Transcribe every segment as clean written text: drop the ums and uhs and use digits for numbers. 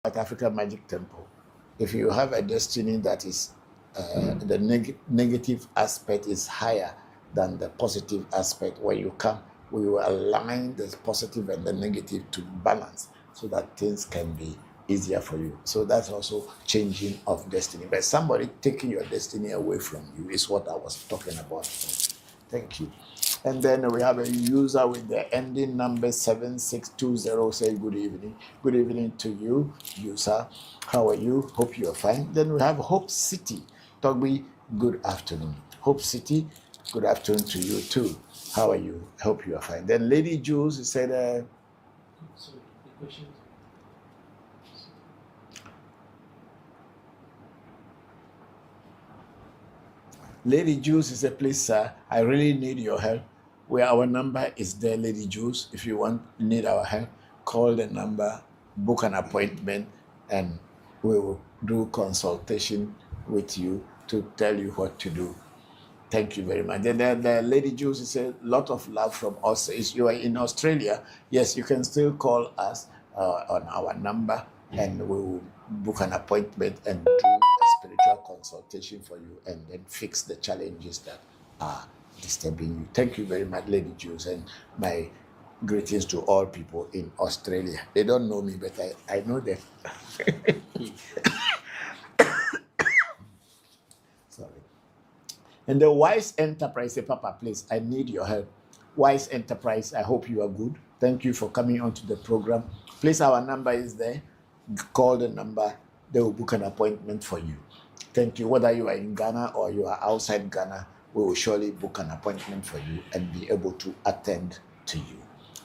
at African Magic Temple, if you have a destiny that is the negative aspect is higher than the positive aspect, when you come, we will align the positive and the negative to balance so that things can be easier for you. So that's also changing of destiny. But somebody taking your destiny away from you is what I was talking about. Thank you. And then we have a user with the ending number 7620. Say good evening. Good evening to you, user. How are you? Hope you are fine. Then we have Hope City. Togby, good afternoon. Hope City, good afternoon to you too. How are you? Hope you are fine. Then Lady Jules said, sorry, the question. Lady Jules is a place, sir. I really need your help. Where our number is there, Lady Jules. If you need our help, call the number, book an appointment, and we will do consultation with you to tell you what to do. Thank you very much. Then the Lady Jules is a lot of love from us. If you are in Australia, yes, you can still call us on our number, and we will book an appointment and do a spiritual consultation for you, and then fix the challenges that are disturbing you. Thank you very much, Lady Jules, and my greetings to all people in Australia. They don't know me, but I know them. Sorry. And the Wise Enterprise, say, Papa, please, I need your help. Wise Enterprise, I hope you are good. Thank you for coming onto the program. Please, our number is there. Call the number. They will book an appointment for you. Thank you. Whether you are in Ghana or you are outside Ghana, we will surely book an appointment for you and be able to attend to you.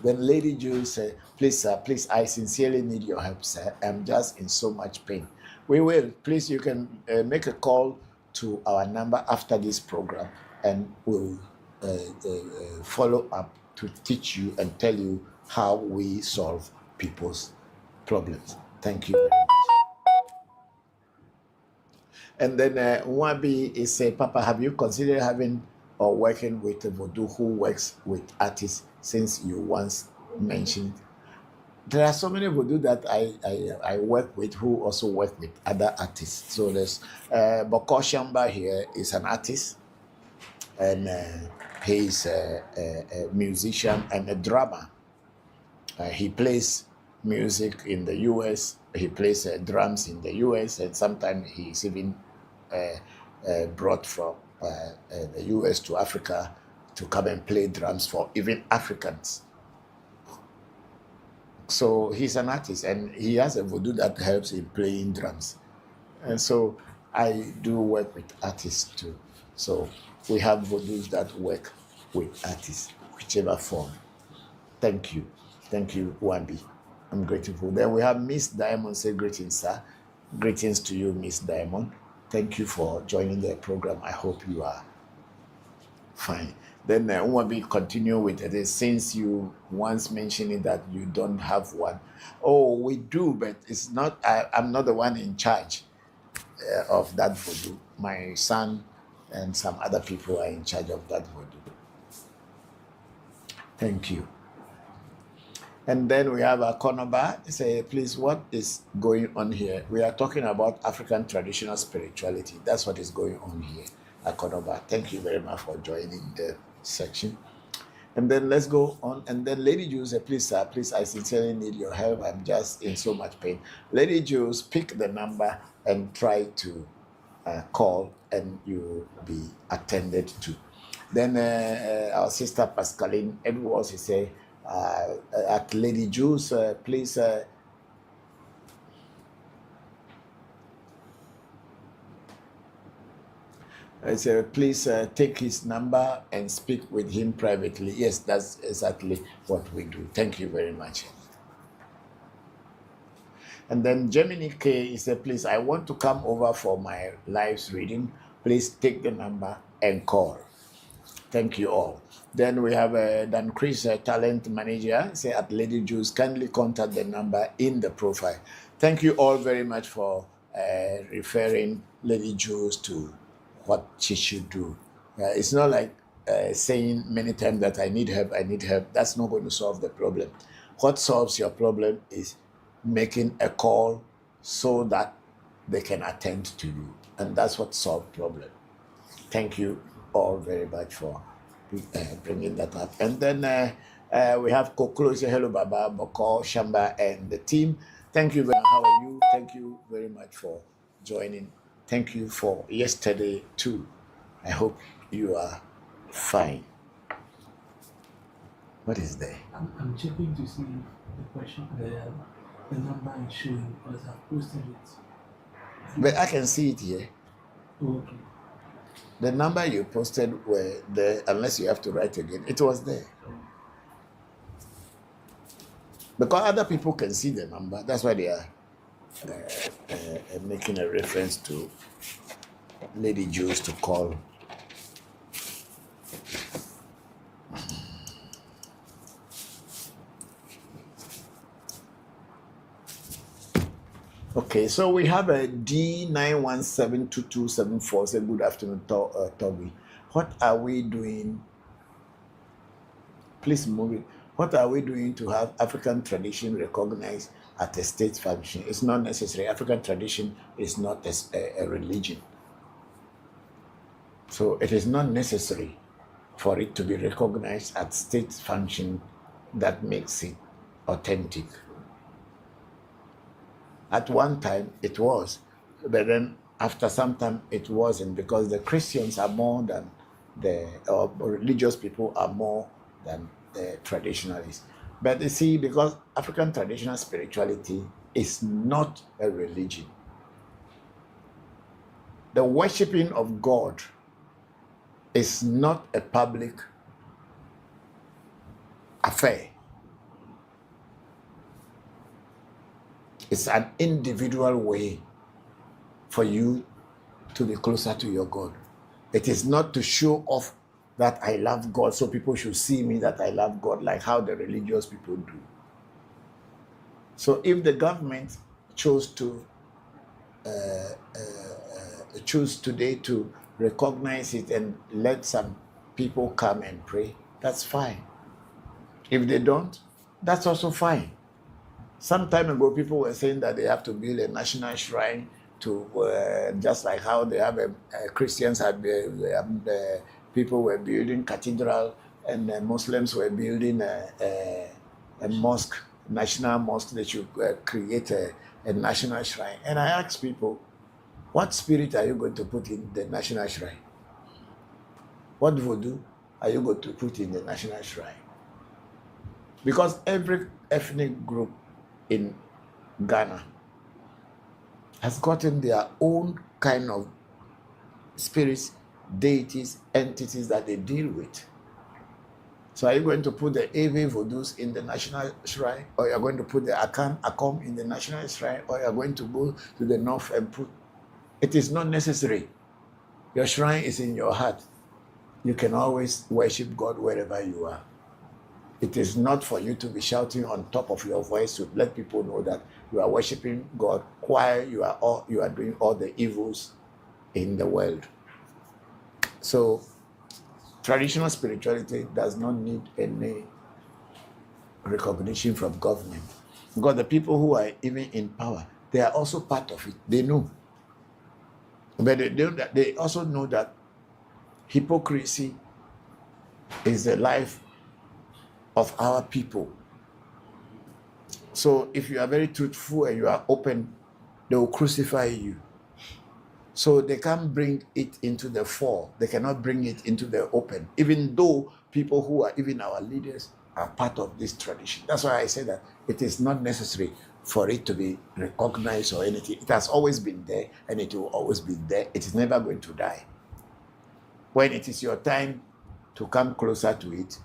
Then Lady Jules said, please, sir, please, I sincerely need your help, sir. I'm just in so much pain. We will. Please, you can make a call to our number after this program, and we'll follow up to teach you and tell you how we solve people's problems. Thank you very much. And then Wabi is saying, Papa, have you considered having or working with a Voodoo who works with artists, since you once mentioned? There are so many Voodoo that I work with who also work with other artists. So there's Bokor Shamba here is an artist, and he's a musician and a drummer. He plays music in the US, he plays drums in the US, and sometimes he's even brought from the US to Africa to come and play drums for even Africans. So he's an artist, and he has a Voodoo that helps in playing drums. And so I do work with artists too. So we have Voodoos that work with artists, whichever form. Thank you. Thank you, Wambi. I'm grateful. Then we have Miss Diamond. Say greetings, sir. Greetings to you, Miss Diamond. Thank you for joining the program. I hope you are fine. Then Wambi continue with this. Since you once mentioned that you don't have one. Oh, we do, but it's not. I'm not the one in charge of that Voodoo. My son and some other people are in charge of that Voodoo. Thank you. And then we have a Konoba. Say, please, what is going on here? We are talking about African traditional spirituality. That's what is going on here at Konoba. Thank you very much for joining the section. And then let's go on. And then Lady Jules said, please, sir, please, I sincerely need your help. I'm just in so much pain. Lady Jules, pick the number and try to call, and you'll be attended to. Then our sister Pascaline Edwards, he said, at Lady Jules, please I said, please take his number and speak with him privately. Yes, that's exactly what we do. Thank you very much. And then Gemini K said, please, I want to come over for my live reading. Please take the number and call. Thank you all. Then we have Dan Chris, talent manager, say at Lady Jules, kindly contact the number in the profile. Thank you all very much for referring Lady Jules to what she should do. It's not like saying many times that I need help. That's not going to solve the problem. What solves your problem is making a call so that they can attend to you. And that's what solved problem. Thank you all very much for bringing that up. And then we have Koklo, say hello, Baba, Bokor, Shamba, and the team. Thank you very much. How are you? Thank you very much for joining. Thank you for yesterday too. I hope you are fine. What is there? I'm checking to see if the question, the number is showing because I've posted it. But I can see it here. Okay. The number you posted were there, unless you have to write again. It was there. Because other people can see the number. That's why they are making a reference to Lady Jules to call. Okay, so we have a D9172274. Say good afternoon, Toby. What are we doing? Please move it. What are we doing to have African tradition recognized at a state function? It's not necessary. African tradition is not a religion. So it is not necessary for it to be recognized at state function that makes it authentic. At one time it was, but then after some time it wasn't, because the Christians are more than or religious people are more than the traditionalists. But you see, because African traditional spirituality is not a religion, the worshiping of God is not a public affair. It's an individual way for you to be closer to your God. It is not to show off that I love God, so people should see me that I love God, like how the religious people do. So if the government chose today to recognize it and let some people come and pray, that's fine. If they don't, that's also fine. Some time ago, people were saying that they have to build a national shrine to, just like how they have Christians have, people were building cathedral, and Muslims were building a mosque, national mosque. They should create a national shrine. And I asked people, what spirit are you going to put in the national shrine? What voodoo are you going to put in the national shrine? Because every ethnic group in Ghana has gotten their own kind of spirits, deities, entities that they deal with. So are you going to put the Ewe Vodus in the national shrine, or you're going to put the Akom in the national shrine, or you're going to go to the north and put... It is not necessary. Your shrine is in your heart. You can always worship God wherever you are. It is not for you to be shouting on top of your voice to let people know that you are worshiping God while you are doing all the evils in the world. So traditional spirituality does not need any recognition from government, because the people who are even in power, they are also part of it. They know, but they also know that hypocrisy is the life of our people. So if you are very truthful and you are open, they will crucify you. So they can't bring it into the fore. They cannot bring it into the open, even though people who are even our leaders are part of this tradition. That's why I say that it is not necessary for it to be recognized or anything. It has always been there, and it will always be there. It is never going to die. When it is your time to come closer to it,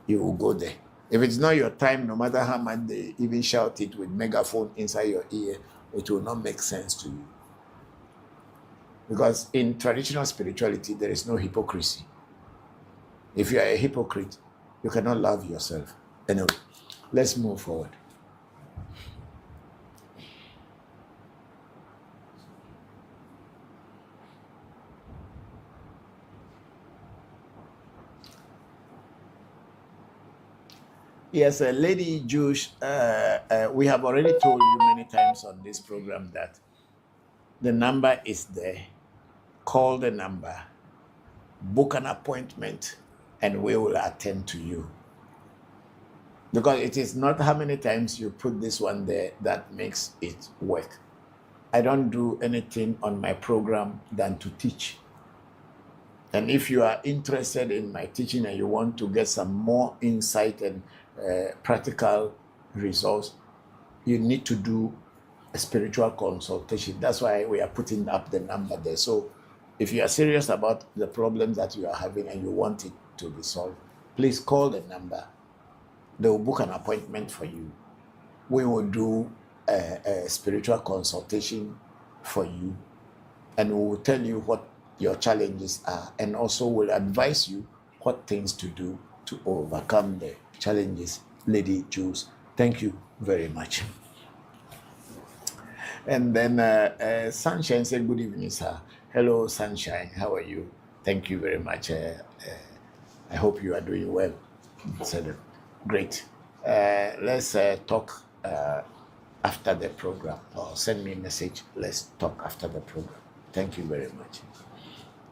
you will go there. If it's not your time, no matter how much they even shout it with megaphone inside your ear, it will not make sense to you. Because in traditional spirituality, there is no hypocrisy. If you are a hypocrite, you cannot love yourself. Anyway, let's move forward. Yes, Lady Jewish, we have already told you many times on this program that the number is there. Call the number, book an appointment, and we will attend to you. Because it is not how many times you put this one there that makes it work. I don't do anything on my program than to teach. And if you are interested in my teaching and you want to get some more insight and practical results, you need to do a spiritual consultation. That's why we are putting up the number there. So if you are serious about the problems that you are having and you want it to be solved, please call the number. They will book an appointment for you. We will do a spiritual consultation for you, and we will tell you what your challenges are, and also will advise you what things to do to overcome the challenges. Lady Jules, thank you very much. And then Sunshine said, good evening, sir. Hello, Sunshine. How are you? Thank you very much. I hope you are doing well. Said, great. Let's talk after the program, or send me a message. Let's talk after the program. Thank you very much.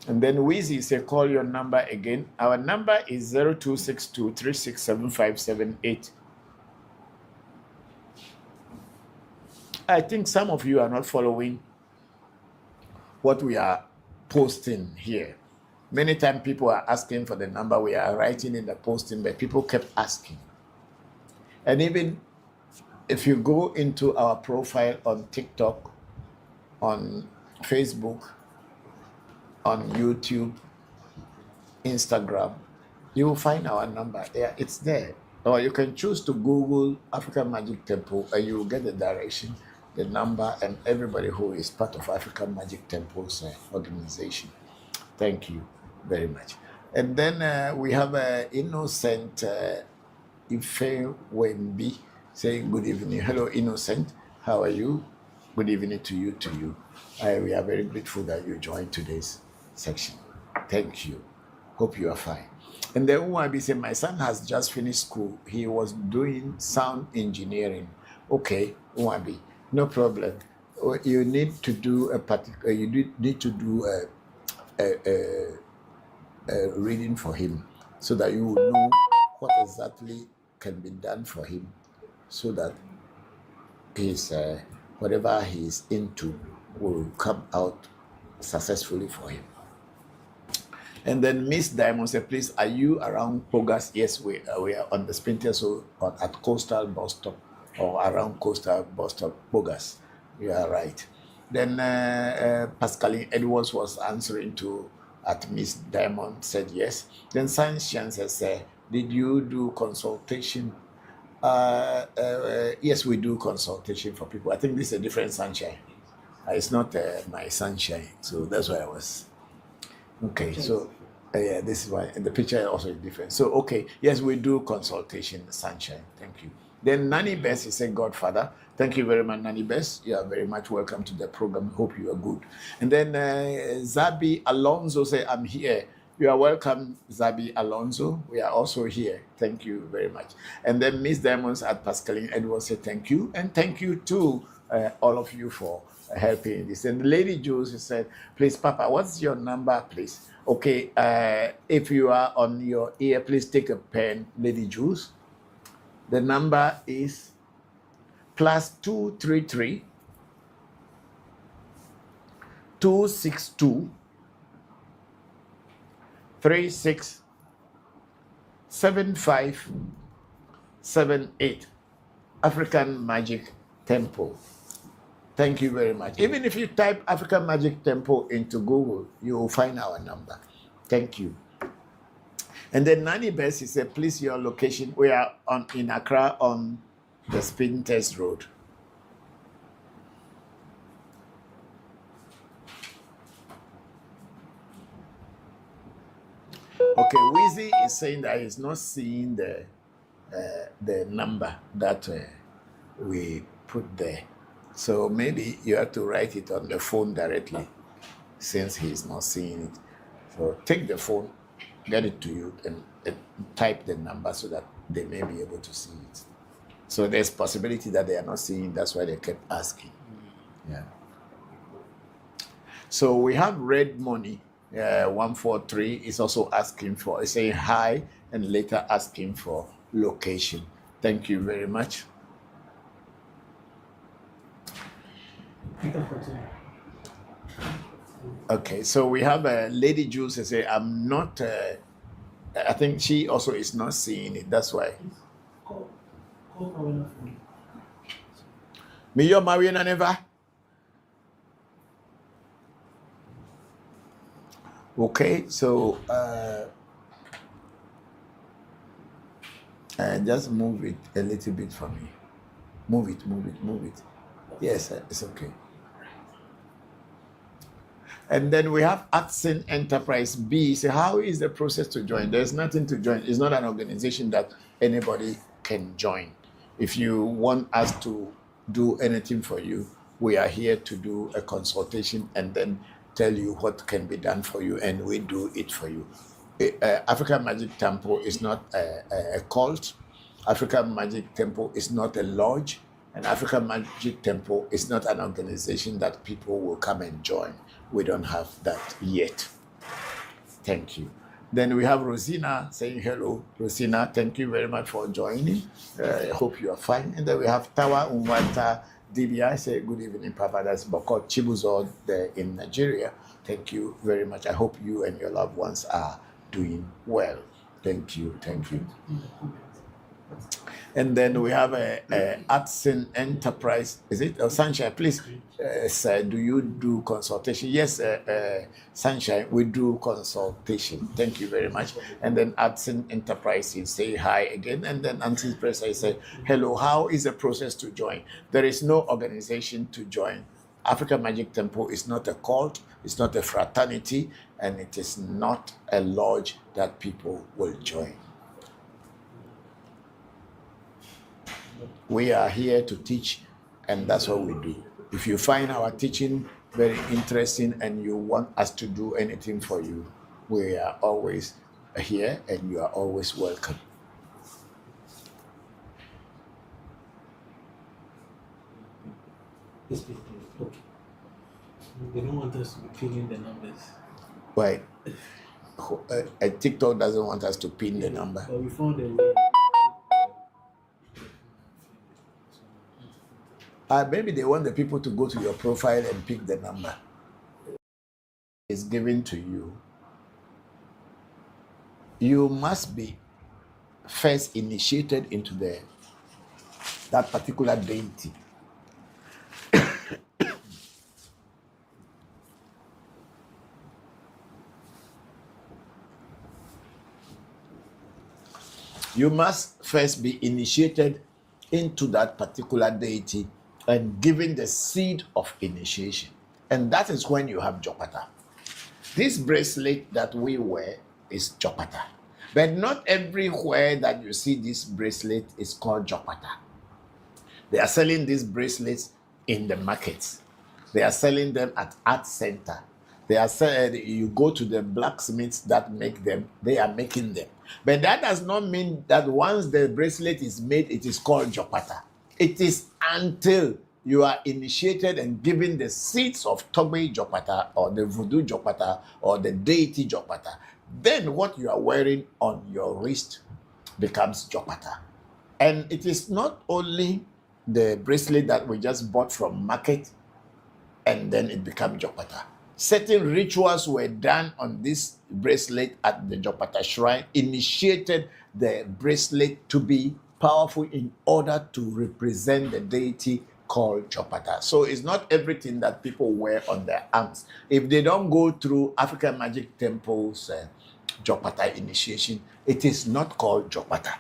And then Wheezy said, call your number again. Our number is 0262 367578. I think some of you are not following what we are posting here. Many times people are asking for the number. We are writing in the posting, but people kept asking. And even if you go into our profile on TikTok, on Facebook, on YouTube, Instagram, you will find our number. Yeah, it's there. Or you can choose to Google African Magic Temple and you will get the direction, the number, and everybody who is part of African Magic Temple's organization. Thank you very much. And then we have Innocent Ife Wembi saying good evening. Hello, Innocent. How are you? Good evening to you, we are very grateful that you joined today's section. Thank you. Hope you are fine. And then Uwabi said, my son has just finished school. He was doing sound engineering. Okay, Uwabi, no problem. You need to do a reading for him so that you will know what exactly can be done for him, so that his whatever he is into will come out successfully for him. And then Miss Diamond said, please, are you around Pogas? Yes, we are on the Spinter, so at Coastal Bus Stop, or around Coastal Bus Stop, Pogas. You are right. Then Pascaline Edwards was answering to at Miss Diamond, said yes. Then Sunshine says, did you do consultation? Yes, we do consultation for people. I think this is a different Sunshine. It's not my Sunshine, so that's why I was. Okay, so yeah, this is why, and the picture also is different. So, okay, yes, we do consultation, Sunshine. Thank you. Then Nanny Bess is a Godfather. Thank you very much, Nanny Bess. You are very much welcome to the program. Hope you are good. And then Zabi Alonso say, I'm here. You are welcome, Zabi Alonso. We are also here. Thank you very much. And then Miss Diamonds at Pascaline Edwards say thank you. And thank you to all of you for helping in this. And Lady Jules said, please, Papa, what's your number, please? Okay, if you are on your ear, please take a pen, Lady Jules. The number is +233 262 367578. African Magic Temple. Thank you very much. Even if you type African Magic Temple into Google, you will find our number. Thank you. And then Nanny Bessie said, please, your location. We are in Accra on the Spin Test Road. Okay, Wheezy is saying that he's not seeing the number that we put there. So maybe you have to write it on the phone directly, since he's not seeing it. So take the phone, get it to you, and type the number so that they may be able to see it. So there's possibility that they are not seeing. That's why they kept asking. Yeah. So we have Red Money. 143 is also asking for, it's saying hi and later asking for location. Thank you very much. Okay, so we have a Lady Jules say, I'm not, I think she also is not seeing it. That's why. Me, you're married never. Okay, so just move it a little bit for me. Move it. Yes, it's okay. And then we have Accent Enterprise B. Say, how is the process to join? There's nothing to join. It's not an organization that anybody can join. If you want us to do anything for you, we are here to do a consultation and then tell you what can be done for you, and we do it for you. African Magic Temple is not a cult. African Magic Temple is not a lodge. And African Magic Temple is not an organization that people will come and join. We don't have that yet. Thank you. Then we have Rosina saying hello. Rosina, thank you very much for joining. I hope you are fine. And then we have Tawa Unwanta DBI say good evening, Papa. That's Bokor Chibuzo there in Nigeria. Thank you very much. I hope you and your loved ones are doing well. Thank you. And then we have a Accent Enterprise. Is it? Oh, Sunshine, please. Sir, do you do consultation? Yes, Sunshine, we do consultation. Thank you very much. And then Accent Enterprise, you say hi again. And then Auntie Press, I say, hello, how is the process to join? There is no organization to join. African Magic Temple is not a cult, it's not a fraternity, and it is not a lodge that people will join. We are here to teach, and that's what we do. If you find our teaching very interesting and you want us to do anything for you, we are always here and you are always welcome. They don't want us to be pinning the numbers. Why? TikTok doesn't want us to pin the number. But we found a way. Maybe they want the people to go to your profile and pick the number. It's given to you. You must be first initiated into that particular deity. You must first be initiated into that particular deity and given the seed of initiation. And that is when you have Jopata. This bracelet that we wear is Jopata. But not everywhere that you see this bracelet is called Jopata. They are selling these bracelets in the markets. They are selling them at art center. They are selling, you go to the blacksmiths that make them, they are making them. But that does not mean that once the bracelet is made, it is called Jopata. It is until you are initiated and given the seeds of Togbe Jopata or the Voodoo Jopata or the deity Jopata. Then what you are wearing on your wrist becomes Jopata. And it is not only the bracelet that we just bought from market and then it becomes Jopata. Certain rituals were done on this bracelet at the Jopata shrine, initiated the bracelet to be powerful in order to represent the deity called Jopata. So it's not everything that people wear on their arms. If they don't go through African Magic Temple's Jopata initiation, it is not called Jopata.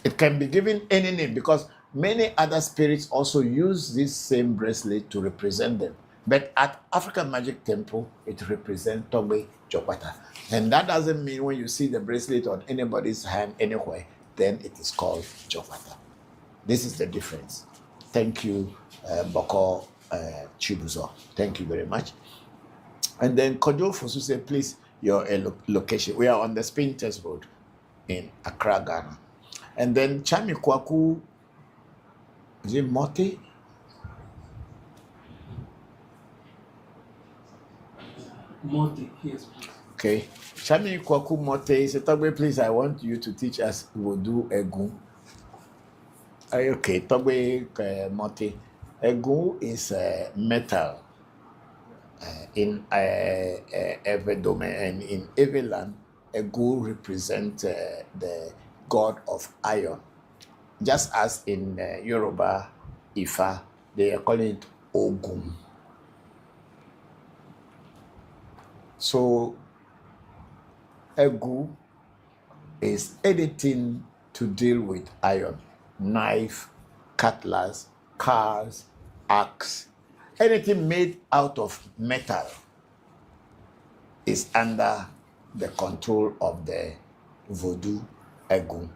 It can be given any name because many other spirits also use this same bracelet to represent them. But at African Magic Temple, it represents Togbe Jopata. And that doesn't mean when you see the bracelet on anybody's hand anywhere, then it is called Jopata. This is the difference. Thank you, Bokor Chibuzo. Thank you very much. And then Kojo Fosu said, please, your location. We are on the Spin Test Road in Accra, Ghana. And then Chami Kwaku, is it Mote? Mote, yes, please. Okay. Chami Kwaku Mote said, Togbe, please, I want you to teach us Voodoo Egun. Okay, Togbe Mote. Egun is metal. In Evedome and in Eveland, Egu represents the god of iron. Just as in Yoruba, Ifa, they are calling it Ogun. So, Egu is anything to deal with iron, knife, cutlass, cars, axe, anything made out of metal is under the control of the Voodoo Egu.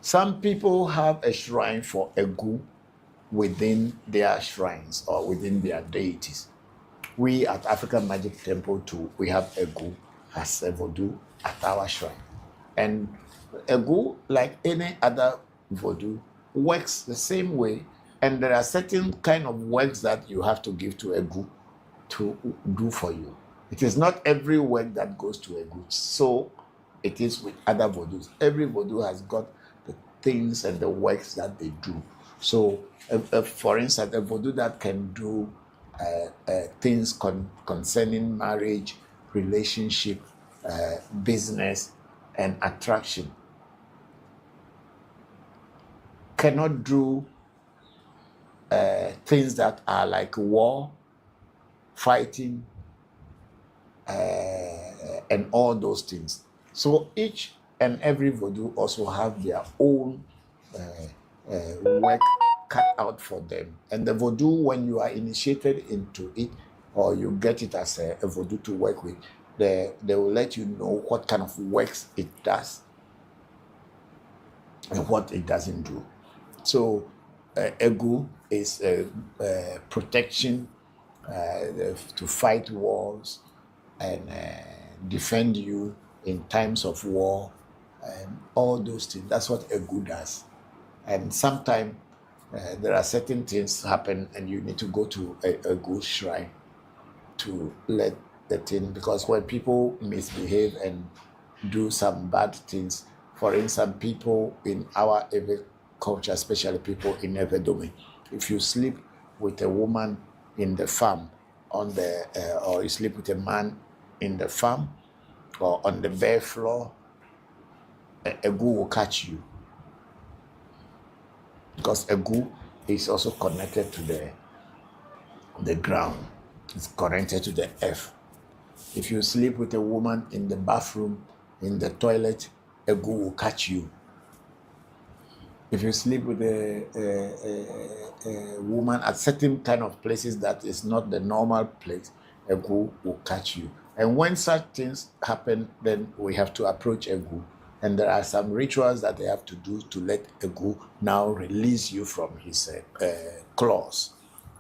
Some people have a shrine for Egu within their shrines or within their deities. We at African Magic Temple too, we have Egu as a Voodoo at our shrine. And Egu, like any other Voodoo, works the same way. And there are certain kind of works that you have to give to Egu to do for you. It is not every work that goes to Egu. So it is with other Vodus. Every Voodoo has got the things and the works that they do. So, for instance, a Voodoo that can do things concerning marriage, relationship, business, and attraction cannot do things that are like war, fighting, and all those things. So each and every Voodoo also have their own work cut out for them. And the Voodoo, when you are initiated into it, or you get it as a Voodoo to work with, they will let you know what kind of works it does and what it doesn't do. So Egu is protection, to fight wars and defend you in times of war and all those things. That's what Egu does. And sometimes there are certain things happen and you need to go to a good shrine to let the thing, because when people misbehave and do some bad things, for instance, people in our Ewe culture, especially people in Evedome, if you sleep with a woman in the farm on the or you sleep with a man in the farm or on the bare floor, Egu will catch you, because Egu is also connected to the ground. It's connected to the earth. If you sleep with a woman in the bathroom, in the toilet, Egu will catch you. If you sleep with a woman at certain kind of places that is not the normal place, Egu will catch you. And when such things happen, then we have to approach Egu. And there are some rituals that they have to do to let Egu now release you from his claws.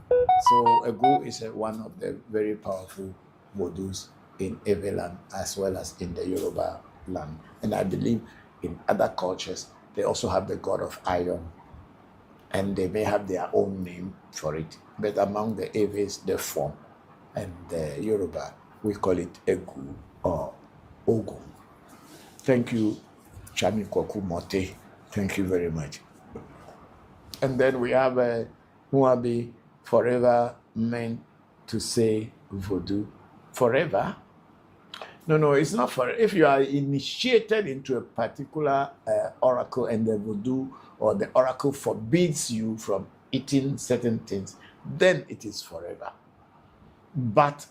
So Egu is one of the very powerful Vodus in Eveland as well as in the Yoruba land. And I believe in other cultures, they also have the god of iron, and they may have their own name for it. But among the Eves, the form, and the Yoruba, we call it Egu or Ogun. Thank you, Chami Kwaku Mote. Thank you very much. And then we have Muabi, forever meant to say Voodoo. Forever? No, it's not for. If you are initiated into a particular oracle and the Voodoo or the oracle forbids you from eating certain things, then it is forever. But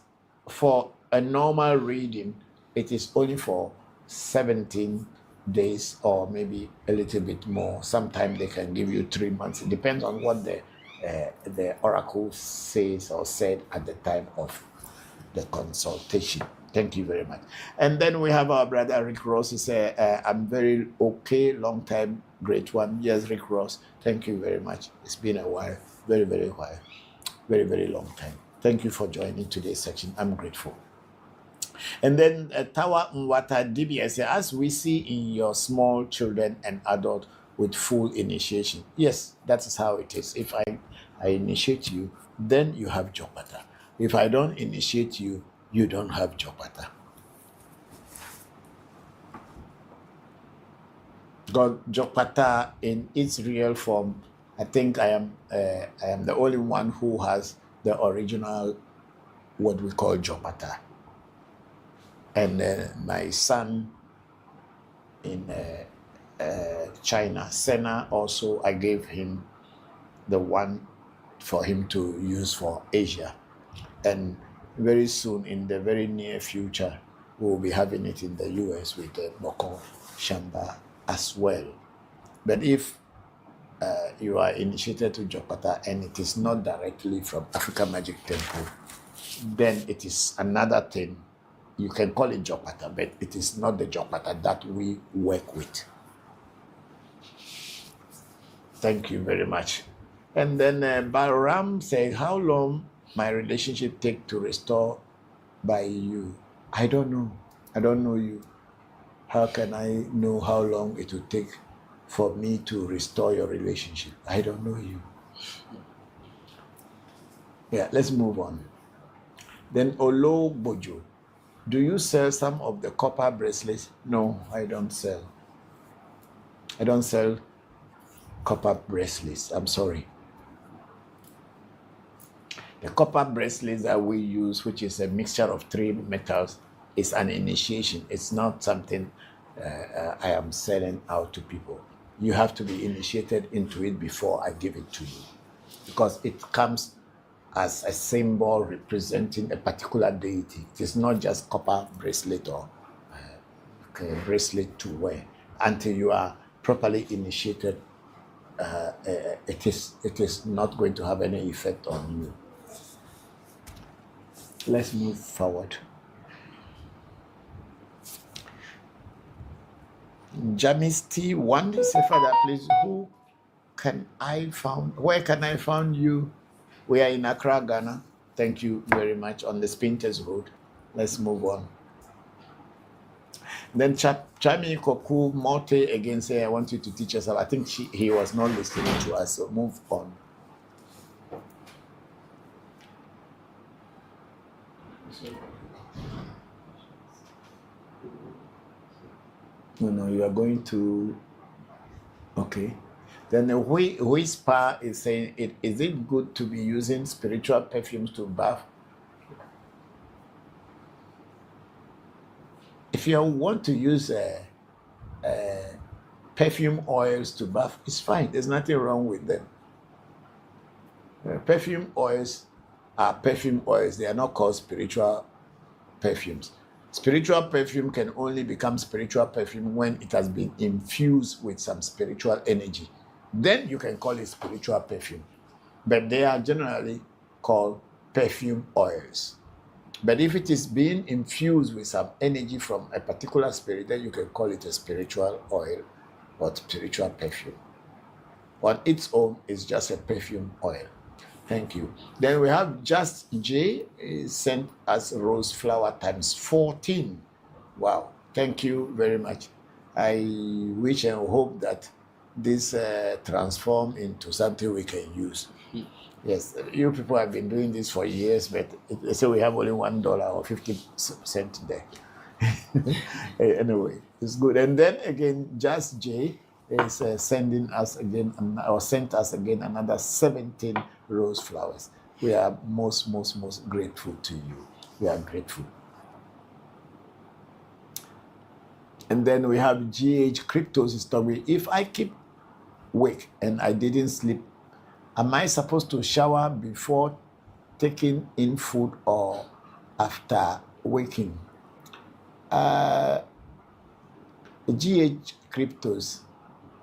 for a normal reading, it is only for 17 days or maybe a little bit more. Sometimes they can give you 3 months. It depends on what the oracle says or said at the time of the consultation. Thank you very much. And then we have our brother Rick Ross. He said, I'm very okay, long time, great one. Yes, Rick Ross, thank you very much. It's been a while, very, very while, very, very long time. Thank you for joining today's section. I'm grateful. And then Tawa Nwata DBS says, as we see in your small children and adult with full initiation. Yes, that is how it is. If I initiate you, then you have Jopata. If I don't initiate you, you don't have Jopata. God, Jopata in its real form, I think I am the only one who has the original, what we call Jopata. And my son in China, Sena, also I gave him the one for him to use for Asia. And very soon, in the very near future, we'll be having it in the US with the Bokor Shamba as well. But if you are initiated to Jopata and it is not directly from Africa Magic Temple, then it is another thing. You can call it Jopata, but it is not the Jopata that we work with. Thank you very much. And then Balaram said, how long my relationship take to restore by you? I don't know. I don't know you. How can I know how long it will take for me to restore your relationship? I don't know you. Yeah, let's move on. Then Olo Bojo, do you sell some of the copper bracelets? No, I don't sell. I don't sell copper bracelets. I'm sorry. The copper bracelets that we use, which is a mixture of 3 metals, is an initiation. It's not something I am selling out to people. You have to be initiated into it before I give it to you, because it comes as a symbol representing a particular deity. It is not just copper bracelet or bracelet to wear. Until you are properly initiated, it is not going to have any effect on you. Let's move forward. Jamis T1 say, Father, please, where can I find you? We are in Accra, Ghana. Thank you very much, on the Spinters Road. Let's move on. Then Chami Koku Mote again say, I want you to teach us. I think he was not listening to us, so move on. No, you are going to. Okay. Then the Whisper is saying, is it good to be using spiritual perfumes to bath? If you want to use perfume oils to bath, it's fine. There's nothing wrong with them. Perfume oils are perfume oils. They are not called spiritual perfumes. Spiritual perfume can only become spiritual perfume when it has been infused with some spiritual energy. Then you can call it spiritual perfume. But they are generally called perfume oils. But if it is being infused with some energy from a particular spirit, then you can call it a spiritual oil or spiritual perfume. On its own, it's just a perfume oil. Thank you. Then we have Just J sent us rose flower times 14. Wow. Thank you very much. I wish and hope that this transform into something we can use. Yes, you people have been doing this for years, but so we have only $1 or 50 cents there. Anyway, it's good. And then again, Just J is sending us again, or sent us again, another 17 rose flowers. We are most grateful to you. We are grateful. And then we have GH Cryptos story. If I keep awake and I didn't sleep, am I supposed to shower before taking in food or after waking? GH Cryptos,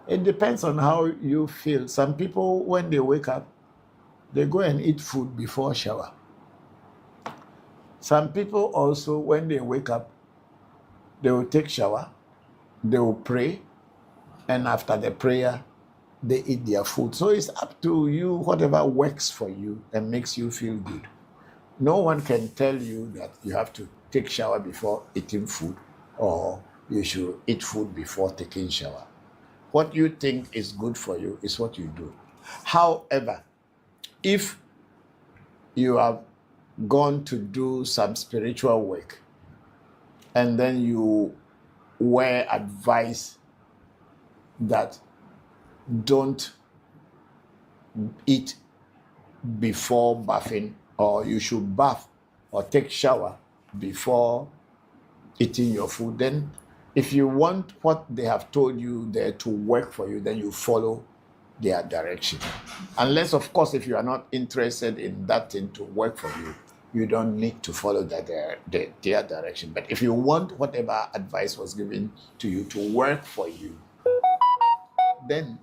it depends on how you feel. Some people, when they wake up, they go and eat food before shower. Some people also, when they wake up, they will take shower, they will pray, and after the prayer, they eat their food. So it's up to you, whatever works for you and makes you feel good. No one can tell you that you have to take shower before eating food or you should eat food before taking shower. What you think is good for you is what you do. However, if you have gone to do some spiritual work and then you were advised that don't eat before bathing, or you should bath or take shower before eating your food, then if you want what they have told you there to work for you, then you follow their direction. Unless, of course, if you are not interested in that thing to work for you, you don't need to follow their direction. But if you want whatever advice was given to you to work for you, then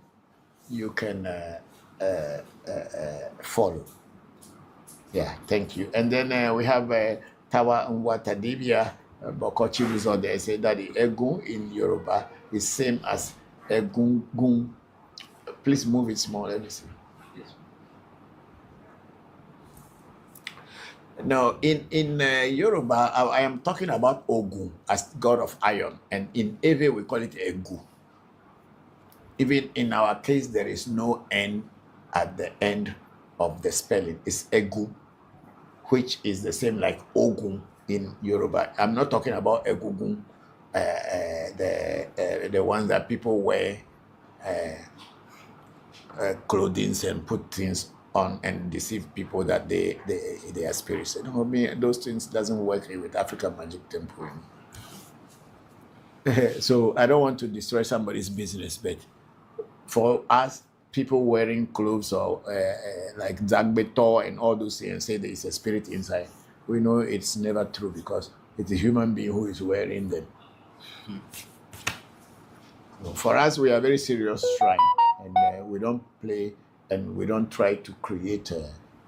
you can follow. Yeah, thank you. And then we have Tawa Nwatadibia Bokor resort. They say that the Egun in Yoruba is same as Egungun. Please move it small. Let me see. Yes. Now, in Yoruba, I am talking about Ogun as god of iron, and in Ewe we call it Egu. Even in our case, there is no N at the end of the spelling. It's Egu, which is the same like Ogun in Yoruba. I'm not talking about Egungun, the ones that people wear clothing and put things on and deceive people that they are spirits. You know, those things doesn't work with African Magic Temple. So I don't want to destroy somebody's business, but for us, people wearing clothes or like Zagbetor and all those things and say there is a spirit inside, we know it's never true because it's a human being who is wearing them. So for us, we are very serious shrine, and we don't play and we don't try to create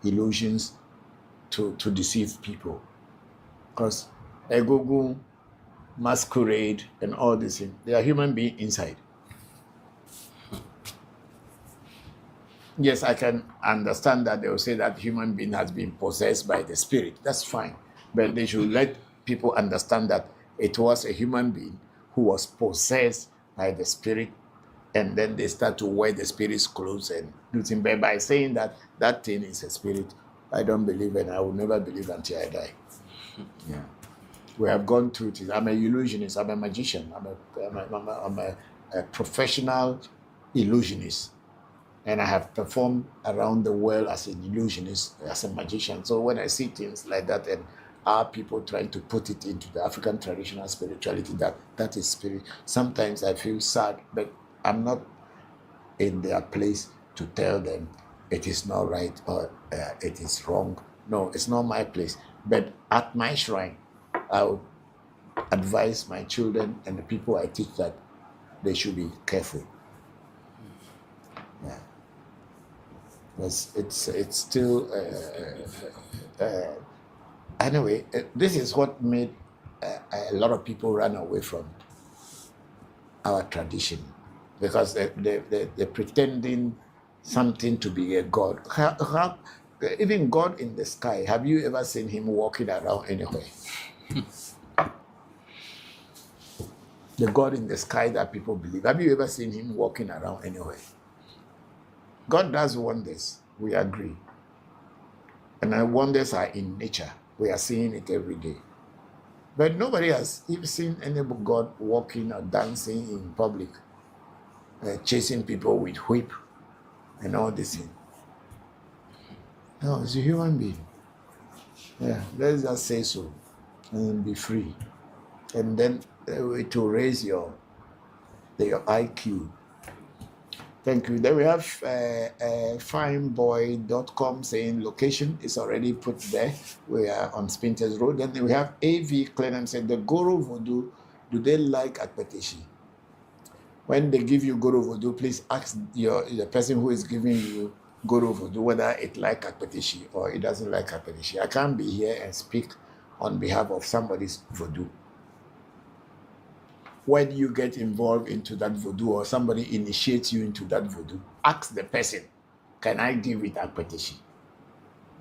illusions to deceive people. Because Egungun, masquerade, and all these things, they are human beings inside. Yes, I can understand that they will say that human being has been possessed by the spirit. That's fine. But they should let people understand that it was a human being who was possessed by the spirit, and then they start to wear the spirit's clothes and do things. But by saying that that thing is a spirit, I don't believe, and I will never believe until I die. Yeah. We have gone through it. I'm an illusionist. I'm a magician. I'm a professional illusionist. And I have performed around the world as an illusionist, as a magician. So when I see things like that and our people trying to put it into the African traditional spirituality, that is spirit, sometimes I feel sad, but I'm not in their place to tell them it is not right or it is wrong. No, it's not my place. But at my shrine, I would advise my children and the people I teach that they should be careful. Yeah. It's still anyway. This is what made a lot of people run away from our tradition, because they're pretending something to be a god. Even God in the sky, have you ever seen him walking around anywhere? The God in the sky that people believe, have you ever seen him walking around anywhere? God does wonders, we agree. And our wonders are in nature. We are seeing it every day. But nobody has even seen any God walking or dancing in public, chasing people with whip and all this thing. No, it's a human being. Yeah, let's just say so and be free. And then it will raise your IQ. Thank you. Then we have fineboy.com saying location is already put there. We are on Spinters Road. Then we have AV Clenham saying the Guru Voodoo, do they like Akpeteshi? When they give you Guru Voodoo, please ask the person who is giving you Guru Voodoo whether it like Akpeteshi or it doesn't like Akpeteshi. I can't be here and speak on behalf of somebody's Voodoo. When you get involved into that Voodoo or somebody initiates you into that Voodoo, ask the person, can I deal with Akpeteshi?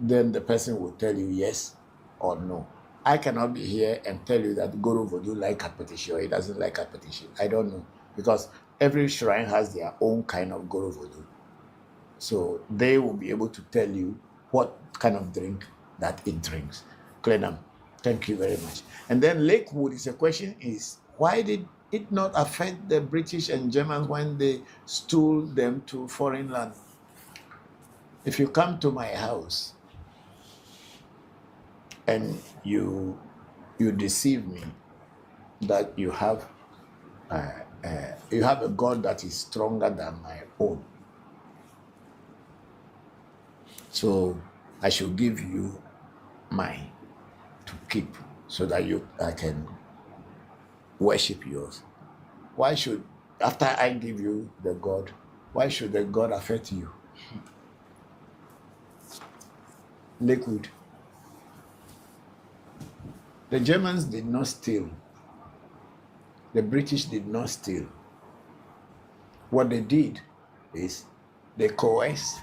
then the person will tell you yes or no. I cannot be here and tell you that Guru Vodu like competition or he doesn't like competition. I don't know, because every shrine has their own kind of Guru Vodu. So they will be able to tell you what kind of drink that it drinks. Clenham, thank you very much. And then Lakewood is a question is, why did it not affect the British and Germans when they stole them to foreign land? If you come to my house and you deceive me that you have a God that is stronger than my own, so I should give you mine to keep so that I can worship yours. Why should, after I give you the God, why should the God affect you? Liquid. The Germans did not steal. The British did not steal. What they did is they coerced,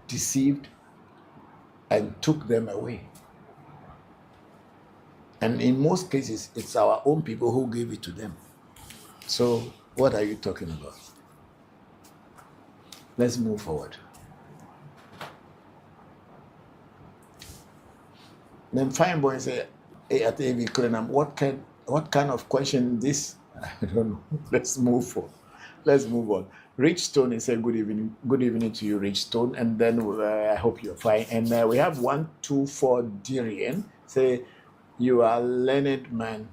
deceived, and took them away. And in most cases, it's our own people who gave it to them. So what are you talking about? Let's move forward. Then Fine Boy said, hey, at Ewe Vodu, what kind of question this? I don't know. Let's move on. Rich Stone is saying good evening to you, Rich Stone, and then I hope you're fine. And we have 124 Dirian say, you are learned man.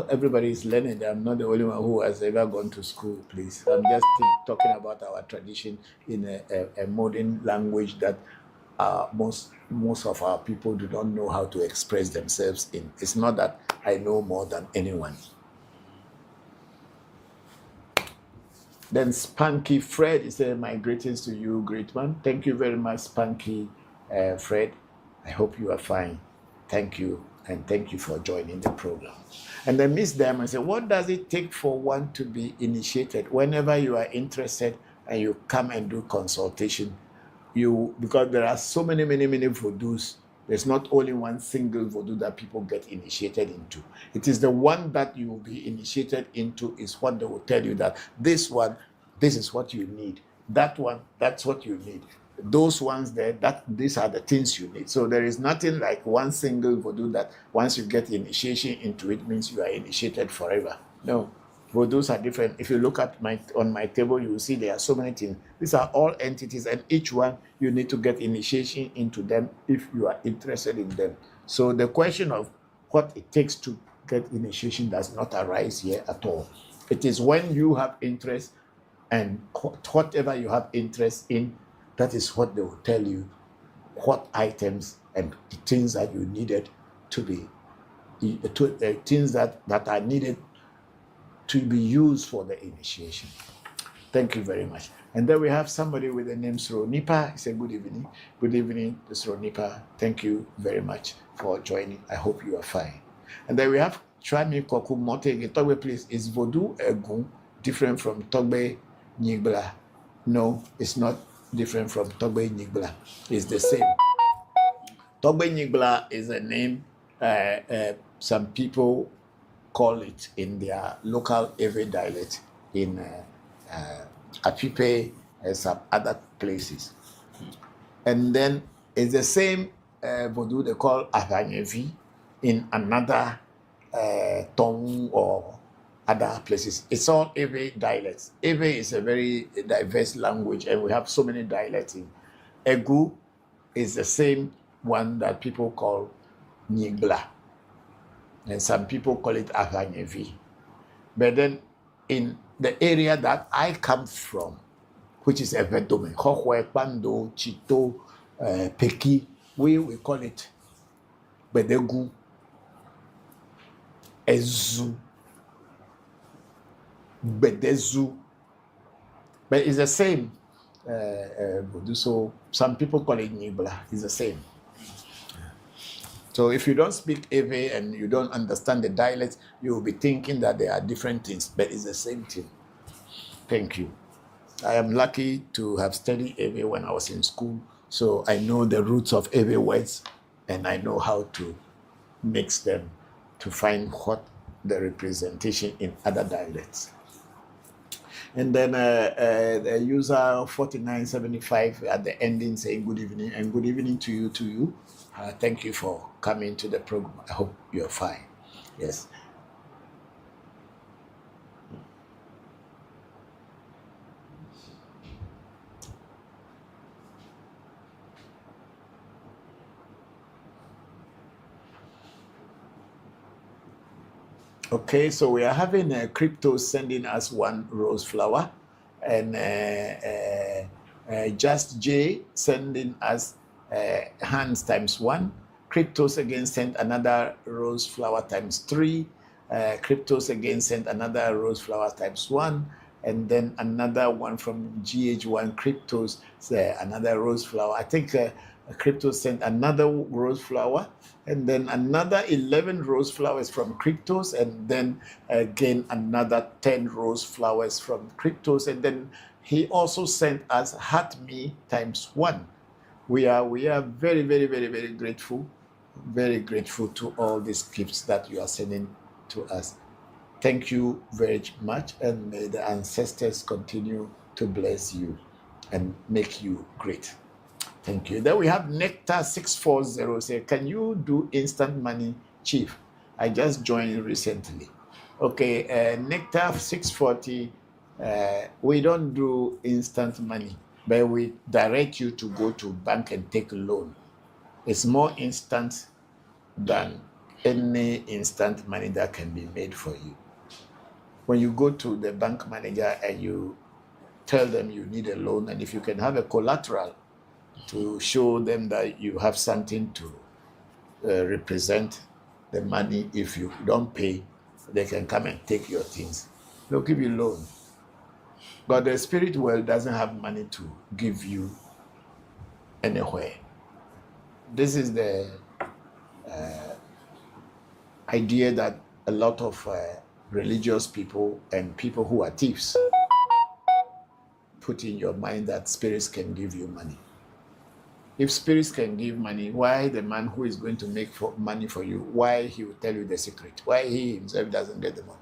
Everybody is learned. I'm not the only one who has ever gone to school, please. I'm just talking about our tradition in a modern language that most of our people do not know how to express themselves in. It's not that I know more than anyone. Then Spanky Fred is saying, my greetings to you, great man. Thank you very much, Spanky Fred. I hope you are fine. Thank you, and thank you for joining the program. And then Miss Diamond said, what does it take for one to be initiated? Whenever you are interested and you come and do consultation, because there are so many Vodus, there's not only one single Voodoo that people get initiated into. It is the one that you will be initiated into is what they will tell you that this one, this is what you need. That one, that's what you need. Those ones there, these are the things you need. So there is nothing like one single Voodoo that once you get initiation into it means you are initiated forever. No. Vodus are different. If you look at on my table, you will see there are so many things. These are all entities, and each one you need to get initiation into them if you are interested in them. So the question of what it takes to get initiation does not arise here at all. It is when you have interest, and whatever you have interest in, that is what they will tell you, what items and the things that you needed to be, things that are needed to be used for the initiation. Thank you very much. And then we have somebody with the name Sronipa. He said, good evening. Good evening, Sronipa. Thank you very much for joining. I hope you are fine. And then we have Chwami Koku Mote. Togbe, please, is Voodoo Egun different from Togbe Nigbla? No, it's not different from Togbe Nigbla. It's the same. Togbe Nigbla is a name some people call it in their local Ewe dialect in Apipe and some other places. And then it's the same Voodoo they call Avanyevi in another tongue or other places. It's all Ewe dialects. Ewe is a very diverse language, and we have so many dialects. Egu is the same one that people call Nigbla. And some people call it Avanyevi. But then in the area that I come from, which is Evedome, Hohwe, Pando, Chito, Peki, we call it Bedegu, Ezu, Bedezu. But it's the same. So some people call it Nibla. It's the same. So if you don't speak Ewe and you don't understand the dialect, you will be thinking that they are different things, but it's the same thing. Thank you. I am lucky to have studied Ewe when I was in school, So I know the roots of every words, and I know how to mix them to find what the representation in other dialects. And then the user 4975 at the ending saying good evening, and good evening to you. Thank you for coming to the program. I hope you're fine. Yes. Okay, so we are having crypto sending us one rose flower, and Just J sending us hands times 1. Cryptos again sent another rose flower times 3. Cryptos again sent another rose flower times 1. And then another one from GH1 Cryptos, another rose flower. I think Cryptos sent another rose flower, and then another 11 rose flowers from Cryptos, and then again another 10 rose flowers from Cryptos, and then he also sent us Heart Me times 1. We are very, very, very, very grateful to all these gifts that you are sending to us. Thank you very much, and may the ancestors continue to bless you and make you great. Thank you. Then we have Nectar 640 say, can you do instant money, Chief? I just joined recently. Okay, Nectar 640, we don't do instant money, but we direct you to go to bank and take a loan. It's more instant than any instant money that can be made for you. When you go to the bank manager and you tell them you need a loan, and if you can have a collateral to show them that you have something to represent the money, if you don't pay, they can come and take your things. They'll give you loan. But the spirit world doesn't have money to give you anywhere. This is the idea that a lot of religious people and people who are thieves put in your mind that spirits can give you money. If spirits can give money, why the man who is going to make money for you, why he will tell you the secret? Why he himself doesn't get the money?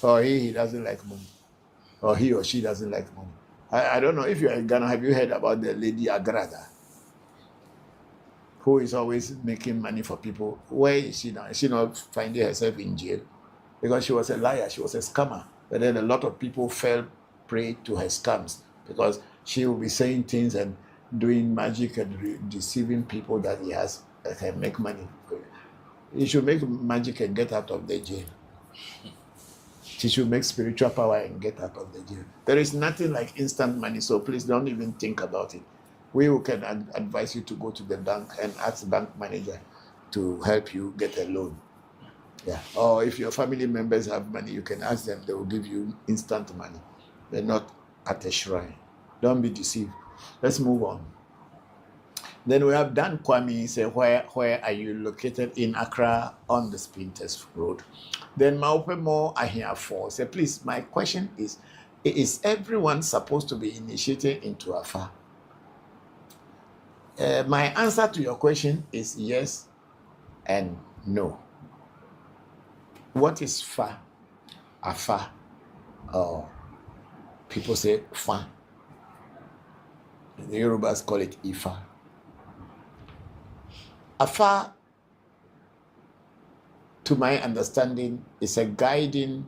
Or he doesn't like money? Or he or she doesn't like money? I don't know if you're in Ghana, have you heard about the lady Agrada, who is always making money for people? Where is she now? Is she not finding herself in jail? Because she was a liar, she was a scammer. But then a lot of people fell prey to her scams because she will be saying things and doing magic and deceiving people that he has that can make money. He should make magic and get out of the jail. She should make spiritual power and get out of the jail. There is nothing like instant money, so please don't even think about it. We can advise you to go to the bank and ask the bank manager to help you get a loan. Yeah. Or if your family members have money, you can ask them, they will give you instant money. They're not at a shrine. Don't be deceived. Let's move on. Then we have Dan Kwame say, where are you located? In Accra on the Sprinters Road. Then Maupemo Ahiafo say, please, my question is everyone supposed to be initiated into Afa? My answer to your question is yes and no. What is Fa? Afa? Or people say Fa. The Yorubas call it Ifa. Afa, to my understanding, is a guiding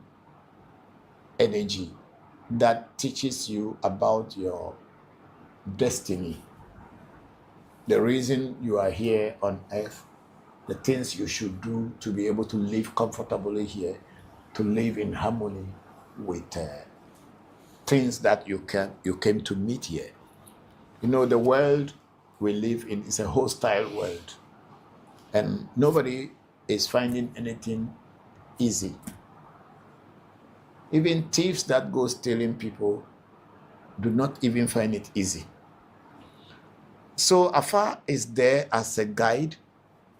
energy that teaches you about your destiny, the reason you are here on earth, the things you should do to be able to live comfortably here, to live in harmony with things that you came to meet here. You know, the world we live in is a hostile world, and nobody is finding anything easy. Even thieves that go stealing people do not even find it easy. So Afa is there as a guide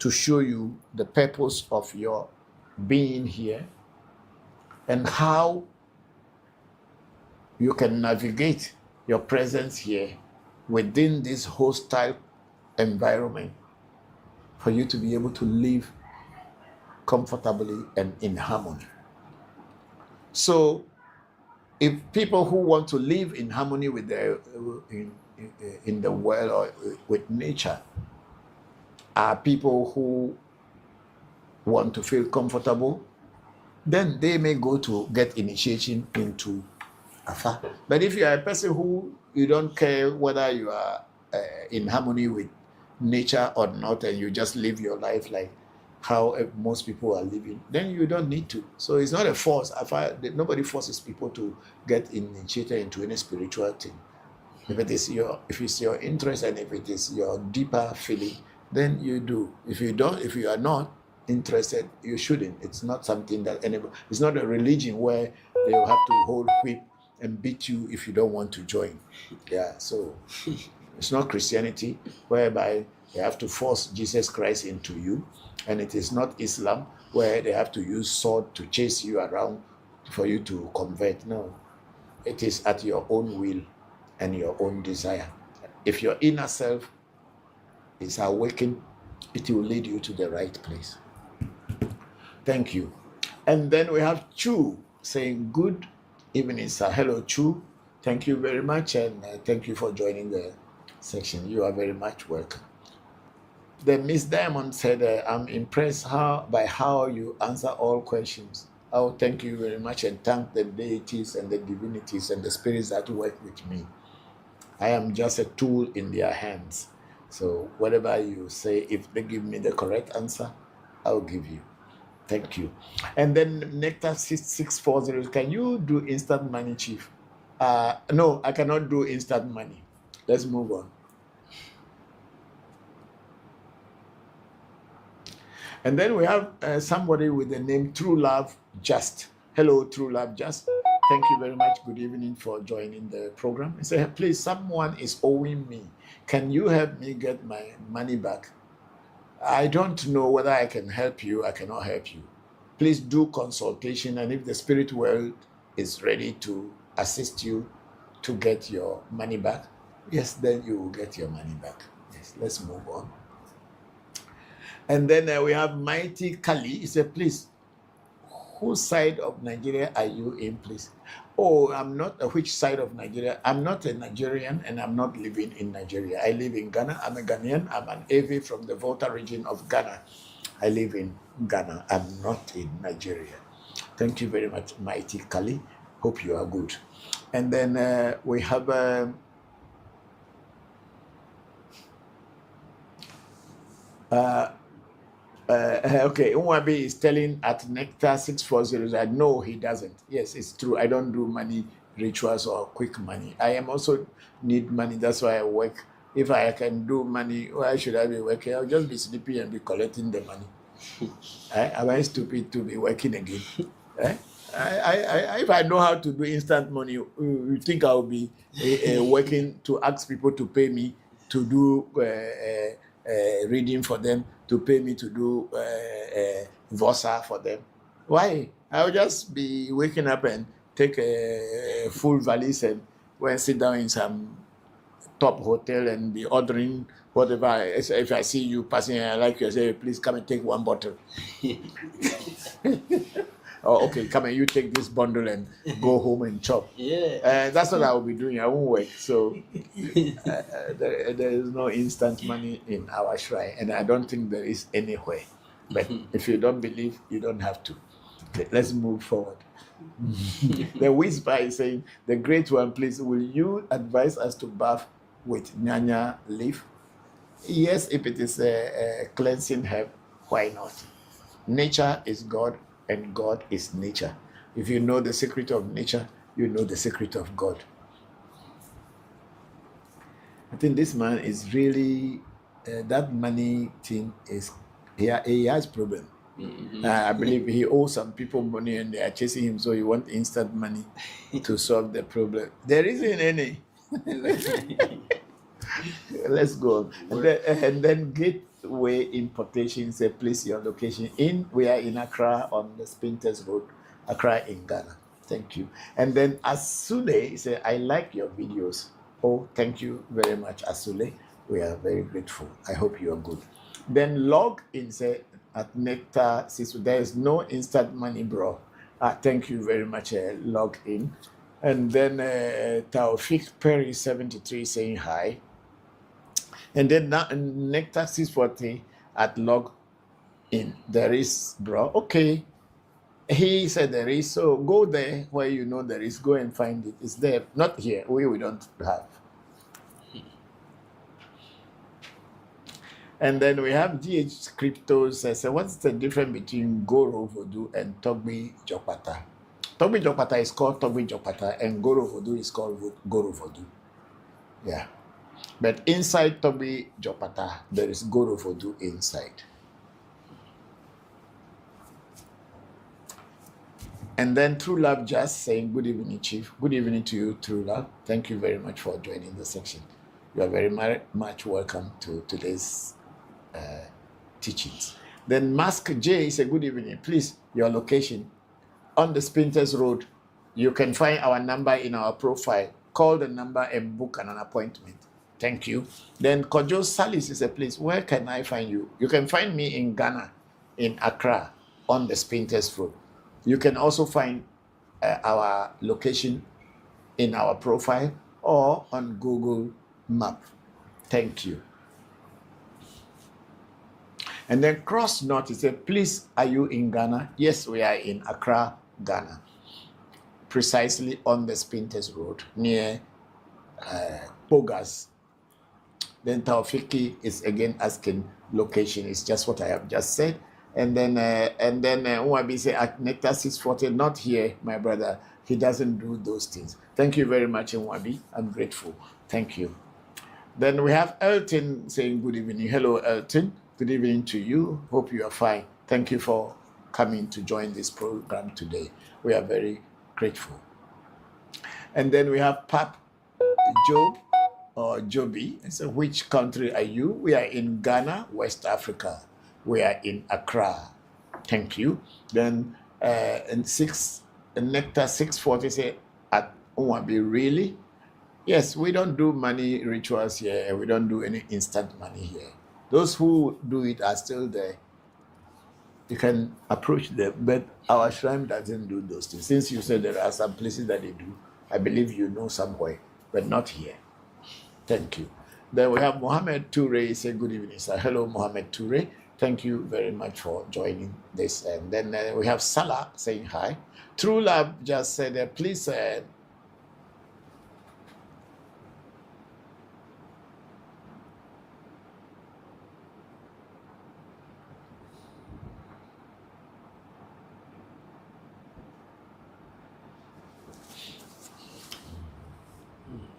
to show you the purpose of your being here and how you can navigate your presence here within this hostile environment for you to be able to live comfortably and in harmony. So if people who want to live in harmony with their in the world or with nature are people who want to feel comfortable, then they may go to get initiation into Afa. But if you are a person who you don't care whether you are in harmony with nature or not, and you just live your life like how most people are living, then you don't need to. So it's not a force. Nobody forces people to get initiated into any spiritual thing. If it's your interest and if it is your deeper feeling, then you do. If you are not interested, you shouldn't. It's not something that anybody. It's not a religion where they will have to hold whip and beat you if you don't want to join. Yeah. So it's not Christianity whereby they have to force Jesus Christ into you, and it is not Islam where they have to use sword to chase you around for you to convert. No, it is at your own will and your own desire. If your inner self is awakened, it will lead you to the right place. Thank you. And then we have Chu saying good evening, sir. Hello, Chu. Thank you very much, and thank you for joining the section. You are very much welcome. Then Miss Diamond said, I'm impressed by how you answer all questions. Oh, thank you very much, and thank the deities and the divinities and the spirits that work with me. I am just a tool in their hands. So whatever you say, if they give me the correct answer, I'll give you. Thank you. And then Nectar 6640, can you do instant money, Chief? No, I cannot do instant money. Let's move on. And then we have somebody with the name True Love Just. Hello, True Love Just. Thank you very much. Good evening for joining the program. He said, please, someone is owing me. Can you help me get my money back? I don't know whether I can help you. I cannot help you. Please do consultation, and if the spirit world is ready to assist you to get your money back, yes, then you will get your money back. Yes, let's move on. And then we have Mighty Kali. He said, please, whose side of Nigeria are you in, please? Oh, I'm not. Which side of Nigeria? I'm not a Nigerian, and I'm not living in Nigeria. I live in Ghana. I'm a Ghanaian. I'm an Ewe from the Volta region of Ghana. I live in Ghana. I'm not in Nigeria. Thank you very much, Mighty Kali. Hope you are good. And then we have okay, Unwabi is telling at Nectar 640 that no, he doesn't. Yes, it's true. I don't do money rituals or quick money. I am also need money. That's why I work. If I can do money, why should I be working? I'll just be sleeping and be collecting the money. Am I stupid to be working again? If I know how to do instant money, you think I'll be working to ask people to pay me to do reading for them, to pay me to do Vosa for them? Why? I'll just be waking up and take a full valise and go and sit down in some top hotel and be ordering whatever. If I see you passing and I like you, I say, please come and take one bottle. Oh, okay, come and you take this bundle and go home and chop. Yeah. That's what I will be doing. I won't work. So there is no instant money in our shrine, and I don't think there is anywhere. But if you don't believe, you don't have to. Okay, let's move forward. The whisper is saying, the great one, please, will you advise us to bath with nyanya leaf? Yes, if it is a cleansing herb, why not? Nature is God, and God is nature. If you know the secret of nature, you know the secret of God. I think this man is really, that money thing is, he has problem. Mm-hmm. I believe he owes some people money and they are chasing him, so he wants instant money to solve the problem. There isn't any. Let's go on. And then Gateway Importation says, place your location in. We are in Accra on the Spinters Road, Accra in Ghana. Thank you. And then Asune said, I like your videos. Oh, thank you very much, Asule. We are very grateful. I hope you are good. Then log in, say, at Nectar. There is no instant money, bro. Thank you very much, log in. And then Taufik Perry 73 saying hi. And then Nectar 640 at log in. There is, bro. Okay. He said there is. So go there where you know there is. Go and find it. It's there. Not here. We don't have. And then we have GH Cryptos. So what's the difference between Goro Voodoo and Togbi Jopata? Togbi Jopata is called Togbi Jopata and Goro Voodoo is called Goro Voodoo. Yeah. But inside Togbi Jopata, there is Goro Voodoo inside. And then True Love just saying, good evening, Chief. Good evening to you, True Love. Thank you very much for joining the section. You are very much welcome to today's teachings. Then Mask J say, good evening. Please, your location on the Spinters Road. You can find our number in our profile. Call the number and book an appointment. Thank you. Then Kojo Salis is a place. Where can I find you? You can find me in Ghana, in Accra, on the Spinters Road. You can also find our location in our profile or on Google Map. Thank you. And then Cross North is a please, are you in Ghana? Yes, we are in Accra, Ghana. Precisely on the Spinters Road near Pogas. Then Taufiki is again asking location. It's just what I have just said. And then Uwabi say at Nectar 640, not here, my brother. He doesn't do those things. Thank you very much, Uwabi. I'm grateful. Thank you. Then we have Elton saying good evening. Hello, Elton. Good evening to you. Hope you are fine. Thank you for coming to join this program today. We are very grateful. And then we have Pap Job or Joby. So which country are you? We are in Ghana, West Africa. We are in Accra. Thank you. Then Nectar 640 say at Uwabi, really? Yes, we don't do money rituals here. We don't do any instant money here. Those who do it are still there. You can approach them, but our shrine doesn't do those things. Since you said there are some places that they do, I believe you know somewhere, but not here. Thank you. Then we have Mohammed Toure say good evening, sir. Hello, Mohammed Toure. Thank you very much for joining this. And then we have Salah saying hi. True Love just said, please.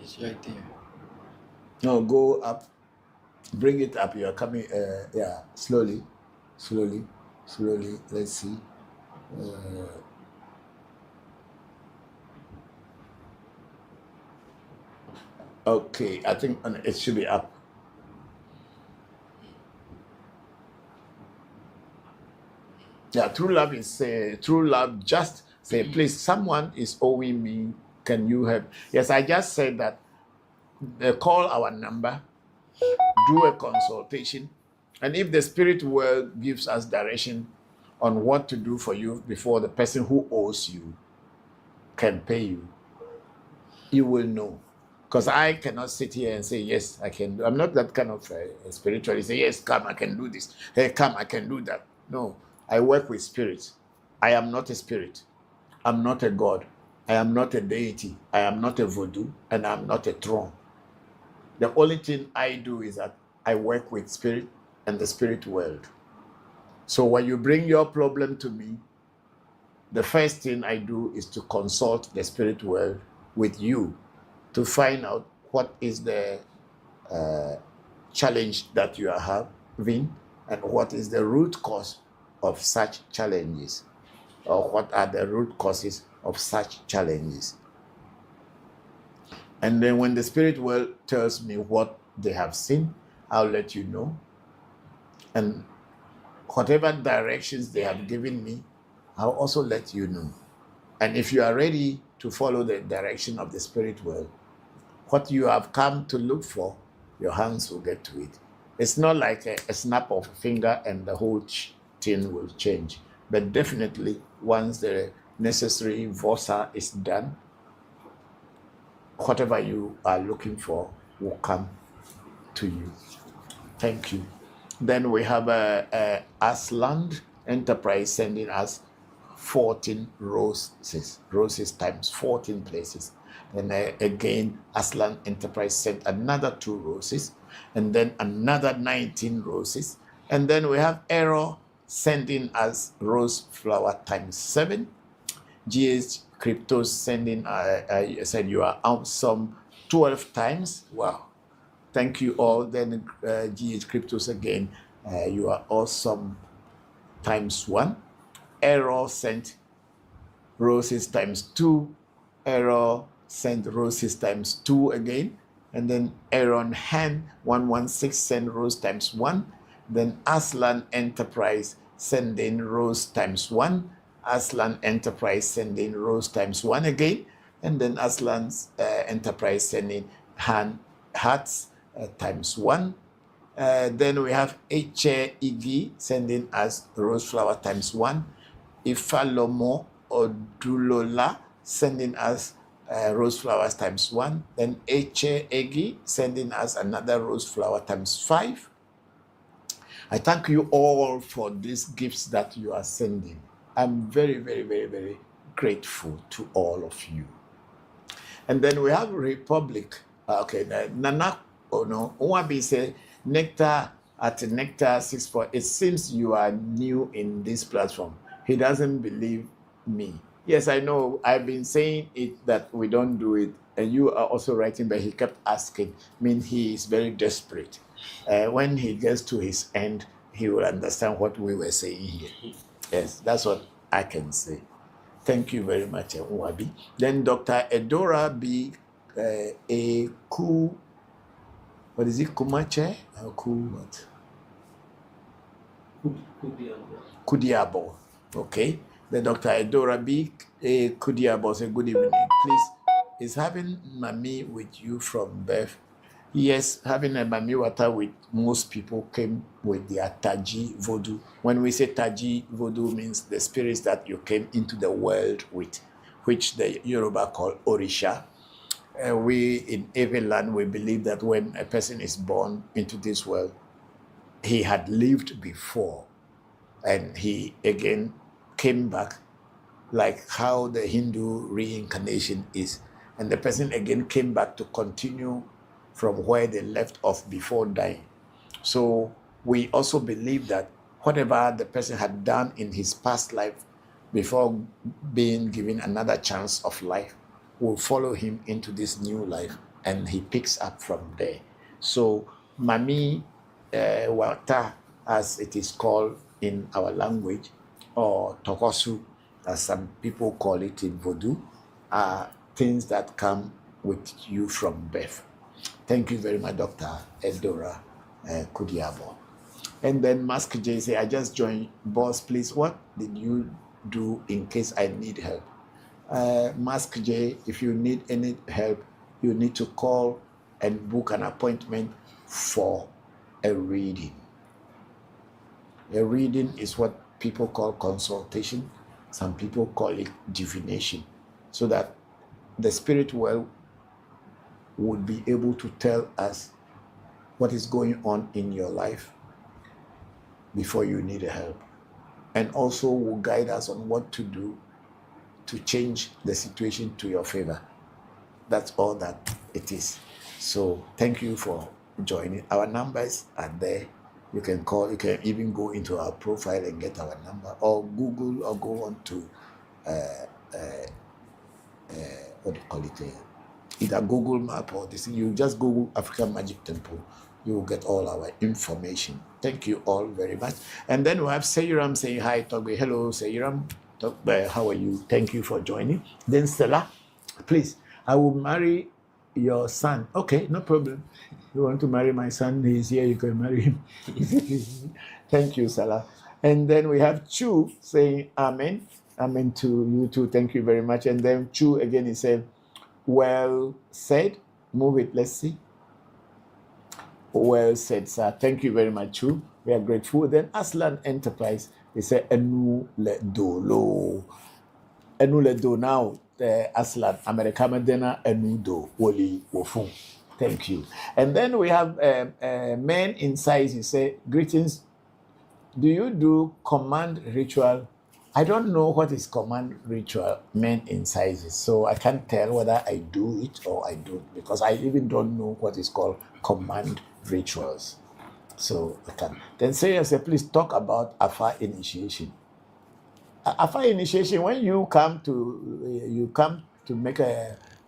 It's right there. No, go up. Bring it up. You are coming. Yeah, slowly. Let's see. Okay, I think it should be up. Yeah, True Love is True Love. Just say, please, someone is owing me. Can you help? Yes, I just said that. Call our number, do a consultation, and if the spirit world gives us direction on what to do for you before the person who owes you can pay you, you will know. Because I cannot sit here and say, yes, I can do. I'm not that kind of spiritualist. Say, yes, come, I can do this. Hey, come, I can do that. No, I work with spirits. I am not a spirit. I'm not a god. I am not a deity. I am not a voodoo, and I'm not a throne. The only thing I do is that I work with spirit and the spirit world. So when you bring your problem to me, the first thing I do is to consult the spirit world with you to find out what is the challenge that you are having and what is the root cause of such challenges, or what are the root causes of such challenges. And then when the spirit world tells me what they have seen, I'll let you know. And whatever directions they have given me, I'll also let you know. And if you are ready to follow the direction of the spirit world, what you have come to look for, your hands will get to it. It's not like a snap of a finger and the whole thing will change. But definitely, once the necessary VOSA is done, whatever you are looking for will come to you. Thank you. Then we have Asland Enterprise sending us 14 roses times 14 places. And again, Aslan Enterprise sent another 2 roses, and then another 19 roses. And then we have Error sending us rose flower times 7. GH Crypto sending, said you are awesome 12 times. Wow. Thank you all. Then GH Cryptos again, you are awesome times 1. Error sent roses times 2. Error sent roses times 2 again. And then Aaron Han 116 sent rose times 1. Then Aslan Enterprise sending rose times 1. Aslan Enterprise sending rose times 1 again. And then Aslan's Enterprise sending hearts times 1. Then we have Eche Igi sending us rose flower times 1. Ifalomo Odulola sending us rose flowers times 1. Then Eche Egi sending us another rose flower times 5. I thank you all for these gifts that you are sending. I'm very, very, very, very grateful to all of you. And then we have Republic. Okay, Nana, Owabi say Nectar at Nectar 64. It seems you are new in this platform. He doesn't believe me. Yes, I know. I've been saying it that we don't do it. And you are also writing, but he kept asking. I mean, he is very desperate. When he gets to his end, he will understand what we were saying here. Yes, that's what I can say. Thank you very much, Wabi. Then Dr. Edora B. What is it? Kumache? What? Kudiabo. Okay. The Dr. Edora B. Kudiabo said, good evening. Please, is having Mami with you from birth? Yes, having a Mami water with most people came with their Taji Voodoo. When we say Taji Voodoo, means the spirits that you came into the world with, which the Yoruba call Orisha. We in Ewe land, we believe that when a person is born into this world, he had lived before, and he again came back, like how the Hindu reincarnation is. And the person again came back to continue from where they left off before dying. So we also believe that whatever the person had done in his past life before being given another chance of life will follow him into this new life, and he picks up from there. So Mami Wata, as it is called in our language, or Tokosu, as some people call it in Voodoo, are things that come with you from birth. Thank you very much, Dr. Edora Kudiabo. And then Mask J say, I just joined. Boss, please, what did you do in case I need help? Mask J, if you need any help, you need to call and book an appointment for a reading. A reading is what people call consultation. Some people call it divination, so that the spirit world would be able to tell us what is going on in your life before you need help, and also will guide us on what to do to change the situation to your favor. That's all that it is. So thank you for joining. Our numbers are there. You can call, you can even go into our profile and get our number, or Google, or go on to what do you call it? Either Google Map or this. You just Google African Magic Temple, you will get all our information. Thank you all very much. And then we have Seiram saying hi, Togbe. Hello, Seiram. Togbe, how are you? Thank you for joining. Then Stella, please, I will marry your son. Okay, no problem. You want to marry my son? He's here, you can marry him. Thank you, Stella. And then we have Chu saying amen. Amen to you too. Thank you very much. And then Chu again, he said, well said. Move it. Let's see. Well said, sir. Thank you very much, too. We are grateful. Then Aslan Enterprise, they say, Enu le do lo. Enu le do now. Aslan, America Medina, Enu do, Woli, Wofu. Thank you. And then we have men in size. He say, greetings. Do you do command ritual? I don't know what is command ritual, men in sizes. So I can't tell whether I do it or I don't, because I even don't know what is called command rituals. So I can. Then say, please talk about Afa initiation. Afa initiation, when you come to make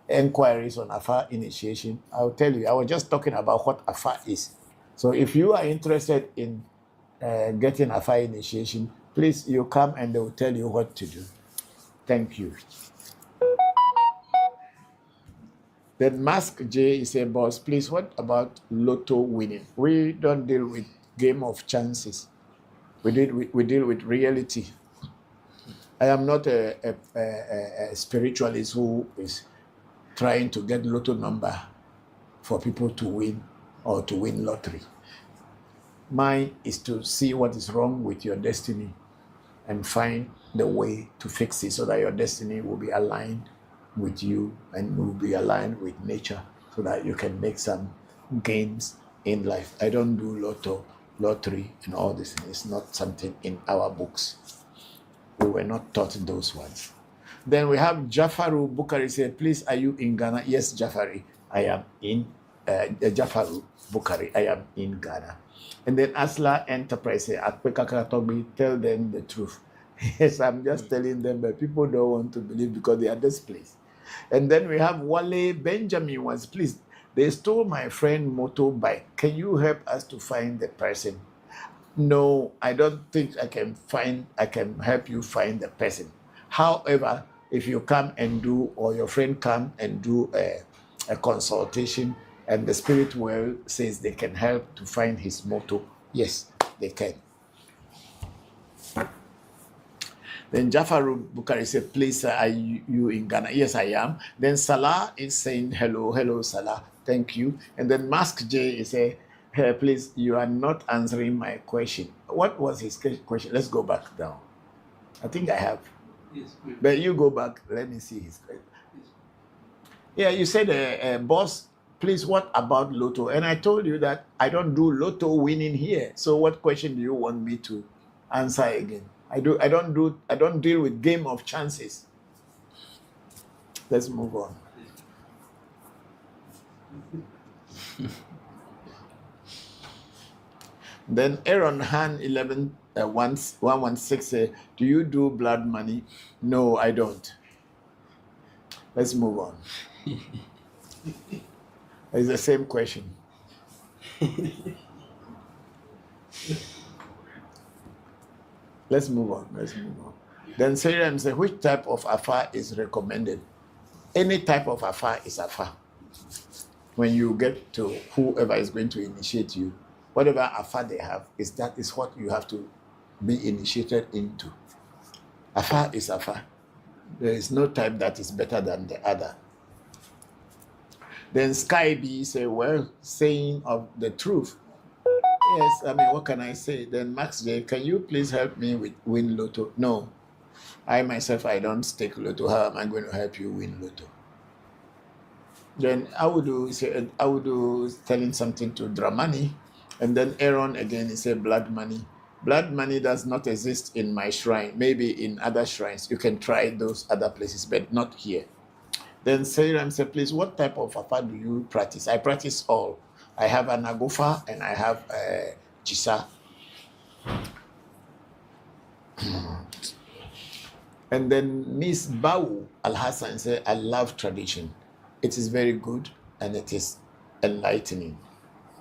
inquiries on Afa initiation, I'll tell you, I was just talking about what Afa is. So if you are interested in getting Afa initiation, please, you come and they will tell you what to do. Thank you. Then Mask J is a boss. Please, what about lotto winning? We don't deal with game of chances. We deal with reality. I am not a spiritualist who is trying to get lotto number for people to win or to win lottery. Mine is to see what is wrong with your destiny and find the way to fix it so that your destiny will be aligned with you and will be aligned with nature so that you can make some gains in life. I don't do lottery, and all this. It's not something in our books. We were not taught those ones. Then we have Jafaru Bukari say, please, are you in Ghana? Yes, Jafari, I am in Jafaru Bukari, I am in Ghana. And then Asla Enterprise say, tell them the truth. Yes, I'm just telling them, but people don't want to believe because they are displaced. And then we have Wale Benjamin was, please, they stole my friend motorbike. Can you help us to find the person? No, I don't think I can help you find the person. However, if you come and do, or your friend come and do a consultation, and the spirit world says they can help to find his motor, yes, they can. Then Jafaru Bukari said, please, are you in Ghana? Yes, I am. Then Salah is saying, hello, Salah, thank you. And then Mask J is saying, hey, please, you are not answering my question. What was his question? Let's go back down. I think I have. Yes, but you go back, let me see his question. Yeah, you said, boss, please, what about Lotto? And I told you that I don't do Lotto winning here. So what question do you want me to answer again? I don't deal with game of chances. Let's move on. Then Aaron Han 116 do you do blood money? No, I don't. Let's move on. It's the same question. Let's move on. Then Sarah said, which type of affair is recommended? Any type of affair is affair. When you get to whoever is going to initiate you, whatever affair they have, that is what you have to be initiated into. Affair is affair. There is no type that is better than the other. Then Sky B say, well, saying of the truth. Yes, I mean, what can I say? Then Max J, can you please help me with win Lotto? No. I myself, I don't stake Lotto. How am I going to help you win Lotto? Then Awudu is telling something to Dramani. And then Aaron again, he said blood money. Blood money does not exist in my shrine. Maybe in other shrines. You can try those other places, but not here. Then Seiram said, please, what type of afa do you practice? I practice all. I have an agofa and I have jisa. And then Miss Bau Al-Hassan said, I love tradition. It is very good and it is enlightening.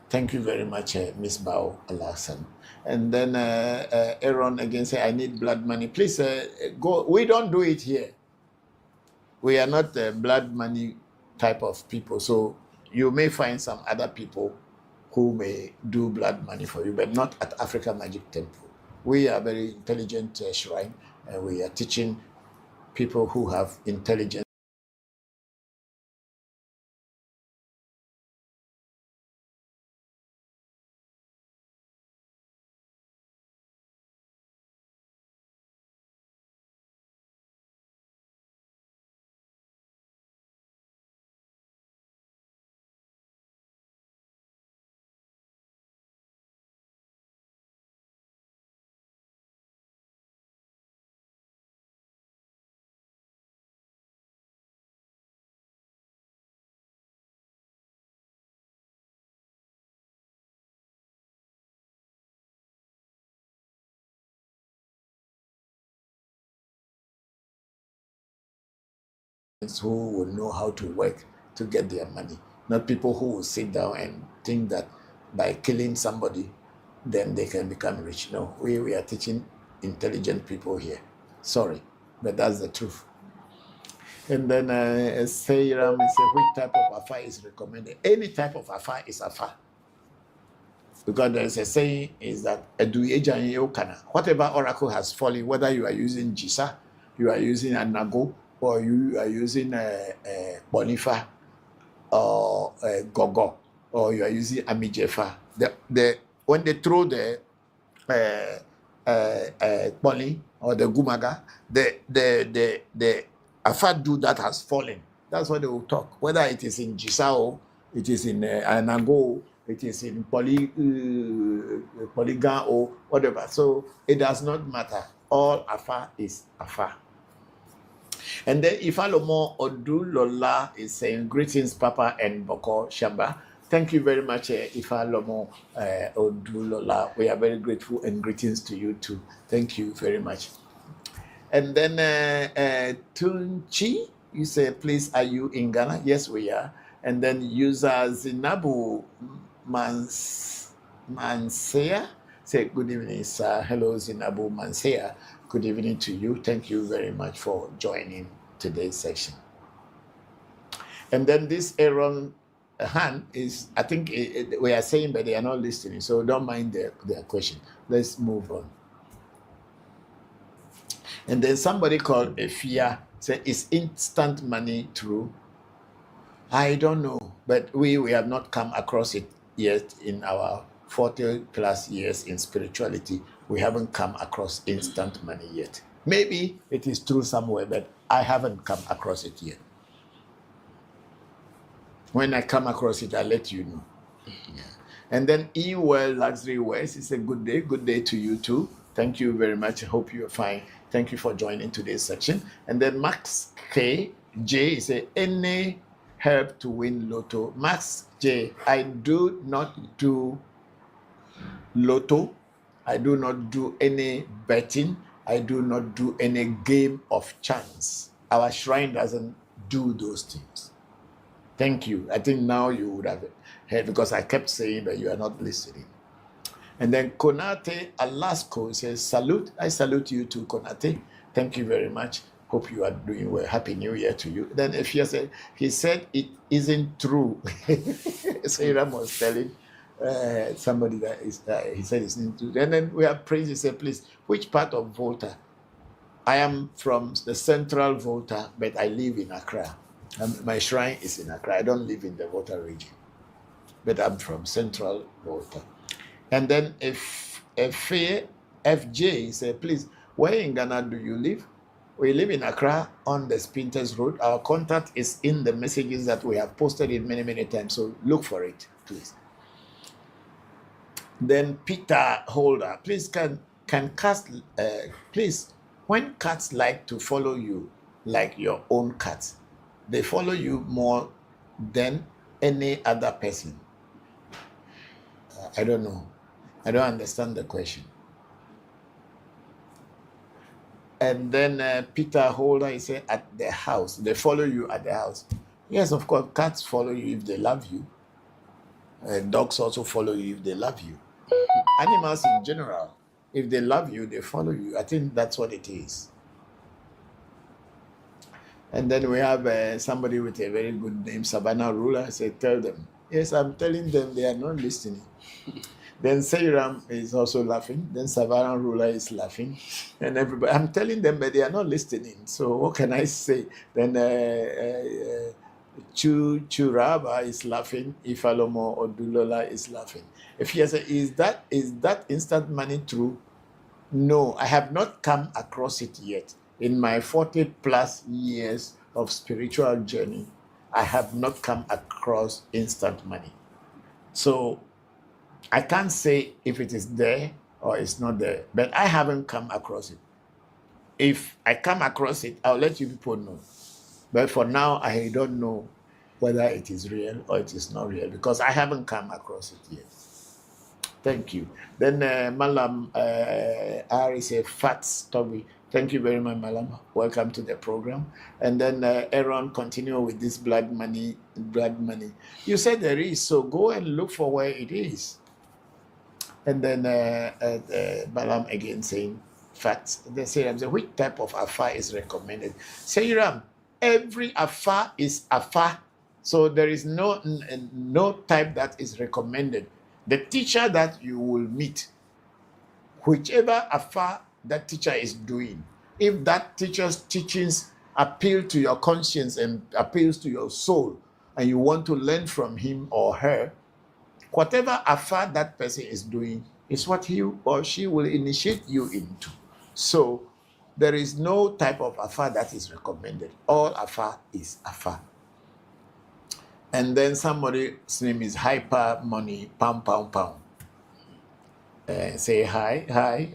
Thank you very much, Miss Bau Al-Hassan. And then Aaron again said, I need blood money. Please go. We don't do it here. We are not the blood money type of people. So you may find some other people who may do blood money for you, but not at Africa Magic Temple. We are a very intelligent shrine, and we are teaching people who have intelligence. who will know how to work to get their money, not people who will sit down and think that by killing somebody, then they can become rich. No, we are teaching intelligent people here. Sorry, but that's the truth. And then Seiram is which type of affair is recommended? Any type of affair is affair. Because there is a saying is that whatever oracle has fallen, whether you are using Jisa, you are using Anago, or you are using Bonifa, or Gogo, or you are using Amijefa. When they throw the Boni or the Gumaga, the Afadu that has fallen. That's what they will talk. Whether it is in Jisao, it is in Anago, it is in Polygon or whatever. So it does not matter. All Afa is Afa. And then Ifalomo Odulola is saying, greetings, Papa and Bokor Shamba. Thank you very much, Ifalomo Odulola. We are very grateful, and greetings to you too. Thank you very much. And then Tunchi, you say, please, are you in Ghana? Yes, we are. And then user Zinabu Mansea, say, good evening, sir. Hello, Zinabu Mansea. Good evening to you. Thank you very much for joining today's session. And then this Aaron hand is, I think we are saying, but they are not listening. So don't mind their question. Let's move on. And then somebody called Efia said, is instant money true? I don't know, but we have not come across it yet in our 40 plus years in spirituality. We haven't come across instant money yet. Maybe it is true somewhere, but I haven't come across it yet. When I come across it, I'll let you know. Yeah. And then Ewe Luxury Wears, it's a good day to you too. Thank you very much. I hope you're fine. Thank you for joining today's section. And then Max K J is any help to win Lotto. Max J, I do not do Lotto. I do not do any betting. I do not do any game of chance. Our shrine doesn't do those things. Thank you. I think now you would have heard, because I kept saying that you are not listening. And then Konate Alasko says, salute. I salute you too, Konate. Thank you very much. Hope you are doing well. Happy New Year to you. Then if you said, he said it isn't true. Seiram was telling somebody that is he said it's not true. And then we have praise. He said, please, which part of Volta? I am from the central Volta, but I live in Accra. My shrine is in Accra. I don't live in the Volta region, but I'm from central Volta. And then if FJ said, please, where in Ghana do you live? We live in Accra on the Spinters Road. Our contact is in the messages that we have posted it many times. So look for it, please. Then Peter Holder, please can cats please, when cats like to follow you like your own cats, they follow you more than any other person. I don't know. I don't understand the question. And then Peter Holder, he said, at the house. They follow you at the house. Yes, of course, cats follow you if they love you. Dogs also follow you if they love you. Animals in general, if they love you, they follow you. I think that's what it is. And then we have somebody with a very good name, Savannah Ruler. I said, tell them. Yes, I'm telling them, they are not listening. Then Seiram is also laughing. Then Savannah Ruler is laughing. And everybody, I'm telling them, but they are not listening. So what can I say? Then Churaba is laughing. Ifalomo Odulola is laughing. If he says, is that instant money true? No, I have not come across it yet. In my 40 plus years of spiritual journey, I have not come across instant money. So I can't say if it is there or it's not there, but I haven't come across it. If I come across it, I'll let you people know. But for now, I don't know whether it is real or it is not real, because I haven't come across it yet. Thank you. Then Malam R is a fat story. Thank you very much, Malam. Welcome to the program. And then Aaron, continue with this blood money. Blood money. You said there is, so go and look for where it is. And then Malam again saying facts. They say, which type of afar is recommended? Sayram, every afar is afar. So there is no type that is recommended. The teacher that you will meet, whichever afar that teacher is doing, if that teacher's teachings appeal to your conscience and appeals to your soul, and you want to learn from him or her, whatever afar that person is doing is what he or she will initiate you into. So there is no type of afar that is recommended. All afar is afar. And then somebody's name is Hyper Money, pound. Say hi,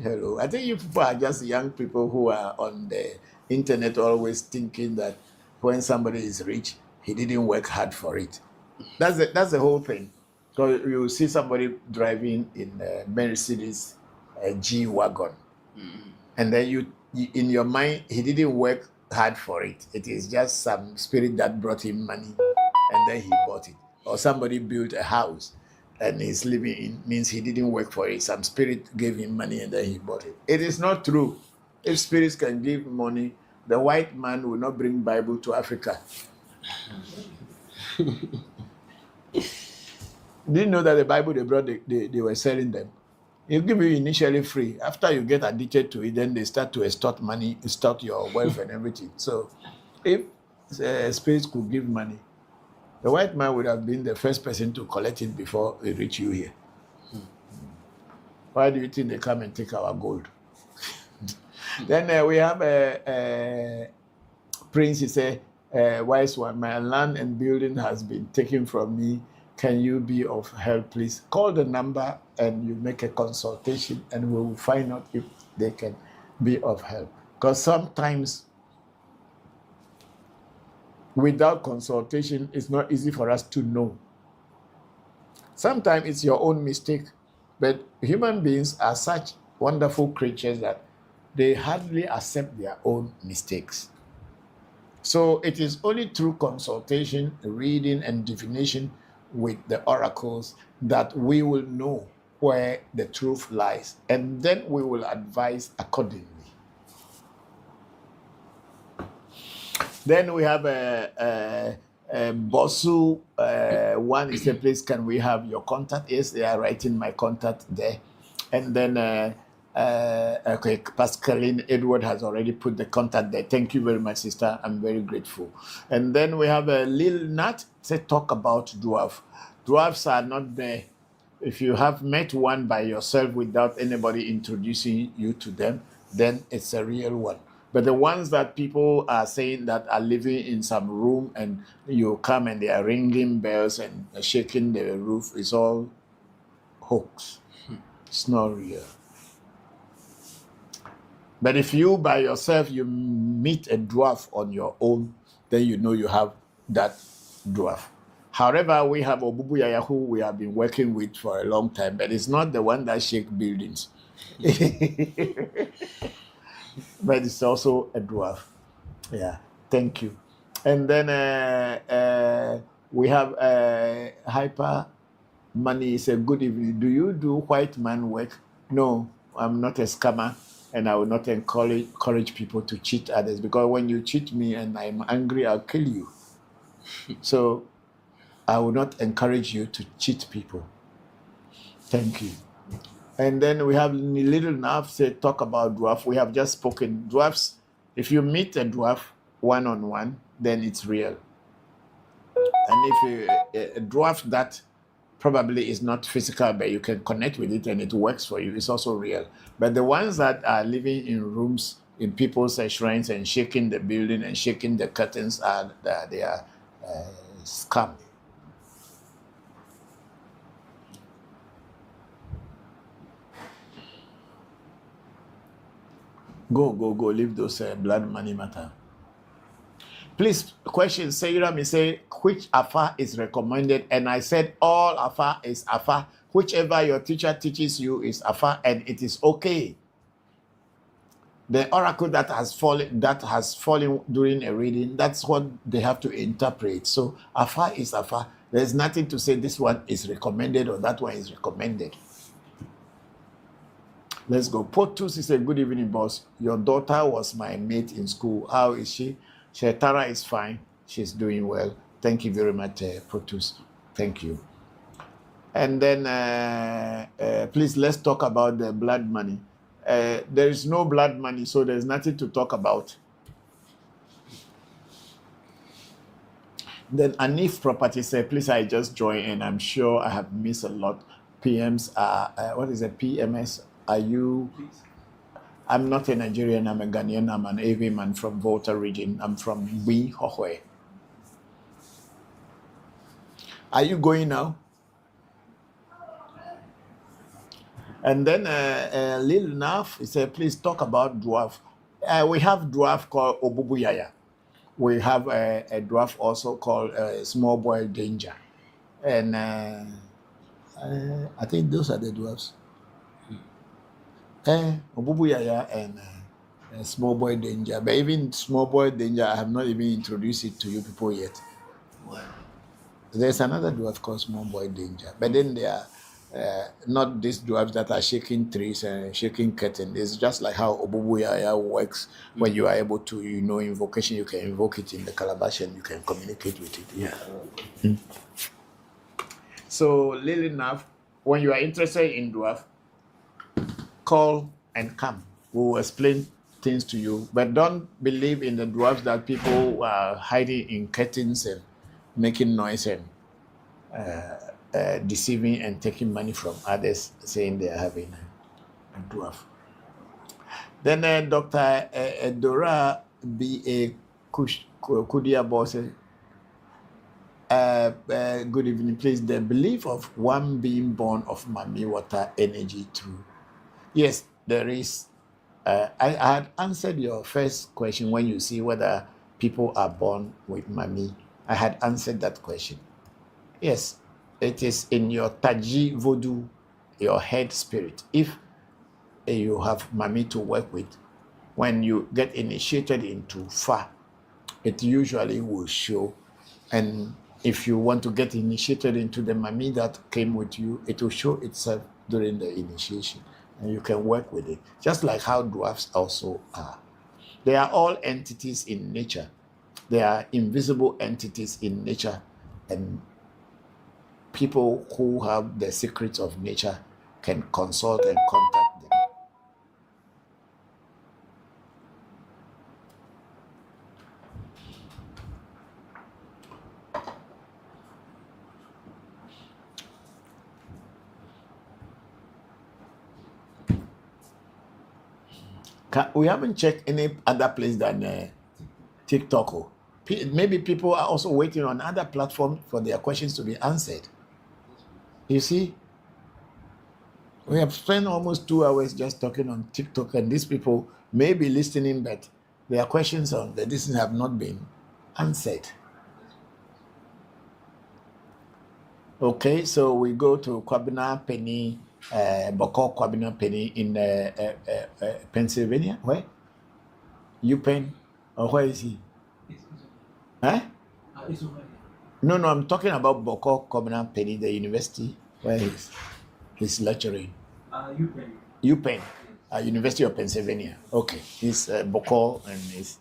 hello. I think you people are just young people who are on the internet always thinking that when somebody is rich, he didn't work hard for it. That's the whole thing. So you see somebody driving in a Mercedes G-Wagon, and then you in your mind, he didn't work hard for it. It is just some spirit that brought him money, and then he bought it. Or somebody built a house and he's living in, means he didn't work for it. Some spirit gave him money and then he bought it. It is not true. If spirits can give money, the white man will not bring Bible to Africa. Didn't know that the Bible they brought, they were selling them. They give you initially free. After you get addicted to it, then they start to extort money, extort your wealth and everything. So if spirits could give money, the white man would have been the first person to collect it before they reach you here. Why do you think they come and take our gold? Then we have a prince. He said, wise one, my land and building has been taken from me. Can you be of help, please? Call the number and you make a consultation and we will find out if they can be of help. Because sometimes without consultation, it's not easy for us to know. Sometimes it's your own mistake, but human beings are such wonderful creatures that they hardly accept their own mistakes. So it is only through consultation, reading, and divination with the oracles that we will know where the truth lies, and then we will advise accordingly. Then we have a Bosu. One is a place, can we have your contact? Yes, they are writing my contact there. And then, okay, Pascaline Edward has already put the contact there. Thank you very much, sister. I'm very grateful. And then we have a Lil Nat, say talk about dwarf. Dwarfs are not there. If you have met one by yourself without anybody introducing you to them, then it's a real one. But the ones that people are saying that are living in some room and you come and they are ringing bells and shaking the roof, is all hoax. It's not real. But if you by yourself, you meet a dwarf on your own, then you know you have that dwarf. However, we have Obubu Yaya who we have been working with for a long time, but it's not the one that shakes buildings. But it's also a dwarf. Yeah, thank you. And then we have Hyper Money. Is a good evening. Do you do white man work? No, I'm not a scammer, and I will not encourage people to cheat others, because when you cheat me and I'm angry, I'll kill you. So I will not encourage you to cheat people. Thank you. And then we have Little Nav say talk about dwarf. We have just spoken. Dwarfs, if you meet a dwarf one-on-one, then it's real. And if a dwarf that probably is not physical, but you can connect with it and it works for you, it's also real. But the ones that are living in rooms, in people's shrines and shaking the building and shaking the curtains, they are scam. Go, leave those blood money matter. Please, question, Sayram, say, which afar is recommended? And I said, all afar is afar. Whichever your teacher teaches you is afar, and it is okay. The oracle that has fallen during a reading, that's what they have to interpret. So Afa is Afa. There's nothing to say this one is recommended or that one is recommended. Let's go. Potus is a good evening, boss. Your daughter was my mate in school. How is she? Shetara is fine. She's doing well. Thank you very much, Potus. Thank you. And then, please, let's talk about the blood money. There is no blood money, so there's nothing to talk about. Then Anif Property said, please, I just joined and I'm sure I have missed a lot. PMs are, what is a PMS? Are you? I'm not a Nigerian, I'm a Ghanaian, I'm an Ewe man from Volta region. I'm from Bui Hohwe. Are you going now? And then Lil Naf, he said, please talk about dwarf. We have dwarf called Obubuyaya. We have a dwarf also called Small Boy Danger. And I think those are the dwarfs. Obubuyaya and Small Boy Danger. But even Small Boy Danger, I have not even introduced it to you people yet. Wow. There's another dwarf called Small Boy Danger. But then they are not these dwarves that are shaking trees and shaking curtains. It's just like how Obubuyaya works. When you are able to, invocation, you can invoke it in the calabash and you can communicate with it. Yeah. So, Lily Nav, when you are interested in dwarf, call and come. We will explain things to you. But don't believe in the dwarves that people are hiding in curtains and making noise and deceiving and taking money from others, saying they are having a dwarf. Then Dr. Dora B.A. Kudia Boss, good evening, please. The belief of one being born of Mami water energy true. Yes, there is. I had answered your first question when you see whether people are born with Mami. I had answered that question. Yes, it is in your Taji Voodoo, your head spirit. If you have Mami to work with, when you get initiated into Fa, it usually will show. And if you want to get initiated into the Mami that came with you, it will show itself during the initiation. And you can work with it, just like how dwarfs also are. They are all entities in nature. They are invisible entities in nature, and people who have the secrets of nature can consult and contact them. We haven't checked any other place than TikTok. Maybe people are also waiting on other platforms for their questions to be answered. You see, we have spent almost 2 hours just talking on TikTok, and these people may be listening, but their questions on the distance have not been answered. Okay, so we go to Kwabena Penny, Bokor Kwabena Penny in Pennsylvania. Where? UPenn? Or where is he? Huh? No, I'm talking about Bokor Kwabena Penny, the university where he's lecturing. UPenn, University of Pennsylvania. Okay, he's Bokor, and he's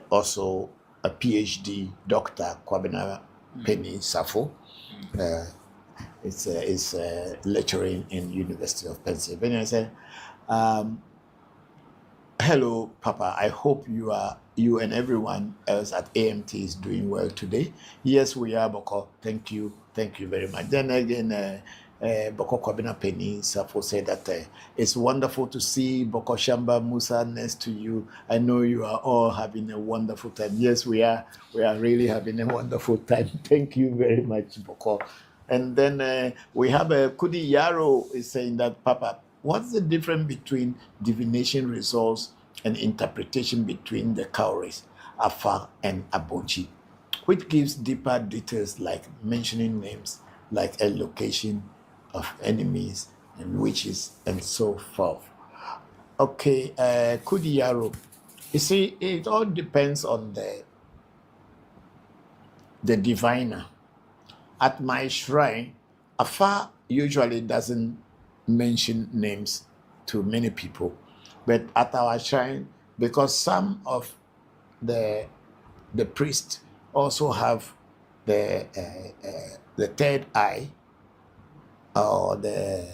also a PhD, Dr. Kwabena Penny Safo. It's lecturing in University of Pennsylvania. I said, hello, Papa. I hope you and everyone else at AMT is doing well today. Yes, we are, Bokor. Thank you very much. Then again, Bokor Kwabena Penny Safo said that it's wonderful to see Bokor Shamba Musa next to you. I know you are all having a wonderful time. Yes, we are really having a wonderful time. Thank you very much, Bokor. And then we have Kudi Yaro is saying that, Papa, what's the difference between divination results and interpretation between the cowries, Afa and Abonchi, which gives deeper details like mentioning names, like a location of enemies and witches and so forth? Okay, Kudiyaro. You see, it all depends on the diviner. At my shrine, Afa usually doesn't mention names to many people, but at our shrine, because some of the priests also have the third eye or the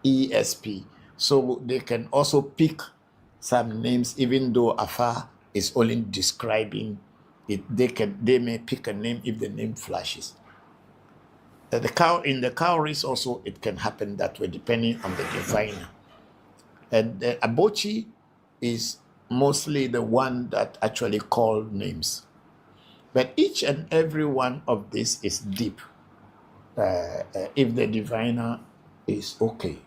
ESP, so they can also pick some names, even though Afa is only describing it. They may pick a name if the name flashes. In the cowries also it can happen that way depending on the diviner. And the Abochi is mostly the one that actually call names. But each and every one of this is deep. If the diviner is okay,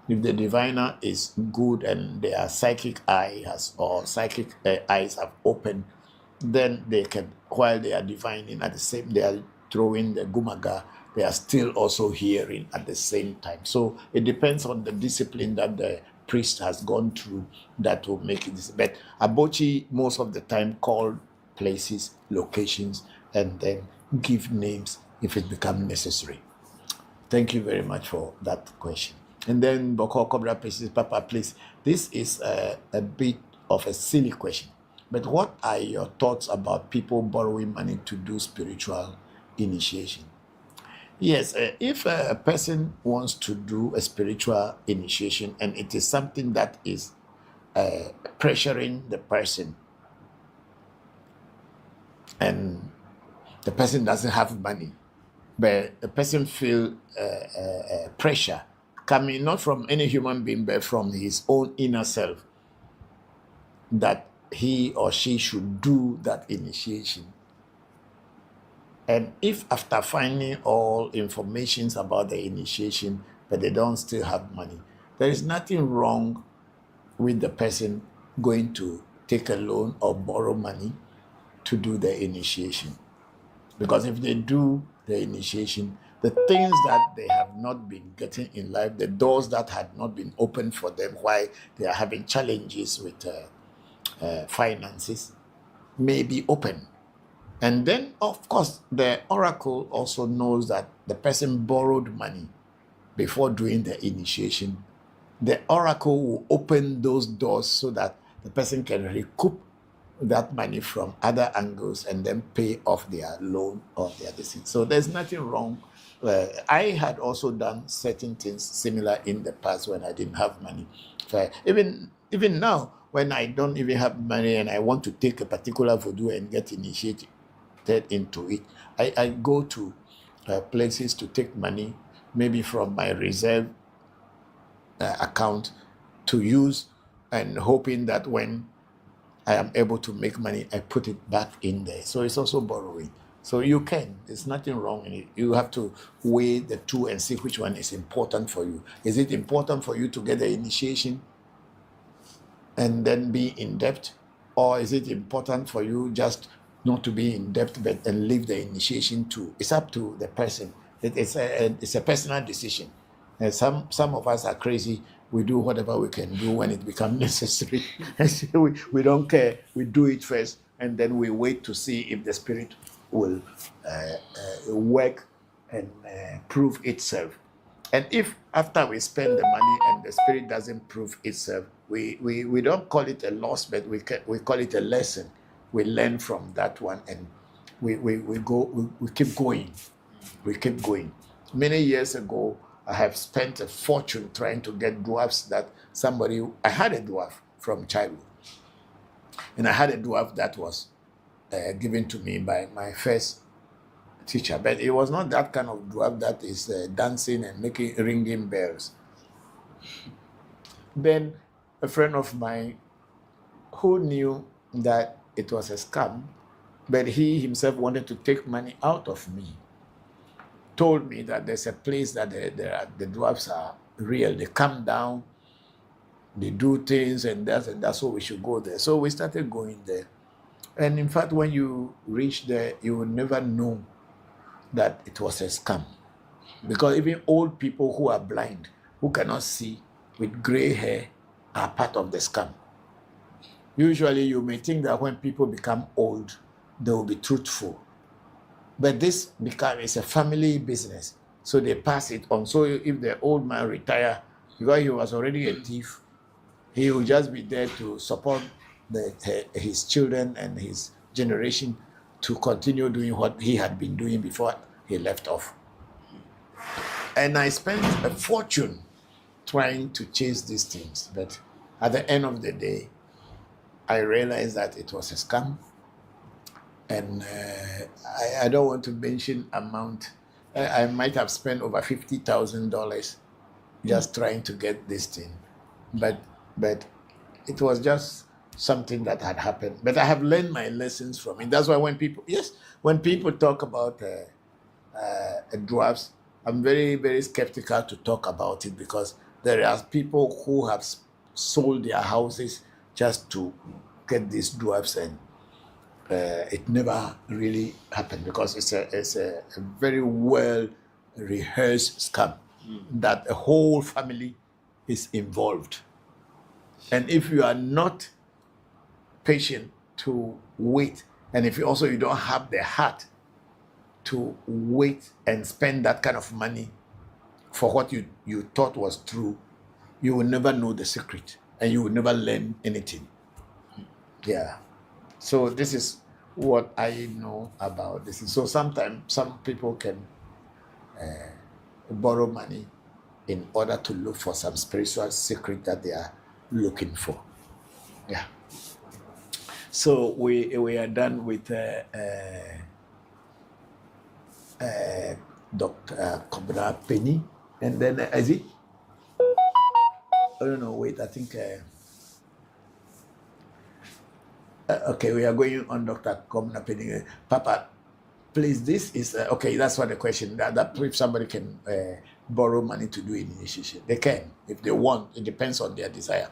if the diviner is good and their psychic eyes have opened, then they can, while they are divining at the same, they are throwing the gumaga, they are still also hearing at the same time. So it depends on the discipline that the priest has gone through that will make it. But Abochi most of the time call places, locations, and then give names if it becomes necessary. Thank you very much for that question. And then Bokor Cobra Precious Papa, please. This is a bit of a silly question, but what are your thoughts about people borrowing money to do spiritual initiation? Yes, if a person wants to do a spiritual initiation and it is something that is pressuring the person and the person doesn't have money, but the person feel pressure coming not from any human being but from his own inner self that he or she should do that initiation. And if after finding all informations about the initiation but they don't still have money, there is nothing wrong with the person going to take a loan or borrow money to do the initiation. Because if they do the initiation, the things that they have not been getting in life, the doors that had not been opened for them while they are having challenges with finances, may be open. And then, of course, the oracle also knows that the person borrowed money before doing the initiation. The oracle will open those doors so that the person can recoup that money from other angles and then pay off their loan or their disease. So there's nothing wrong. I had also done certain things similar in the past when I didn't have money. So even now, when I don't even have money and I want to take a particular voodoo and get initiated into it, I go to places to take money, maybe from my reserve account to use, and hoping that when I am able to make money, I put it back in there. So it's also borrowing. So you can, there's nothing wrong in it. You have to weigh the two and see which one is important for you. Is it important for you to get the initiation and then be in debt? Or is it important for you just not to be in debt but and leave the initiation too? It's up to the person. It's a personal decision. And some of us are crazy. We do whatever we can do when it becomes necessary. we don't care. We do it first, and then we wait to see if the spirit will work and prove itself. And if after we spend the money and the spirit doesn't prove itself, we don't call it a loss, but we call it a lesson. We learn from that one, and we keep going. We keep going. Many years ago, I have spent a fortune trying to get dwarfs that I had a dwarf from childhood. And I had a dwarf that was given to me by my first teacher. But it was not that kind of dwarf that is dancing and ringing bells. Then a friend of mine who knew that it was a scam, but he himself wanted to take money out of me, told me that there's a place that the dwarfs are real. They come down, they do things, and that's why we should go there. So we started going there. And in fact, when you reach there, you will never know that it was a scam. Because even old people who are blind, who cannot see, with gray hair, are part of the scam. Usually you may think that when people become old, they will be truthful. But this is a family business. So they pass it on. So if the old man retire, because he was already a thief, he will just be there to support his children and his generation to continue doing what he had been doing before he left off. And I spent a fortune trying to chase these things. But at the end of the day, I realized that it was a scam. And I don't want to mention amount. I might have spent over $50,000 just trying to get this thing. But it was just something that had happened. But I have learned my lessons from it. That's why when people talk about dwarfs, I'm very, very skeptical to talk about it, because there are people who have sold their houses just to get these dwarfs, and it never really happened, because it's a very well rehearsed scam that a whole family is involved. And if you are not patient to wait, and if you don't have the heart to wait and spend that kind of money for what you thought was true, you will never know the secret, and you will never learn anything. Yeah. So this is what I know about this. So sometimes some people can borrow money in order to look for some spiritual secret that they are looking for. Yeah. So we are done with Dr. Cobra Penny, and then is it? I don't know. Wait, I think. Okay, we are going on Dr. Cobra Penny. Papa, please. This is okay. That's what the question. That if somebody can borrow money to do initiation, they can if they want. It depends on their desire.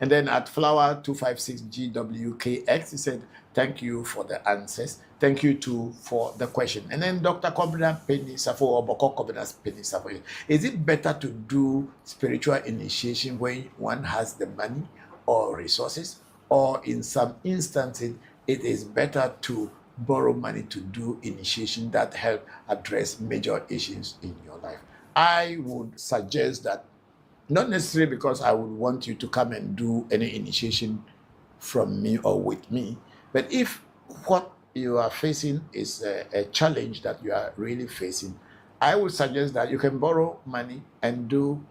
And then at Flower 256GWKX, he said, "Thank you for the answers. Thank you too for the question." And then Dr. Kobina Penny Safo, or Bokor Kobina Penny Safo, is it better to do spiritual initiation when one has the money or resources, or in some instances it is better to borrow money to do initiation that help address major issues in your life? I would suggest that, not necessarily because I would want you to come and do any initiation from me or with me, but if what you are facing is a challenge that you are really facing, I would suggest that you can borrow money and do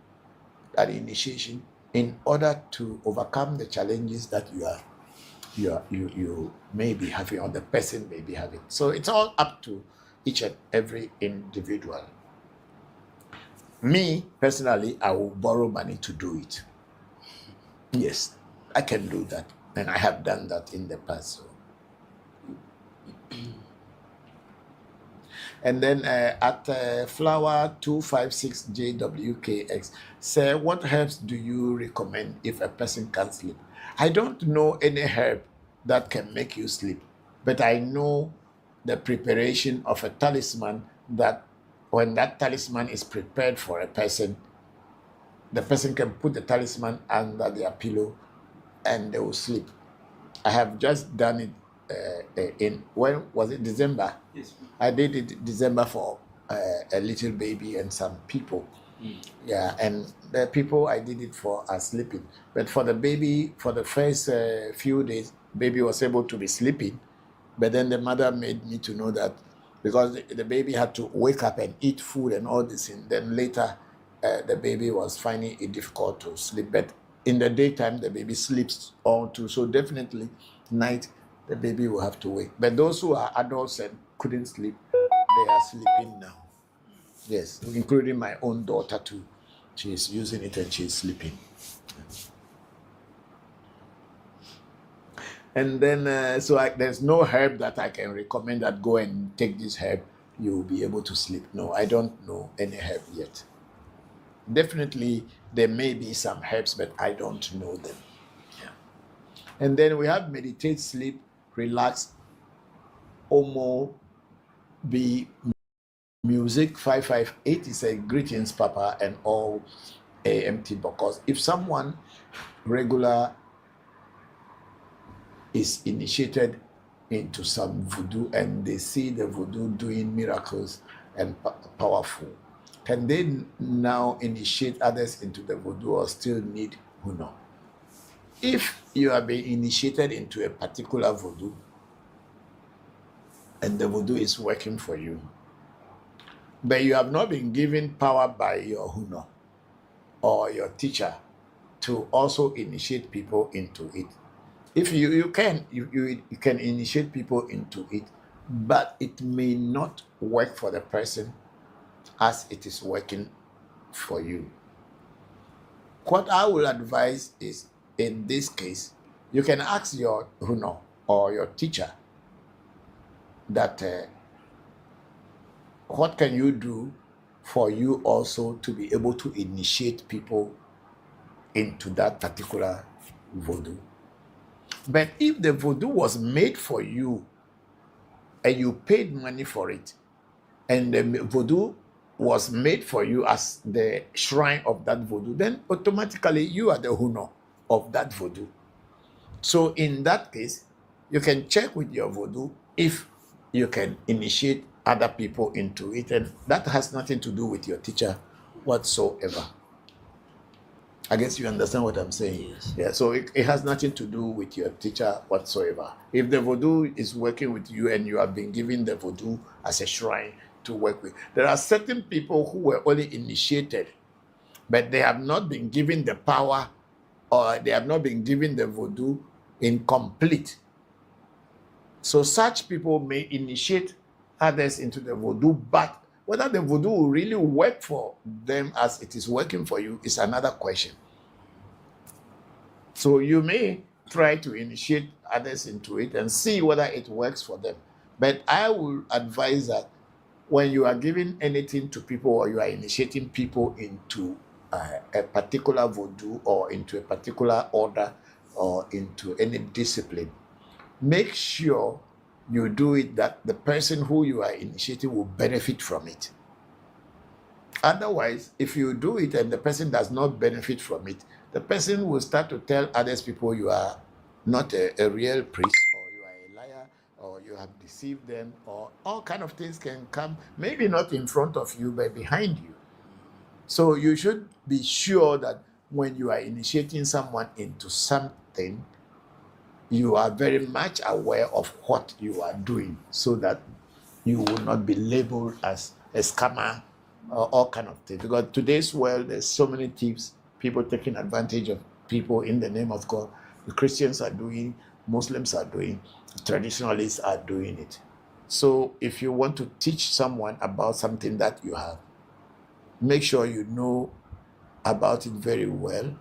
an initiation in order to overcome the challenges that you may be having, or the person may be having. So it's all up to each and every individual. Me, personally, I will borrow money to do it. Yes, I can do that. And I have done that in the past. So. And then at Flower 256JWKX, say, what herbs do you recommend if a person can't sleep? I don't know any herb that can make you sleep, but I know the preparation of a talisman that when that talisman is prepared for a person, the person can put the talisman under their pillow and they will sleep. I have just done it when was it? December? Yes. I did it December for a little baby and some people. Yeah, and the people I did it for are sleeping. But for the baby, for the first few days, baby was able to be sleeping. But then the mother made me to know that, because the baby had to wake up and eat food and all this, and then later the baby was finding it difficult to sleep. But in the daytime, the baby sleeps all too. So definitely night, the baby will have to wake. But those who are adults and couldn't sleep, they are sleeping now. Yes, including my own daughter too. She is using it and she is sleeping. And then, there's no herb that I can recommend that go and take this herb, you will be able to sleep. No, I don't know any herb yet. Definitely, there may be some herbs, but I don't know them. Yeah. And then we have meditate, sleep, relax, Omo, be music 558 is a greetings, Papa, and all AMT Bokor. If someone regular is initiated into some voodoo and they see the voodoo doing miracles and powerful, can they now initiate others into the voodoo or still need Huno? If you are being initiated into a particular voodoo and the voodoo is working for you, but you have not been given power by your Huno or your teacher to also initiate people into it. If you can initiate people into it, but it may not work for the person as it is working for you. What I will advise is, in this case, you can ask your Huno or your teacher that what can you do for you also to be able to initiate people into that particular voodoo. But if the voodoo was made for you and you paid money for it, and the voodoo was made for you as the shrine of that voodoo, then automatically you are the Huno of that voodoo. So in that case, you can check with your voodoo if you can initiate other people into it, and that has nothing to do with your teacher whatsoever. I guess you understand what I'm saying. Yes. Yeah, so it has nothing to do with your teacher whatsoever. If the voodoo is working with you and you have been given the voodoo as a shrine to work with, there are certain people who were only initiated, but they have not been given the power, or they have not been given the voodoo incomplete. So such people may initiate others into the voodoo, but whether the voodoo will really work for them as it is working for you is another question. So you may try to initiate others into it and see whether it works for them. But I will advise that when you are giving anything to people, or you are initiating people into a particular voodoo or into a particular order or into any discipline, make sure you do it that the person who you are initiating will benefit from it. Otherwise, if you do it and the person does not benefit from it, the person will start to tell others people you are not a real priest, or you are a liar, or you have deceived them, or all kind of things can come, maybe not in front of you, but behind you. So you should be sure that when you are initiating someone into something, you are very much aware of what you are doing, so that you will not be labeled as a scammer or all kind of things. Because today's world, there's so many thieves, people taking advantage of people in the name of God. The Christians are doing, Muslims are doing, traditionalists are doing it. So if you want to teach someone about something that you have, make sure you know about it very well.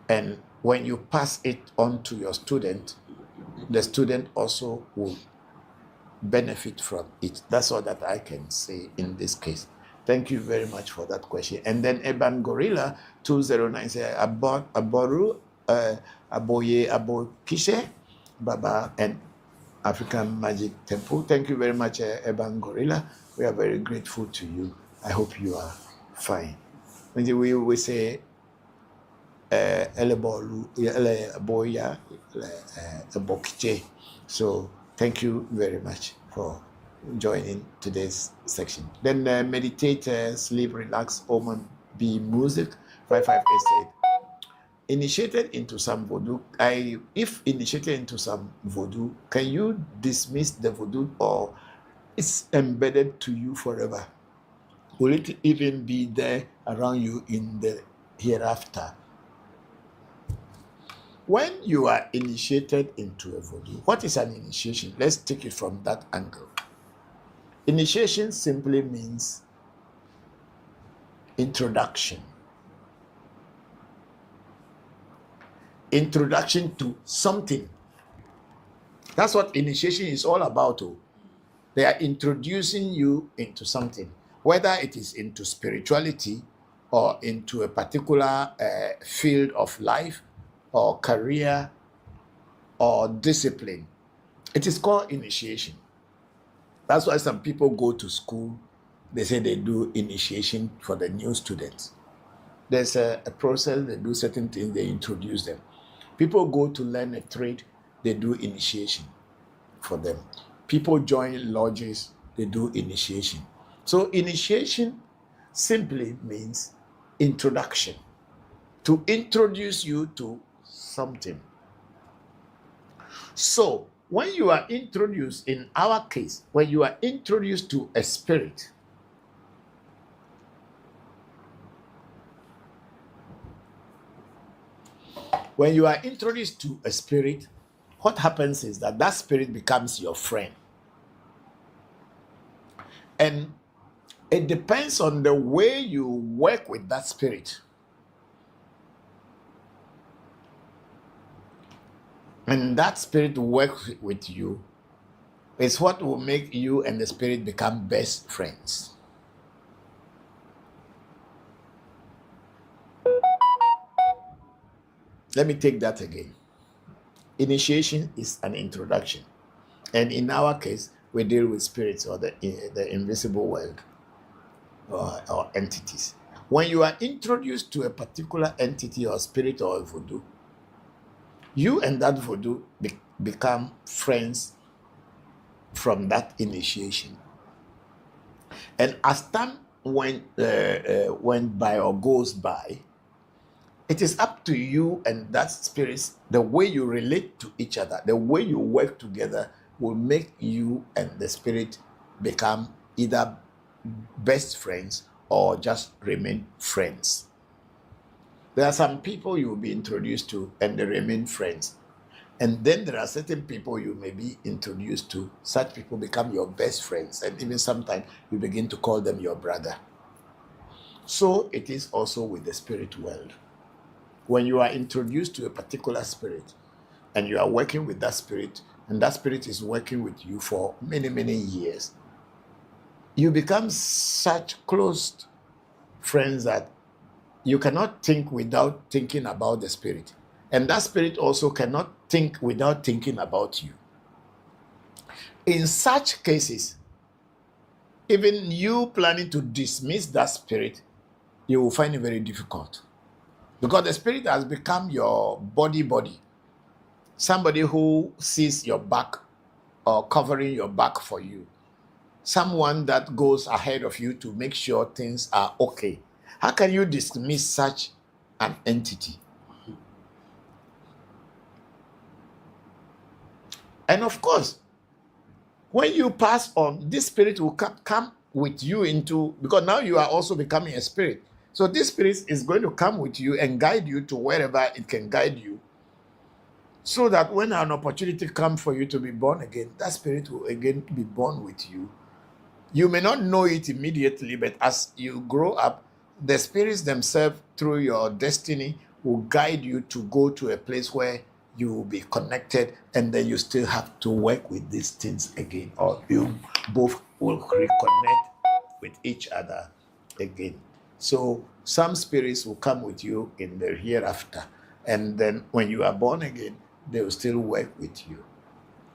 And when you pass it on to your student, the student also will benefit from it. That's all that I can say in this case. Thank you very much for that question. And then Eban Gorilla 209 says, Aboru, Aboye, Abokishe, Baba, and African Magic Temple. Thank you very much, Eban Gorilla. We are very grateful to you. I hope you are fine. We say, so thank you very much for joining today's section. Then meditate, sleep, relax, Oman be music 558 said, initiated into some voodoo. If initiated into some voodoo, can you dismiss the voodoo, or it's embedded to you forever? Will it even be there around you in the hereafter? When you are initiated into a voodoo, what is an initiation? Let's take it from that angle. Initiation simply means introduction. Introduction to something. That's what initiation is all about. They are introducing you into something, whether it is into spirituality or into a particular field of life or career or discipline. It is called initiation. That's why some people go to school, they say they do initiation for the new students. There's a process, they do certain things, they introduce them. People go to learn a trade, they do initiation for them. People join lodges, they do initiation. So initiation simply means introduction, to introduce you to something. So when you are introduced, in our case, when you are introduced to a spirit, when you are introduced to a spirit, what happens is that that spirit becomes your friend. And it depends on the way you work with that spirit. And that spirit works with you is what will make you and the spirit become best friends. Let me take that again. Initiation is an introduction. And in our case, we deal with spirits or the invisible world or entities. When you are introduced to a particular entity or spirit or voodoo, you and that voodoo become friends from that initiation. And as time went by or goes by, it is up to you and that spirit, the way you relate to each other, the way you work together will make you and the spirit become either best friends or just remain friends. There are some people you will be introduced to and they remain friends. And then there are certain people you may be introduced to. Such people become your best friends. And even sometimes you begin to call them your brother. So it is also with the spirit world. When you are introduced to a particular spirit and you are working with that spirit, and that spirit is working with you for many, many years, you become such close friends that you cannot think without thinking about the spirit. And that spirit also cannot think without thinking about you. In such cases, even you planning to dismiss that spirit, you will find it very difficult. Because the spirit has become your body. Somebody who sees your back or covering your back for you. Someone that goes ahead of you to make sure things are okay. How can you dismiss such an entity? And of course, when you pass on, this spirit will come with you into, because now you are also becoming a spirit. So this spirit is going to come with you and guide you to wherever it can guide you, so that when an opportunity comes for you to be born again, that spirit will again be born with you. You may not know it immediately, but as you grow up, the spirits themselves, through your destiny, will guide you to go to a place where you will be connected, and then you still have to work with these things again, or you both will reconnect with each other again. So some spirits will come with you in the hereafter, and then when you are born again, they will still work with you.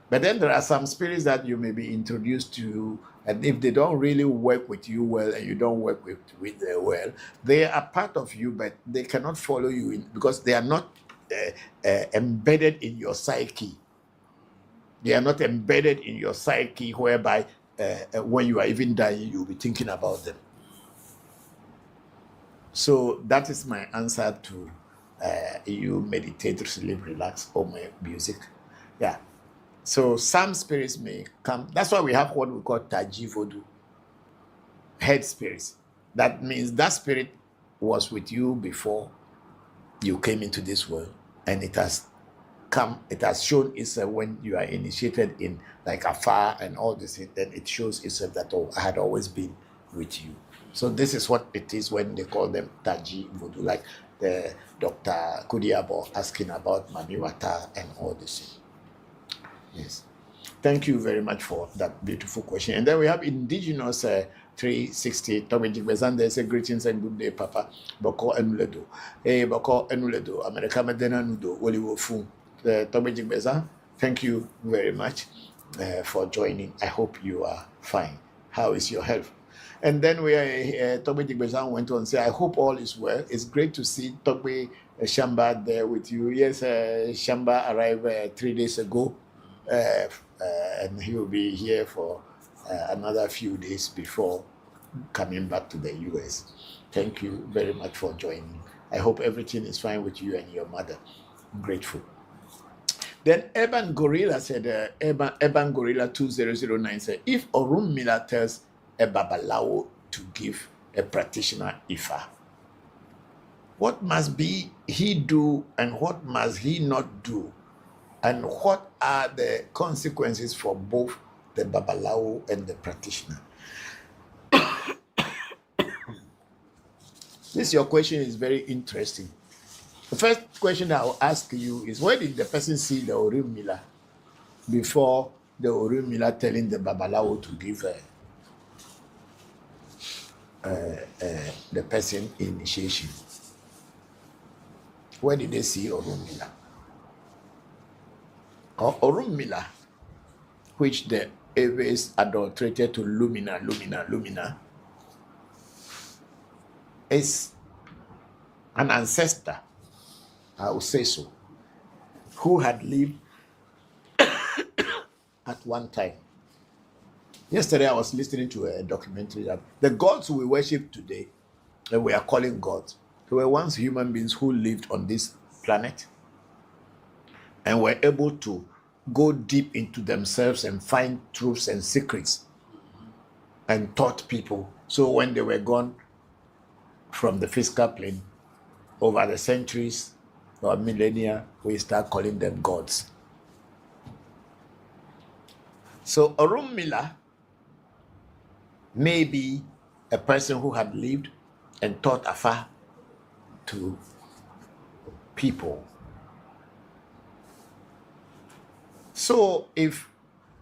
But then there are some spirits that you may be introduced to, and if they don't really work with you well and you don't work with them well, they are part of you, but they cannot follow you in, because they are not embedded in your psyche. They are not embedded in your psyche, whereby when you are even dying, you'll be thinking about them. So that is my answer to you meditate, sleep, relax, or my music. Yeah. So some spirits may come. That's why we have what we call Ewe Vodu, head spirits. That means that spirit was with you before you came into this world, and it has shown itself when you are initiated in like afar and all this, then it shows itself that, oh, I had always been with you. So this is what it is when they call them Ewe Vodu, like the Dr. Kudiabo asking about Mamiwata and all this. Yes. Thank you very much for that beautiful question. And then we have indigenous 360 Tommy Jigbezan. They say greetings and good day, Papa. Bokor enuledo. Bokor enuledo. America medena nudo. Woli wofu. Tommy Jigbezan. Thank you very much for joining. I hope you are fine. How is your health? And then Togbe Jigbesan went on to say, I hope all is well. It's great to see Togbe Shamba there with you. Yes, Shamba arrived 3 days ago, and he will be here for another few days before coming back to the US. Thank you very much for joining. I hope everything is fine with you and your mother. I'm grateful. Then Urban Gorilla said, Urban Gorilla 2009 said, if Orunmila tells a Babalawo to give a practitioner Ifa, what must he do and what must he not do? And what are the consequences for both the Babalawo and the practitioner? Your question is very interesting. The first question I will ask you is, where did the person see the Orunmila before the Orunmila telling the Babalawo to give the person initiation? Where did they see Orunmila? Or Orunmila, which the Ewes adulterated to Lumina, is an ancestor, I would say so, who had lived at one time. Yesterday I was listening to a documentary that the gods we worship today, that we are calling gods, they were once human beings who lived on this planet and were able to go deep into themselves and find truths and secrets and taught people. So when they were gone from the physical plane, over the centuries or millennia, we start calling them gods. So Orunmila may be a person who had lived and taught Afa to people. So if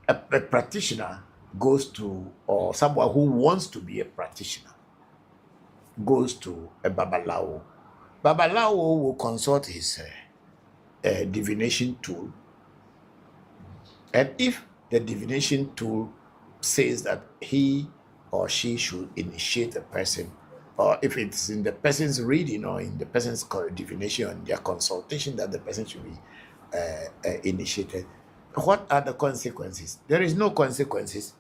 a practitioner goes to, or someone who wants to be a practitioner goes to a Babalawo, Babalawo will consult his divination tool. And if the divination tool says that he or she should initiate a person, or if it's in the person's reading or in the person's divination and their consultation that the person should be initiated, what are the consequences? There is no consequences.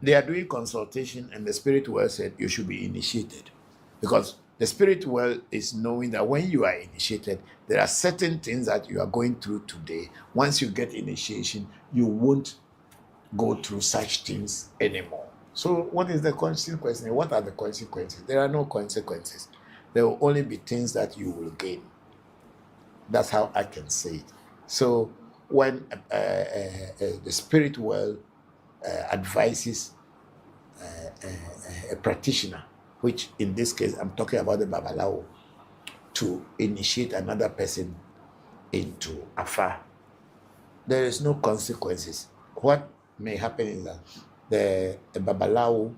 They are doing consultation and the spirit world said you should be initiated. Because the spirit world is knowing that when you are initiated, there are certain things that you are going through today. Once you get initiation, you won't go through such things anymore. So what is the consequence? What are the consequences? There are no consequences. There will only be things that you will gain. That's how I can say it. So when the spirit world advises a practitioner, which in this case I'm talking about the Babalawo, to initiate another person into Afa, there is no consequences. What may happen is that the Babalawo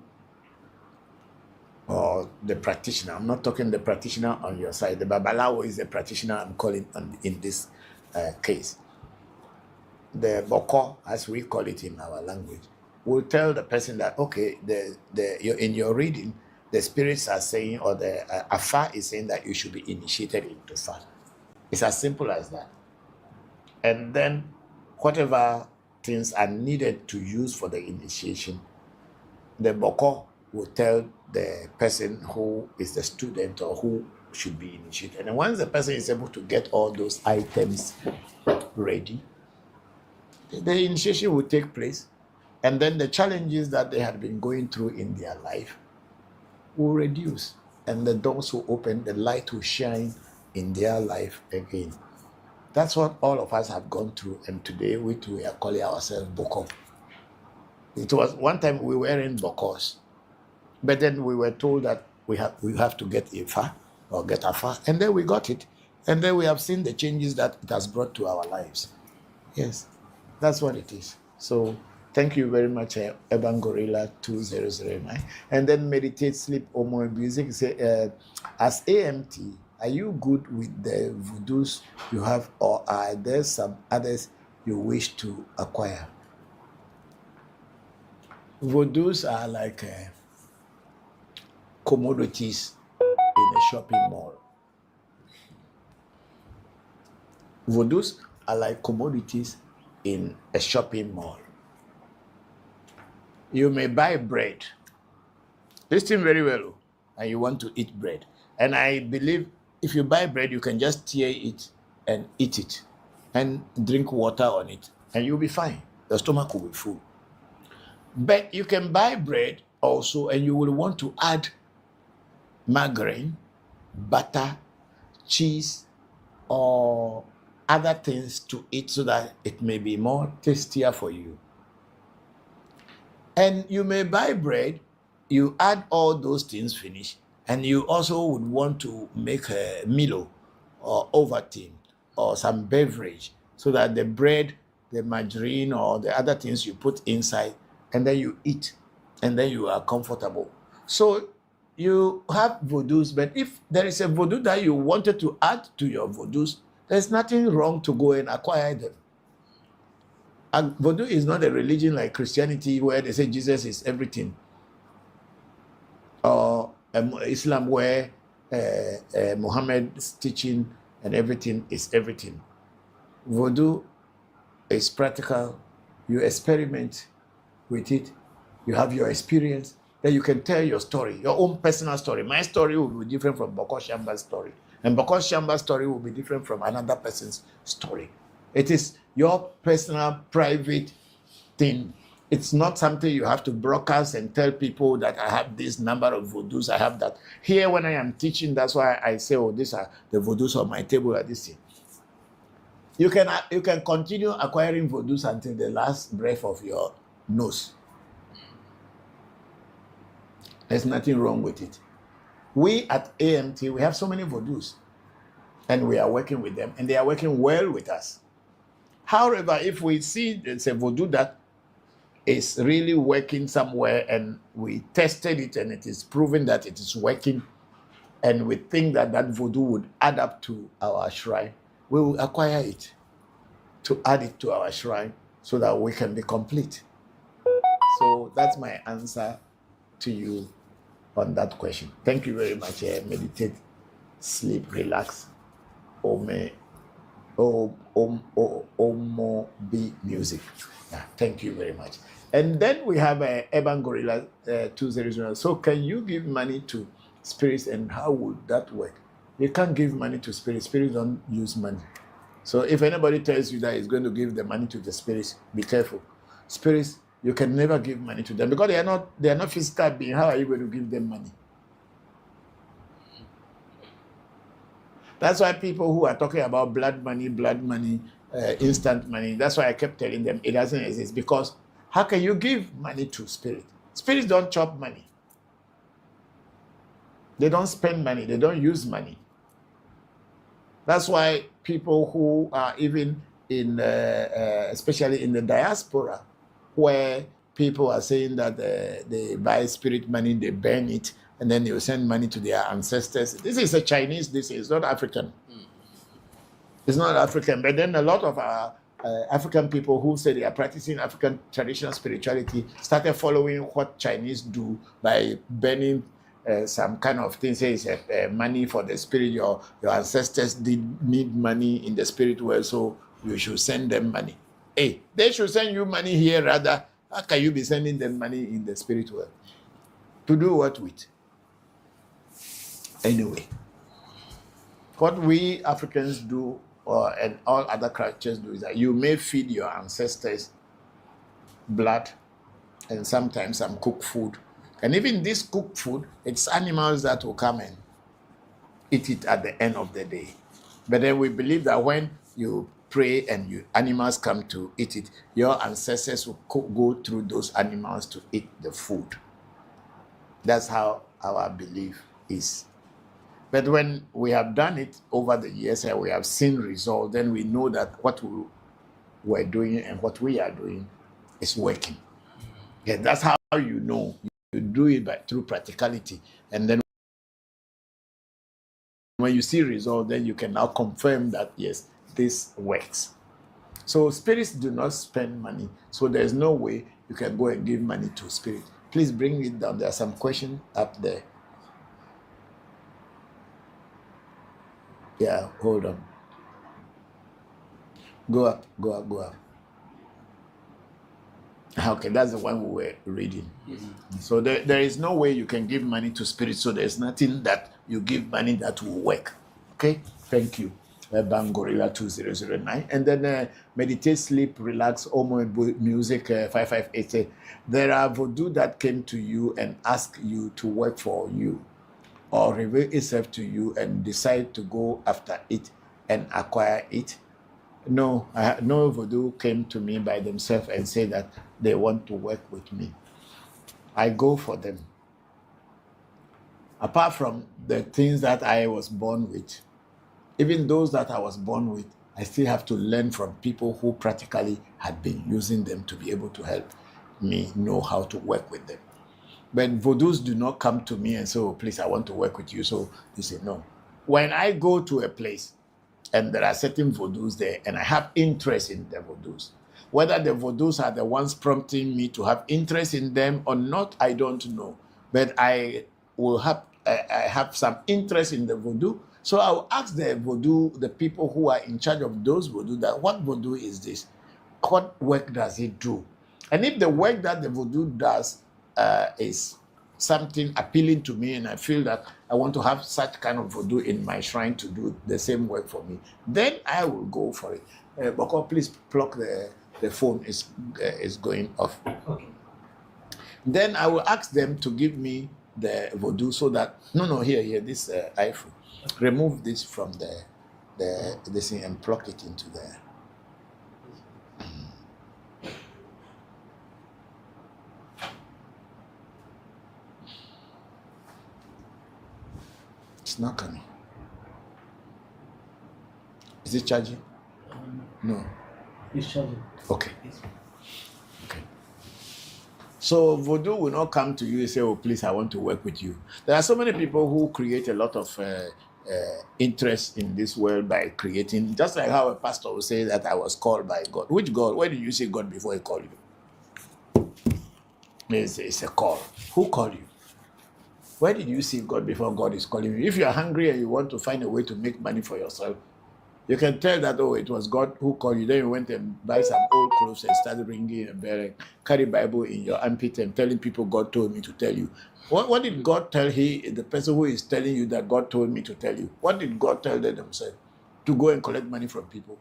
or the practitioner, I'm not talking the practitioner on your side, the Babalawo is the practitioner I'm calling in this case. The Bokor, as we call it in our language, will tell the person that, okay, in your reading, the spirits are saying, or the Afa is saying that you should be initiated into Fa. It's as simple as that. And then whatever things are needed to use for the initiation, the Bokor will tell the person who is the student or who should be initiated. And once the person is able to get all those items ready, the initiation will take place. And then the challenges that they had been going through in their life will reduce. And the doors will open, the light will shine in their life again. That's what all of us have gone through. And today we are calling ourselves Bokor. It was one time we were in Bokors, but then we were told that we have to get Ifa or get Afa, and then we got it. And then we have seen the changes that it has brought to our lives. Yes, that's what it is. So thank you very much, Urban Gorilla 2009. And then Meditate, Sleep, Omo Music. Say, as AMT, are you good with the voodoos you have, or are there some others you wish to acquire? Voodoos are like commodities in a shopping mall. Voodoos are like commodities in a shopping mall. You may buy bread. Listen very well, and you want to eat bread. And I believe if you buy bread, you can just tear it and eat it and drink water on it, and you'll be fine. Your stomach will be full. But you can buy bread also, and you will want to add margarine, butter, cheese, or other things to it so that it may be more tastier for you. And you may buy bread, you add all those things finish, and you also would want to make a Milo or Ovaltine or some beverage so that the bread, the margarine, or the other things you put inside, and then you eat, and then you are comfortable. So you have Voodoos, but if there is a Voodoo that you wanted to add to your Voodoos, there's nothing wrong to go and acquire them. And Voodoo is not a religion like Christianity where they say Jesus is everything, or Islam where Muhammad's teaching and everything is everything. Voodoo is practical. You experiment with it. You have your experience. Then you can tell your story, your own personal story. My story will be different from Bokor Shamba's story. And Bokor Shamba's story will be different from another person's story. It is your personal, private thing. It's not something you have to broadcast and tell people that I have this number of Voodoos, I have that. Here, when I am teaching, that's why I say, oh, these are the Voodoos on my table at this thing. You can continue acquiring Voodoos until the last breath of your nose. There's nothing wrong with it. We at AMT, we have so many Voodoos, and we are working with them, and they are working well with us. However, if we see there's a Voodoo that is really working somewhere, and we tested it, and it is proven that it is working, and we think that that Voodoo would add up to our shrine, we will acquire it to add it to our shrine so that we can be complete. So that's my answer to you on that question. Thank you very much. Meditate, sleep, relax. Omo be music. Yeah, thank you very much. And then we have Urban Gorilla 200. So can you give money to spirits, and how would that work? You can't give money to spirits. Spirits don't use money. So if anybody tells you that he's going to give the money to the spirits, be careful. Spirits, you can never give money to them because they are not physical beings. How are you going to give them money? That's why people who are talking about blood money, instant money, that's why I kept telling them it doesn't exist. Because how can you give money to spirits? Spirits don't chop money. They don't spend money. They don't use money. That's why people who are even in, especially in the diaspora, where people are saying that they buy spirit money, they burn it, and then they will send money to their ancestors. This is a Chinese, this is not African. It's not African, but then a lot of our African people who say they are practicing African traditional spirituality started following what Chinese do by burning some kind of thing, says money for the spirit. Your ancestors did need money in the spirit world, so you should send them money. Hey, they should send you money here rather. How can you be sending them money in the spirit world? To do what with? Anyway, what we Africans do, and all other cultures do, is that you may feed your ancestors blood and sometimes some cooked food. And even this cooked food, it's animals that will come and eat it at the end of the day. But then we believe that when you pray and animals come to eat it, your ancestors will go through those animals to eat the food. That's how our belief is. But when we have done it over the years and we have seen results, then we know that what we were doing and what we are doing is working. Yeah, that's how you know. You do it through practicality. And then when you see results, then you can now confirm that, yes, this works. So spirits do not spend money. So there's no way you can go and give money to spirit. Please bring it down. There are some questions up there. Yeah, hold on. Go up, go up, go up. Okay, that's the one we were reading. Yes. So there is no way you can give money to spirit. So there's nothing that you give money that will work. Okay, thank you. Bangorilla 2009. And then meditate, sleep, relax, Omo music 558. There are Voodoo that came to you and ask you to work for you, or reveal itself to you and decide to go after it and acquire it. No, no Voodoo came to me by themselves and say that they want to work with me. I go for them. Apart from the things that I was born with, even those that I was born with, I still have to learn from people who practically had been using them to be able to help me know how to work with them. But Voodoos do not come to me and say, oh, please, I want to work with you. So you say, no. When I go to a place and there are certain Voodoos there and I have interest in the Voodoos, whether the Voodoos are the ones prompting me to have interest in them or not, I don't know. But I have some interest in the Voodoo. So I will ask the Voodoo, the people who are in charge of those Voodoo, that what Voodoo is this? What work does it do? And if the work that the Voodoo does is something appealing to me and I feel that I want to have such kind of Voodoo in my shrine to do the same work for me, then I will go for it. Bokor, please plug the phone is going off. Okay. Then I will ask them to give me the Voodoo so that, here, this iPhone. Remove this from this thing and plug it into there. It's not coming. Is it charging? No. It's charging. Okay. Yes. Okay. So Voodoo will not come to you and say, oh, please, I want to work with you. There are so many people who create a lot of interest in this world by creating, just like how a pastor will say that I was called by God. Which God? Where did you see God before he called you? It's a call. Who called you? Where did you see God before God is calling you? If you are hungry and you want to find a way to make money for yourself, you can tell that, oh, it was God who called you. Then you went and buy some old clothes and started ringing and bearing, carry Bible in your armpit and telling people God told me to tell you. What did God tell the person who is telling you that God told me to tell you? What did God tell them themselves? To go and collect money from people.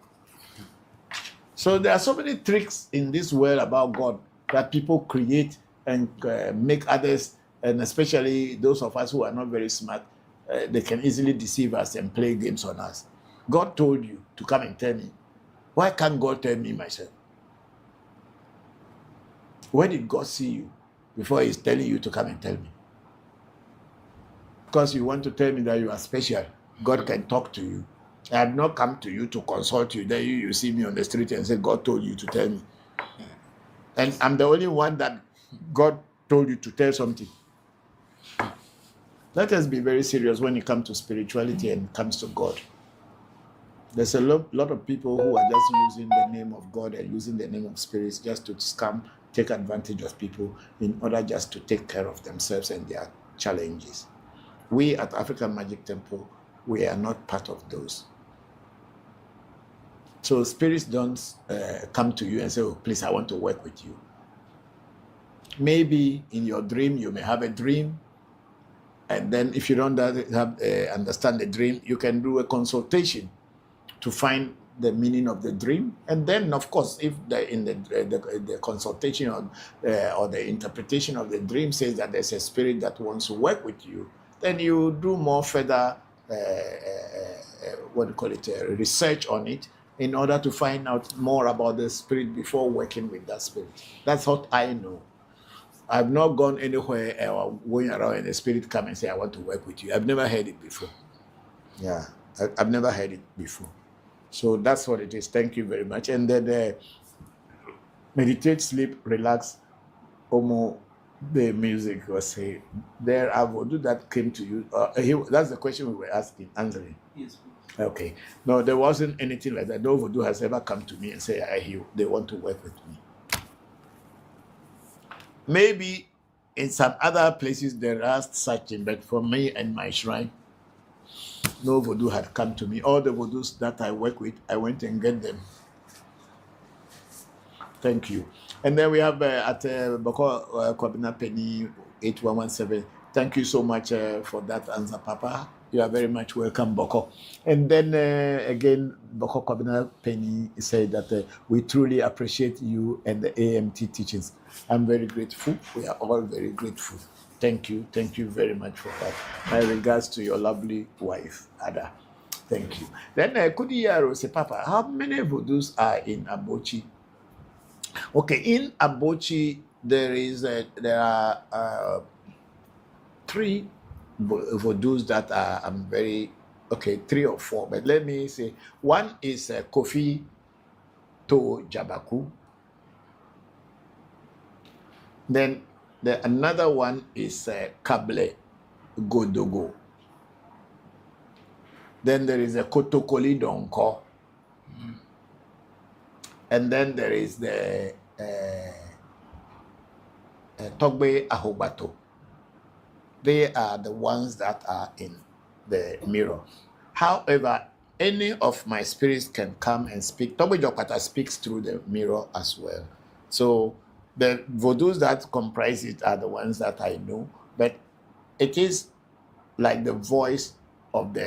So there are so many tricks in this world about God that people create and make others, and especially those of us who are not very smart, they can easily deceive us and play games on us. God told you to come and tell me. Why can't God tell me myself? Where did God see you before he's telling you to come and tell me? Because you want to tell me that you are special. God can talk to you. I have not come to you to consult you. Then you see me on the street and say, God told you to tell me. And I'm the only one that God told you to tell something. Let us be very serious when it comes to spirituality and comes to God. There's a lot of people who are just using the name of God and using the name of spirits just to scam, take advantage of people in order just to take care of themselves and their challenges. We at African Magic Temple, we are not part of those. So spirits don't come to you and say, oh, please, I want to work with you. Maybe in your dream, you may have a dream. And then if you don't understand the dream, you can do a consultation to find the meaning of the dream. And then, of course, if the consultation or the interpretation of the dream says that there's a spirit that wants to work with you, then you do more further, research on it in order to find out more about the spirit before working with that spirit. That's what I know. I've not gone anywhere or going around and the spirit come and say, I want to work with you. I've never heard it before. Yeah, I've never heard it before. So that's what it is. Thank you very much. And then meditate, sleep, relax, Omo, the music was say, there are Voodoo that came to you. That's the question we were answering. Yes. Okay. No, there wasn't anything like that. No Voodoo has ever come to me and say, they want to work with me. Maybe in some other places there are such things, but for me and my shrine, no Voodoo had come to me. All the Voodoos that I work with, I went and get them. Thank you. And then we have at Bokor Kwabena Penny 8117. Thank you so much for that answer, Papa. You are very much welcome, Bokor. And then again, Bokor Kwabena Penny said that we truly appreciate you and the AMT teachings. I'm very grateful. We are all very grateful. Thank you. Thank you very much for that. My regards to your lovely wife, Ada. Thank you. Then Kudiyaro say, Papa, how many Voodoos are in Abochi? Okay, in Abochi, there are 3 Voodoos that I'm very, 3 or 4, but let me say, one is Kofi to Jabaku. Then another one is Kable Godogo. Then there is a Kotokoli Donko. And then there is the Togbe Ahobato. They are the ones that are in the mirror. However, any of my spirits can come and speak. Togbe Jokpata speaks through the mirror as well. So the Voodoos that comprise it are the ones that I know, but it is like the voice of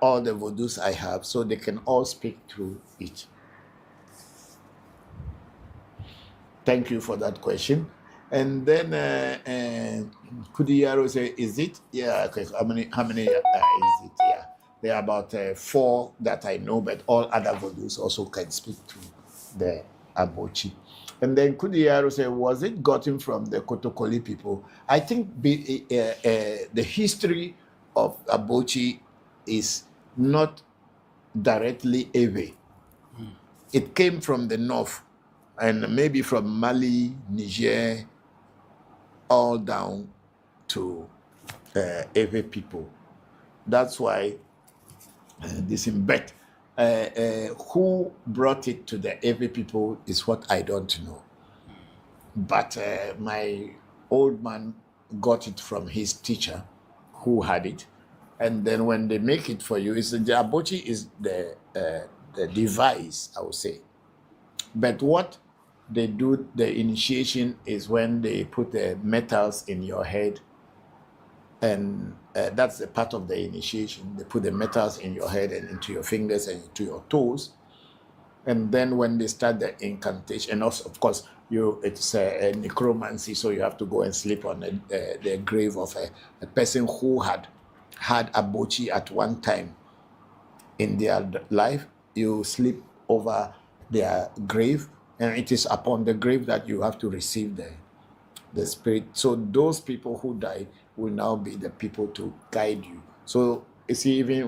all the Voodoos I have, so they can all speak through it. Thank you for that question. And then Kudiyaro say, is it? Yeah, okay. How many is it? Yeah. There are about 4 that I know, but all other Voodoos also can speak to the Abochi. And then Kudiyaro say, was it gotten from the Kotokoli people? I think the history of Abochi is not directly Ewe. It came from the north, and maybe from Mali, Niger, all down to Ewe people. That's why this in bet. Who brought it to the Ewe people is what I don't know. But my old man got it from his teacher who had it. And then when they make it for you, the Abochi is the device, I would say. But what they do, the initiation, is when they put the metals in your head, and that's a part of the initiation. They put the metals in your head and into your fingers and into your toes, and then when they start the incantation, and also, of course, it's a necromancy, so you have to go and sleep on the grave of a person who had Abochi at one time in their life. You sleep over their grave, and it is upon the grave that you have to receive the spirit. So those people who died will now be the people to guide you. So you see, the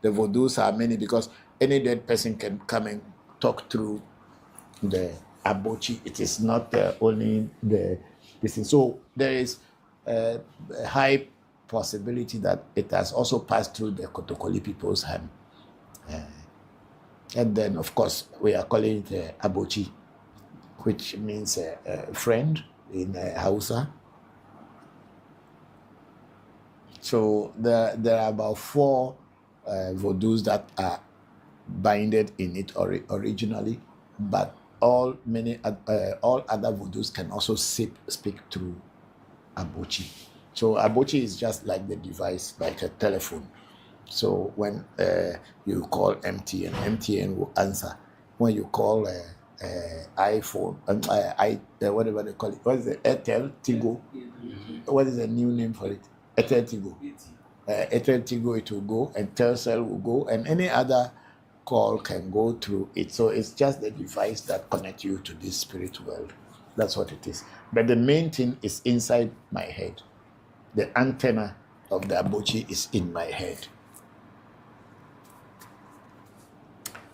Voodoos are many, because any dead person can come and talk through the Abochi. It is not only this thing. So there is a high possibility that it has also passed through the Kotokoli people's hand. And then, of course, we are calling it Abochi, which means friend in Hausa. So there are about 4 Voodoos that are binded in it originally, but all other Voodoos can also speak through Abochi. So Abochi is just like the device, like a telephone. So when you call MTN, MTN will answer. When you call iPhone, whatever they call it, what is it? Airtel, Tigo. What is the new name for it? Airtel Tigo. Airtel Tigo, it will go, and Telcel will go, and any other call can go through it. So it's just the device that connects you to this spirit world. That's what it is. But the main thing is inside my head. The antenna of the Abochi is in my head.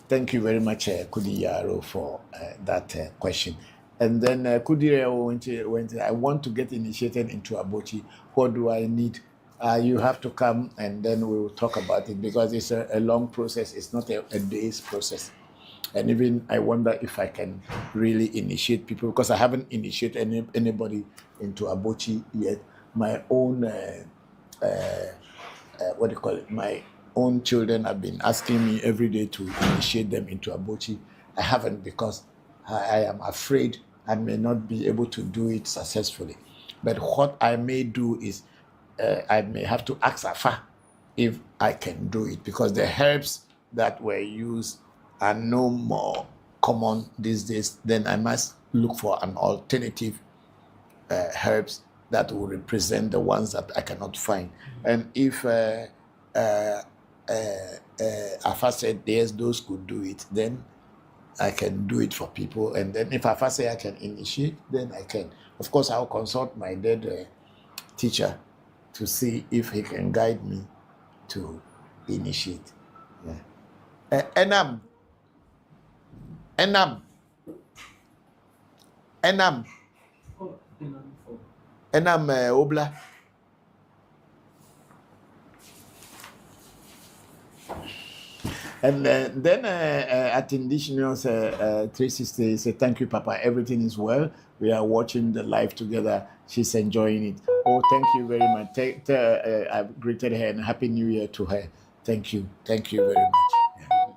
Thank you very much, Kudiyaro, for that question. And then Kudiyaro went, I want to get initiated into Abochi. What do I need You have to come and then we will talk about it because it's a long process. It's not a day's process. And even I wonder if I can really initiate people because I haven't initiated anybody into Abochi yet. My own, what do you call it? My own children have been asking me every day to initiate them into Abochi. I haven't because I am afraid I may not be able to do it successfully. But what I may do is I may have to ask Afa if I can do it because the herbs that were used are no more common these days. Then I must look for an alternative herbs that will represent the ones that I cannot find. And if Afa said yes, those could do it, then I can do it for people. And then if Afa say I can initiate, then I can. Of course, I'll consult my dead teacher to see if he can guide me to initiate. Yeah. Enam. Oh, for Enam Obla. And then at Indigenous 360 say, thank you, Papa. Everything is well. We are watching the live together. She's enjoying it. Oh, thank you very much. I've greeted her and Happy New Year to her. Thank you. Thank you very much. Yeah.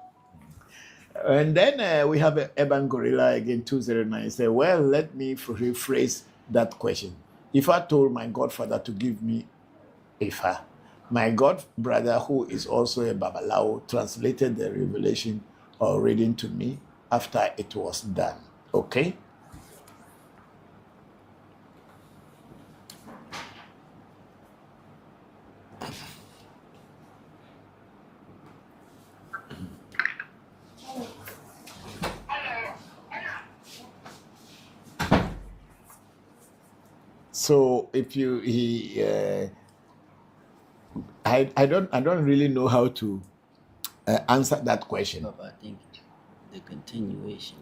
And then we have Eban Gorilla again, 209. Say, well, let me rephrase that question. If I told my godfather to give me Ifa, my god brother, who is also a Babalawo, translated the revelation or reading to me after it was done. Okay? So if I don't really know how to answer that question. Papa, I think the continuation.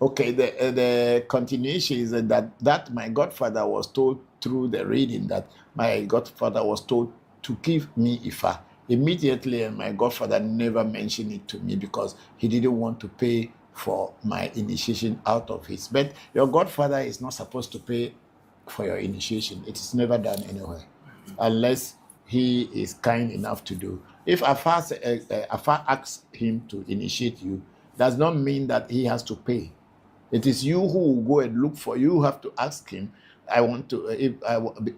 Okay, the continuation is that my godfather was told through the reading that my godfather was told to give me Ifa immediately, and my godfather never mentioned it to me because he didn't want to pay for my initiation out of his. But your godfather is not supposed to pay for your initiation. It is never done anywhere, unless he is kind enough to do. If Afa asks him to initiate you, does not mean that he has to pay. It is you who will go and look for. You have to ask him. I want to,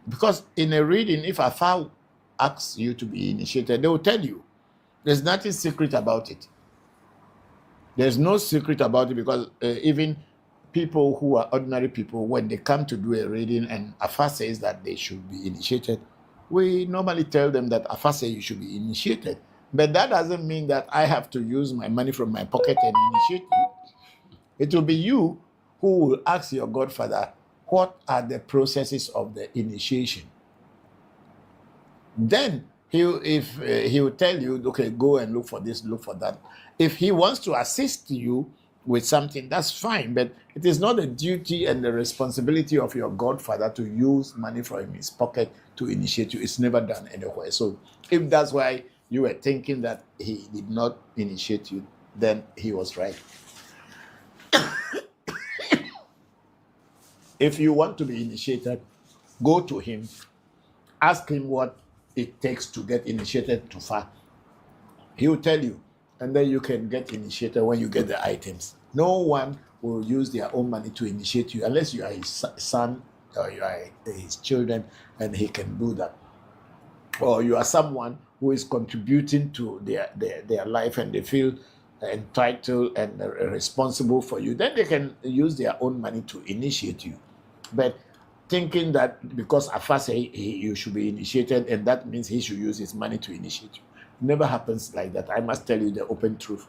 because in a reading, if Afa asks you to be initiated, they will tell you. There's nothing secret about it. There's no secret about it because even people who are ordinary people, when they come to do a reading and Afa says that they should be initiated, we normally tell them that Afa says you should be initiated. But that doesn't mean that I have to use my money from my pocket and initiate you. It will be you who will ask your godfather, what are the processes of the initiation? Then he will tell you, okay, go and look for this, look for that. If he wants to assist you with something, that's fine, but it is not the duty and the responsibility of your godfather to use money from his pocket to initiate you. It's never done anywhere. So if that's why you were thinking that he did not initiate you, then he was right. If you want to be initiated, go to him, ask him what it takes to get initiated to Fa. He will tell you, and then you can get initiated when you get the items. No one will use their own money to initiate you unless you are his son or you are his children, and he can do that. Or you are someone who is contributing to their life and they feel entitled and responsible for you, then they can use their own money to initiate you. But thinking that because Afa say you should be initiated and that means he should use his money to initiate you, never happens like that. I must tell you the open truth.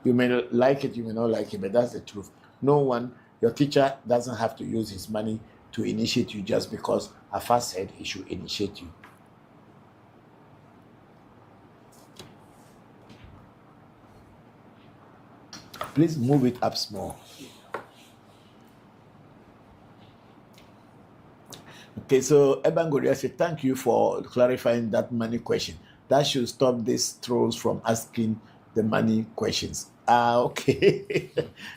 You may not like it, you may not like it, but that's the truth. No one, your teacher doesn't have to use his money to initiate you just because Afa said he should initiate you. Please move it up small. Okay, so Ebangoria said, thank you for clarifying that money question. That should stop these trolls from asking the money questions. Okay.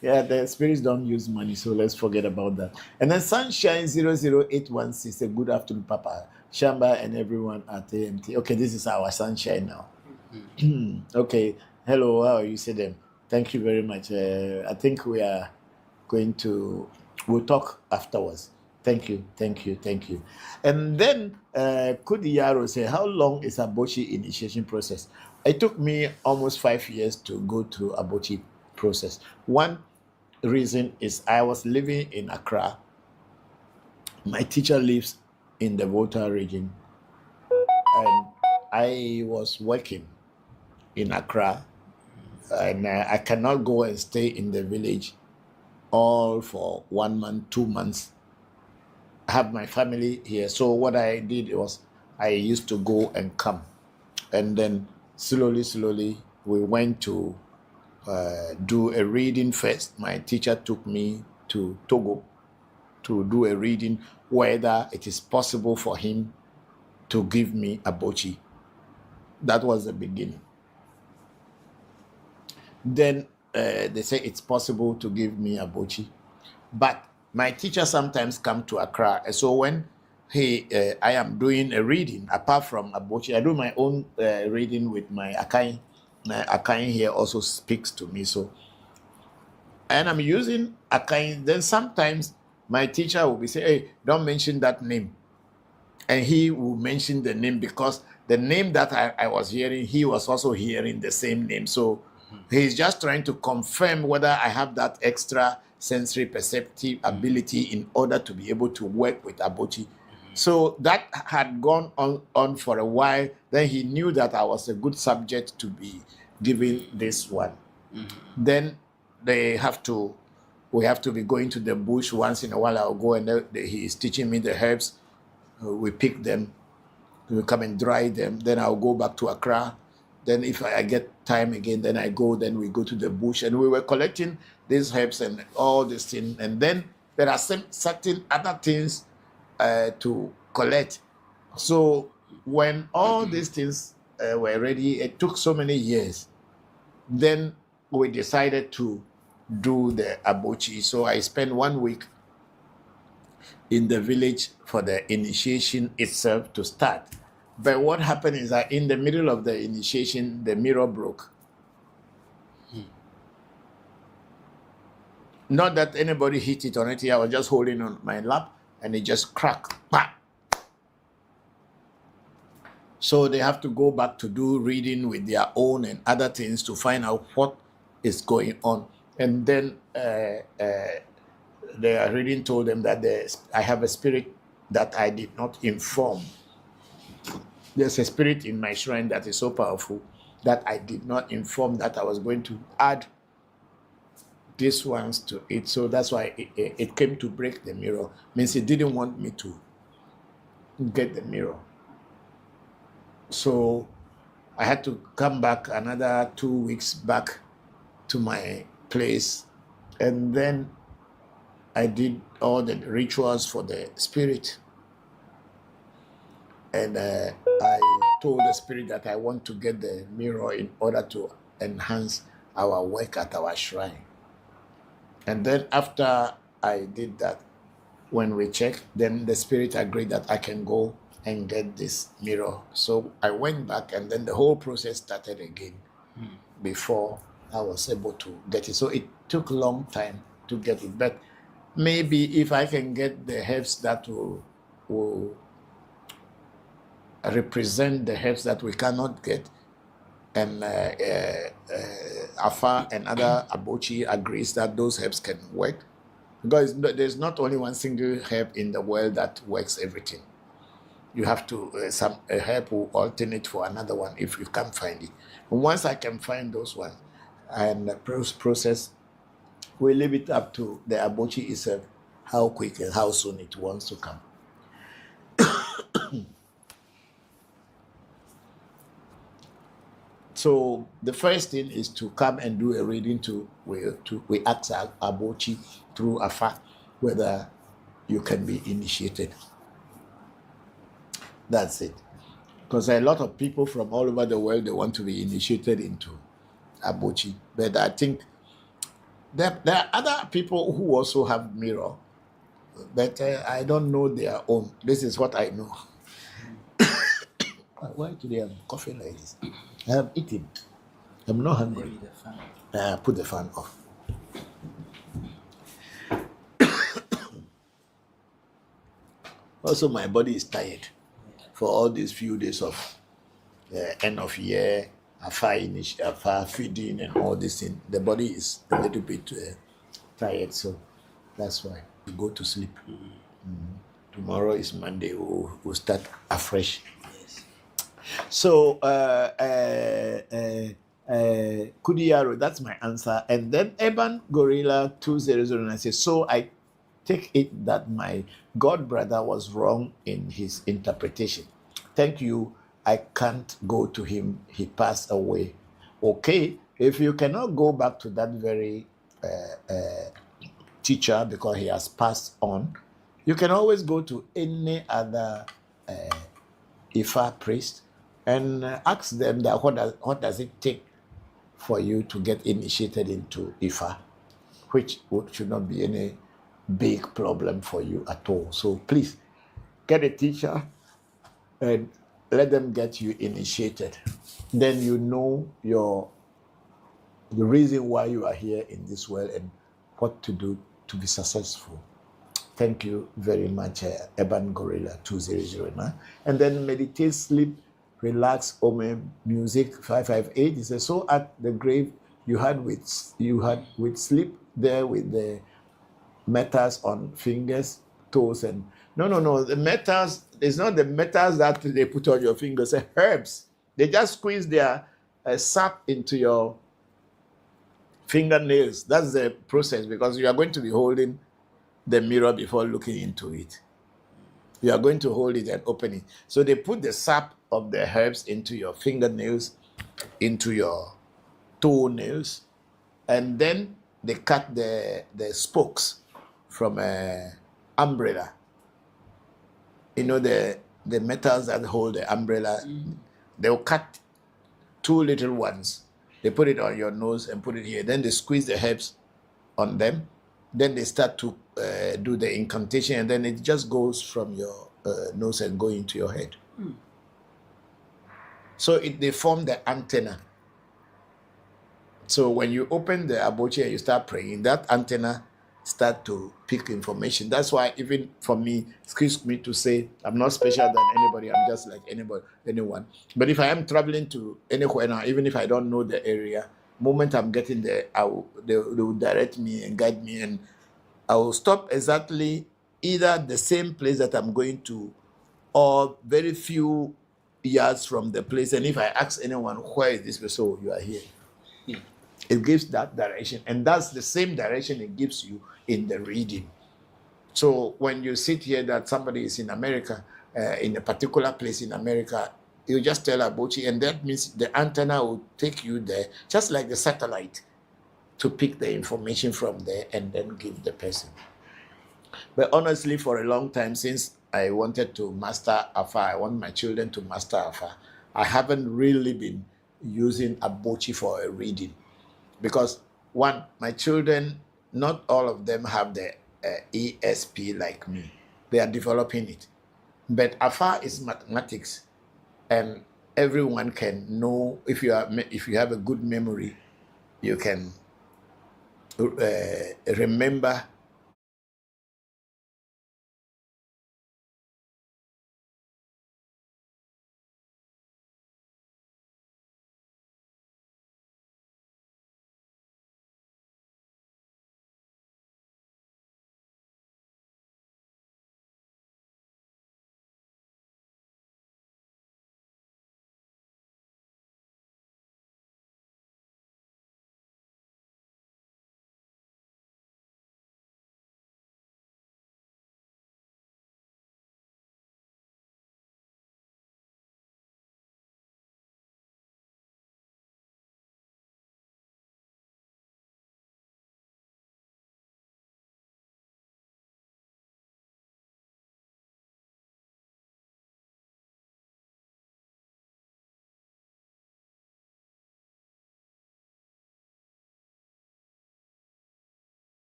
Yeah, the spirits don't use money, so let's forget about that. And then Sunshine00816 said, good afternoon, Papa, Shamba, and everyone at AMT. Okay, this is our Sunshine now. Okay, hello, how are you? Say them. Thank you very much. I think we are we'll talk afterwards. Thank you. And then Kudiyaro say, how long is Abochi initiation process? It took me almost 5 years to go through Abochi process. One reason is I was living in Accra. My teacher lives in the Volta region, and I was working in Accra, and I cannot go and stay in the village all for 1 month, 2 months. I have my family here. So what I did was I used to go and come. And then slowly, we went to do a reading first. My teacher took me to Togo to do a reading, whether it is possible for him to give me Abochi. That was the beginning. Then they say it's possible to give me Abochi. But my teacher sometimes come to Accra. So when I am doing a reading, apart from Abochi, I do my own reading with my Akai. My Akai here also speaks to me. So, and I'm using Akai. Then sometimes my teacher will be saying, hey, don't mention that name. And he will mention the name because the name that I was hearing, he was also hearing the same name. So he's just trying to confirm whether I have that extra sensory perceptive ability in order to be able to work with Abochi. So that had gone on for a while. Then he knew that I was a good subject to be given this one. Then we have to be going to the bush once in a while. I'll go and he is teaching me the herbs. We pick them, we come and dry them. Then I'll go back to Accra. Then if I get time again, then I go, then we go to the bush. And we were collecting these herbs and all these things. And then there are some certain other things to collect. So when all these things were ready, it took so many years. Then we decided to do the Abochi. So I spent 1 week in the village for the initiation itself to start. But what happened is that in the middle of the initiation, the mirror broke. Not that anybody hit it on it. I was just holding on my lap and it just cracked. Bah! So they have to go back to do reading with their own and other things to find out what is going on. And then the reading told them that I have a spirit that I did not inform. There's a spirit in my shrine that is so powerful that I did not inform that I was going to add these ones to it. So that's why it came to break the mirror. Means it didn't want me to get the mirror. So I had to come back another 2 weeks back to my place. And then I did all the rituals for the spirit. And I told the spirit that I want to get the mirror in order to enhance our work at our shrine. And then after I did that, when we checked, then the spirit agreed that I can go and get this mirror. So I went back and then the whole process started again before I was able to get it. So it took a long time to get it. But maybe if I can get the herbs that will represent the herbs that we cannot get, and Afa and other Abochi agrees that those herbs can work, because there's not only one single herb in the world that works everything. You have to a herb will alternate for another one if you can't find it. And once I can find those ones and the process, we leave it up to the Abochi itself how quick and how soon it wants to come. So the first thing is to come and do a reading we ask Abochi through Afa whether you can be initiated. That's it. Because a lot of people from all over the world, they want to be initiated into Abochi. But I think there are other people who also have mirror, but I don't know their own. This is what I know. Why today I'm coughing like this? I have eaten. I'm not hungry. Maybe the fan. Put the fan off. Also, my body is tired for all these few days of end of year, afar feeding and all this thing. The body is a little bit tired, so that's why we go to sleep. Tomorrow is Monday. We'll start afresh. Yes. So, Kudiyaro, that's my answer. And then Eban Gorilla 2009 says, so I take it that my god brother was wrong in his interpretation. Thank you. I can't go to him. He passed away. Okay, if you cannot go back to that very teacher because he has passed on, you can always go to any other Ifa priest and ask them that what does it take for you to get initiated into Ifa, which should not be any big problem for you at all. So please get a teacher and let them get you initiated. Then you know the reason why you are here in this world and what to do to be successful. Thank you very much, Eban Gorilla 2009. And then meditate, sleep, relax, Ome Music 558. He says, so at the grave you had with sleep there with the metals on fingers, toes, and no. The metals, it's not the metals that they put on your fingers, herbs. They just squeeze their sap into your fingernails. That's the process because you are going to be holding the mirror before looking into it. You are going to hold it and open it. So they put the sap of the herbs into your fingernails, into your toenails, and then they cut the spokes from an umbrella. You know the metals that hold the umbrella. They'll cut two little ones. They put it on your nose and put it here. Then they squeeze the herbs on them. Then they start to do the incantation, and then it just goes from your nose and go into your head. So they form the antenna. So when you open the abochi and you start praying, that antenna start to pick information. That's why even for me, excuse me to say, I'm not special than anybody. I'm just like anyone. But if I am traveling to anywhere now, even if I don't know the area, moment I'm getting there, they will direct me and guide me, and I will stop exactly either the same place that I'm going to or very few yards from the place. And if I ask anyone, where is this place? So you are here. It gives that direction, and that's the same direction it gives you in the reading. So when you sit here that somebody is in America, in a particular place in America, you just tell Abochi, and that means the antenna will take you there, just like the satellite, to pick the information from there and then give the person. But honestly, for a long time, since I wanted to master Afa, I want my children to master Afa, I haven't really been using Abochi for a reading. Because one, my children, not all of them have the ESP like me. They are developing it. But Afa is mathematics, and everyone can know. If you have a good memory, you can remember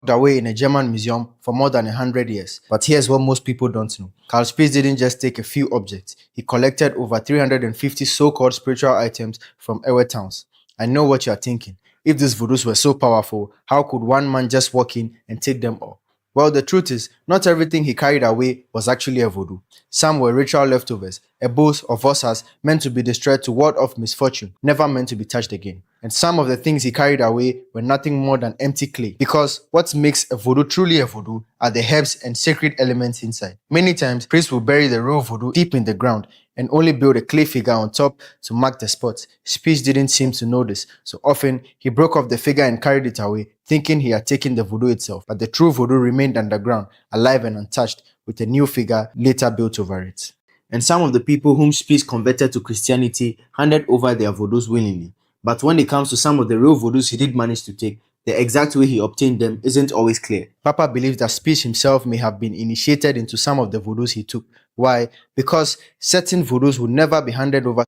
away in a German museum for more than 100 years. But here's what most people don't know. Carl Spitz didn't just take a few objects. He collected over 350 so-called spiritual items from Ewe towns. I know what you are thinking. If these voodoos were so powerful, how could one man just walk in and take them all? Well, the truth is, not everything he carried away was actually a voodoo. Some were ritual leftovers, a bows or vosas meant to be destroyed to ward off misfortune, never meant to be touched again. And some of the things he carried away were nothing more than empty clay. Because what makes a voodoo truly a voodoo are the herbs and sacred elements inside. Many times, priests will bury the real voodoo deep in the ground and only build a clay figure on top to mark the spot. Spitz didn't seem to know this, so often he broke off the figure and carried it away, thinking he had taken the voodoo itself. But the true voodoo remained underground, alive and untouched, with a new figure later built over it. And some of the people whom Spitz converted to Christianity handed over their voodoos willingly. But when it comes to some of the real voodoos he did manage to take, the exact way he obtained them isn't always clear. Papa believes that Spitz himself may have been initiated into some of the voodoos he took. Why? Because certain voodoos would never be handed over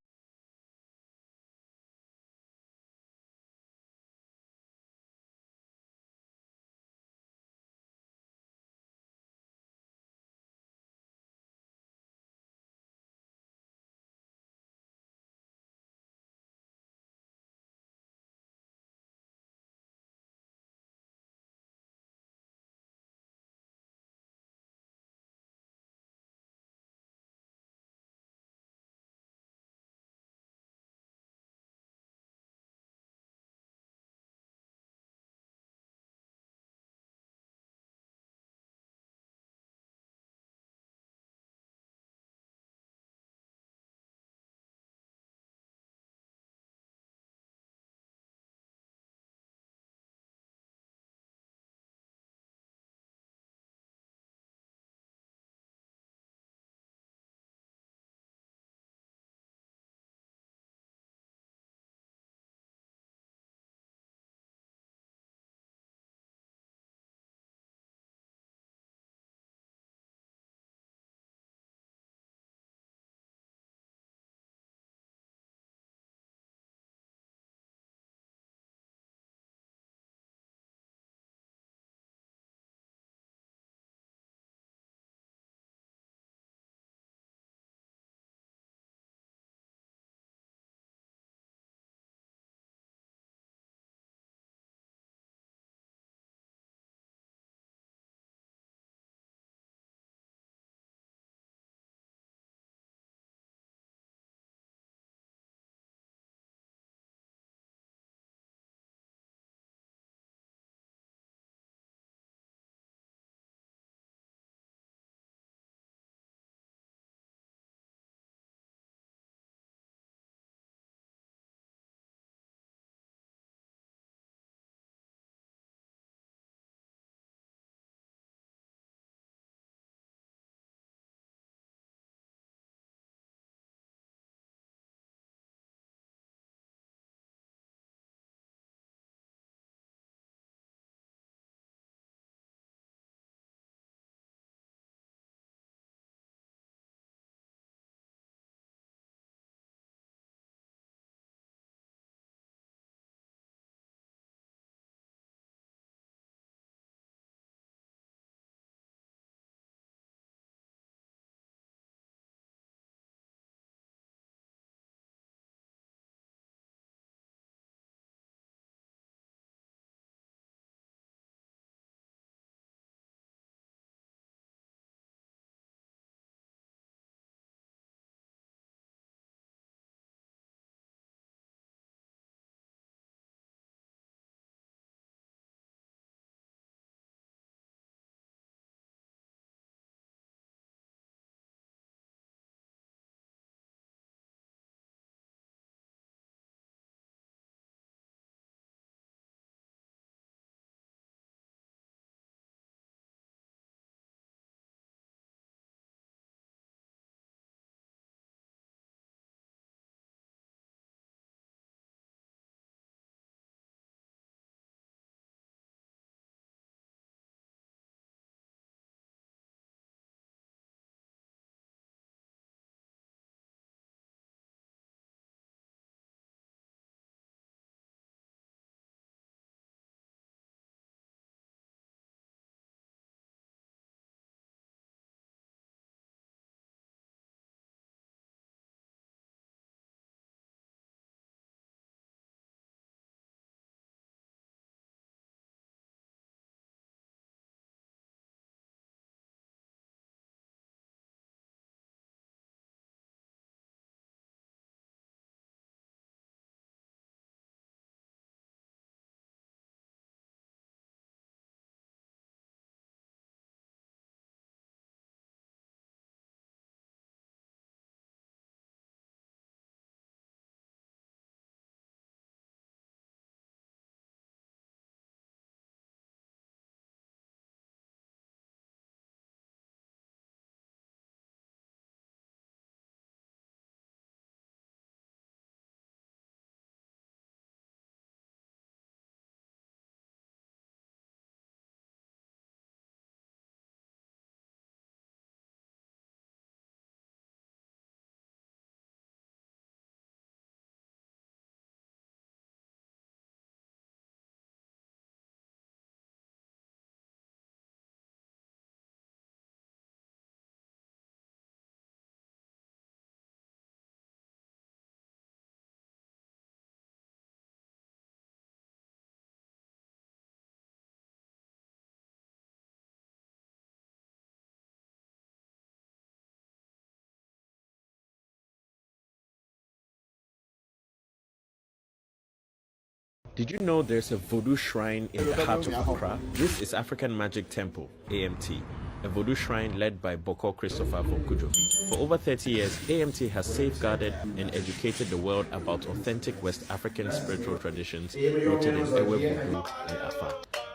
Did you know there's a Voodoo shrine in the heart of Accra? This is African Magic Temple, AMT, a Voodoo shrine led by Bokor Christopher Voncujovi. For over 30 years, AMT has safeguarded and educated the world about authentic West African spiritual traditions rooted in Ewe Vodu and Afa.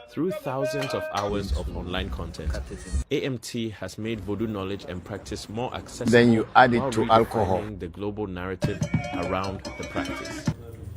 Through thousands of hours of online content, AMT has made Voodoo knowledge and practice more accessible Then you add it while to alcohol. redefining the global narrative around the practice.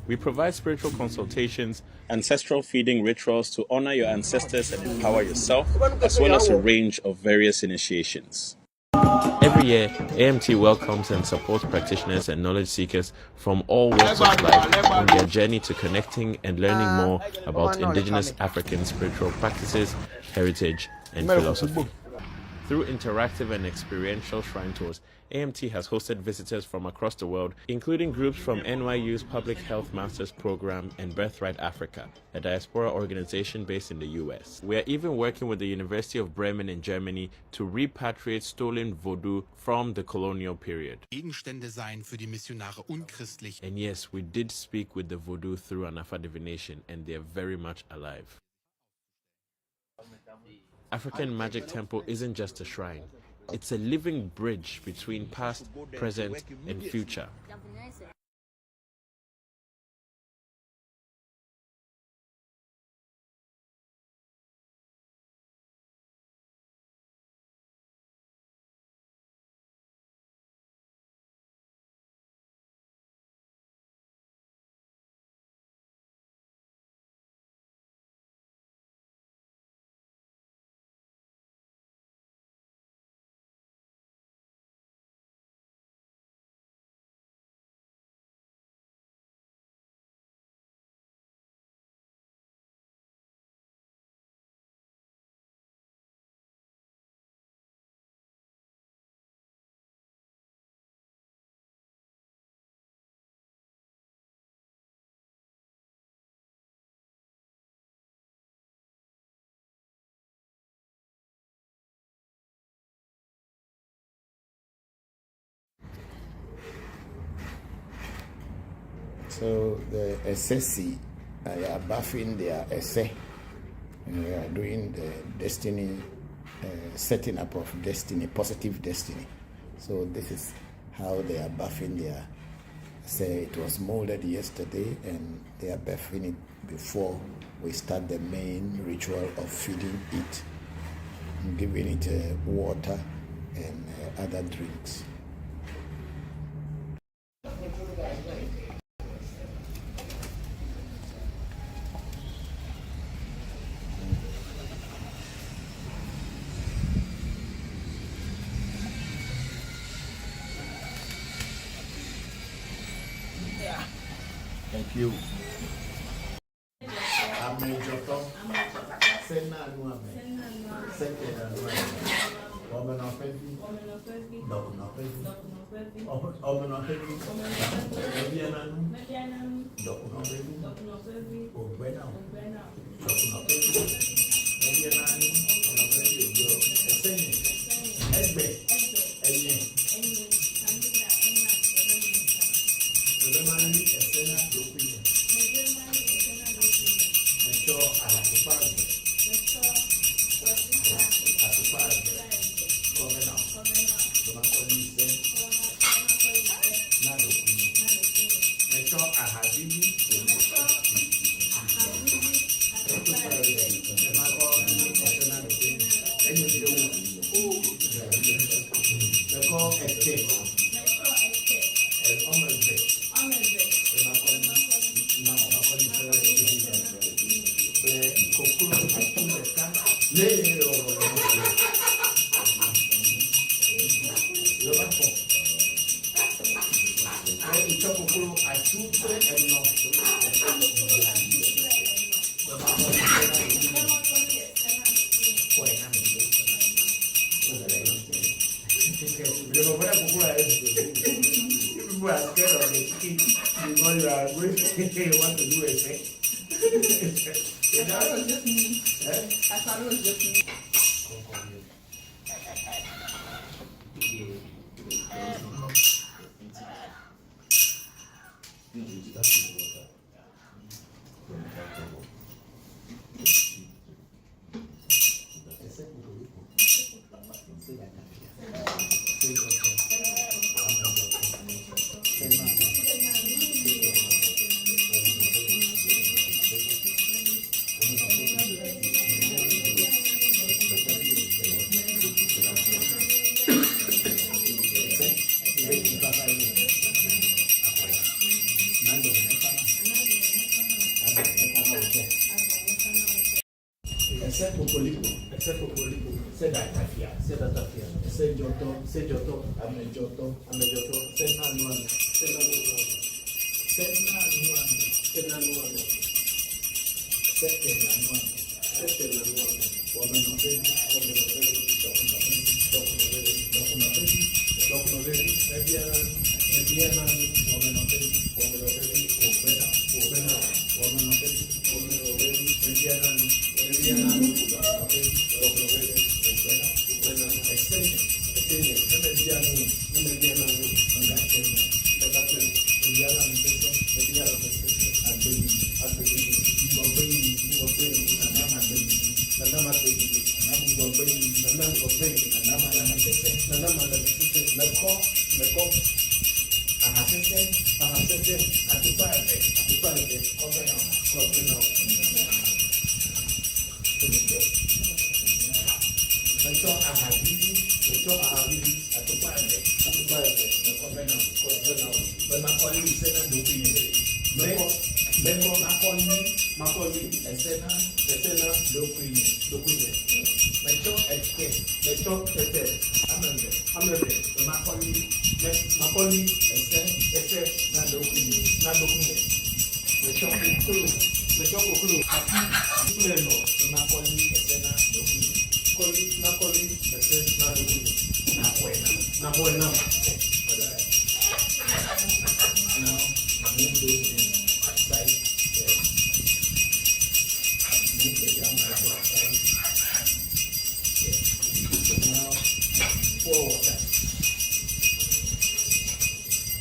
We provide spiritual consultations, ancestral feeding rituals to honor your ancestors and empower yourself, as well as a range of various initiations. Every year, AMT welcomes and supports practitioners and knowledge seekers from all walks of life on their journey to connecting and learning more about indigenous African spiritual practices, heritage, and philosophy. Through interactive and experiential shrine tours, AMT has hosted visitors from across the world, including groups from NYU's Public Health Masters Program and Birthright Africa, a diaspora organization based in the US. We are even working with the University of Bremen in Germany to repatriate stolen Voodoo from the colonial period. Gegenstände seien für die Missionare unchristlich. And yes, we did speak with the Voodoo through an Afa divination, and they are very much alive. African Magic Temple isn't just a shrine. It's a living bridge between past, present, and future. So the SSC are buffing their essay. We are doing the destiny, setting up of destiny, positive destiny. So this is how they are buffing their essay. It was molded yesterday and they are buffing it before we start the main ritual of feeding it, and giving it water and other drinks. Thank you. Sejoto, Amejoto, Senanuan,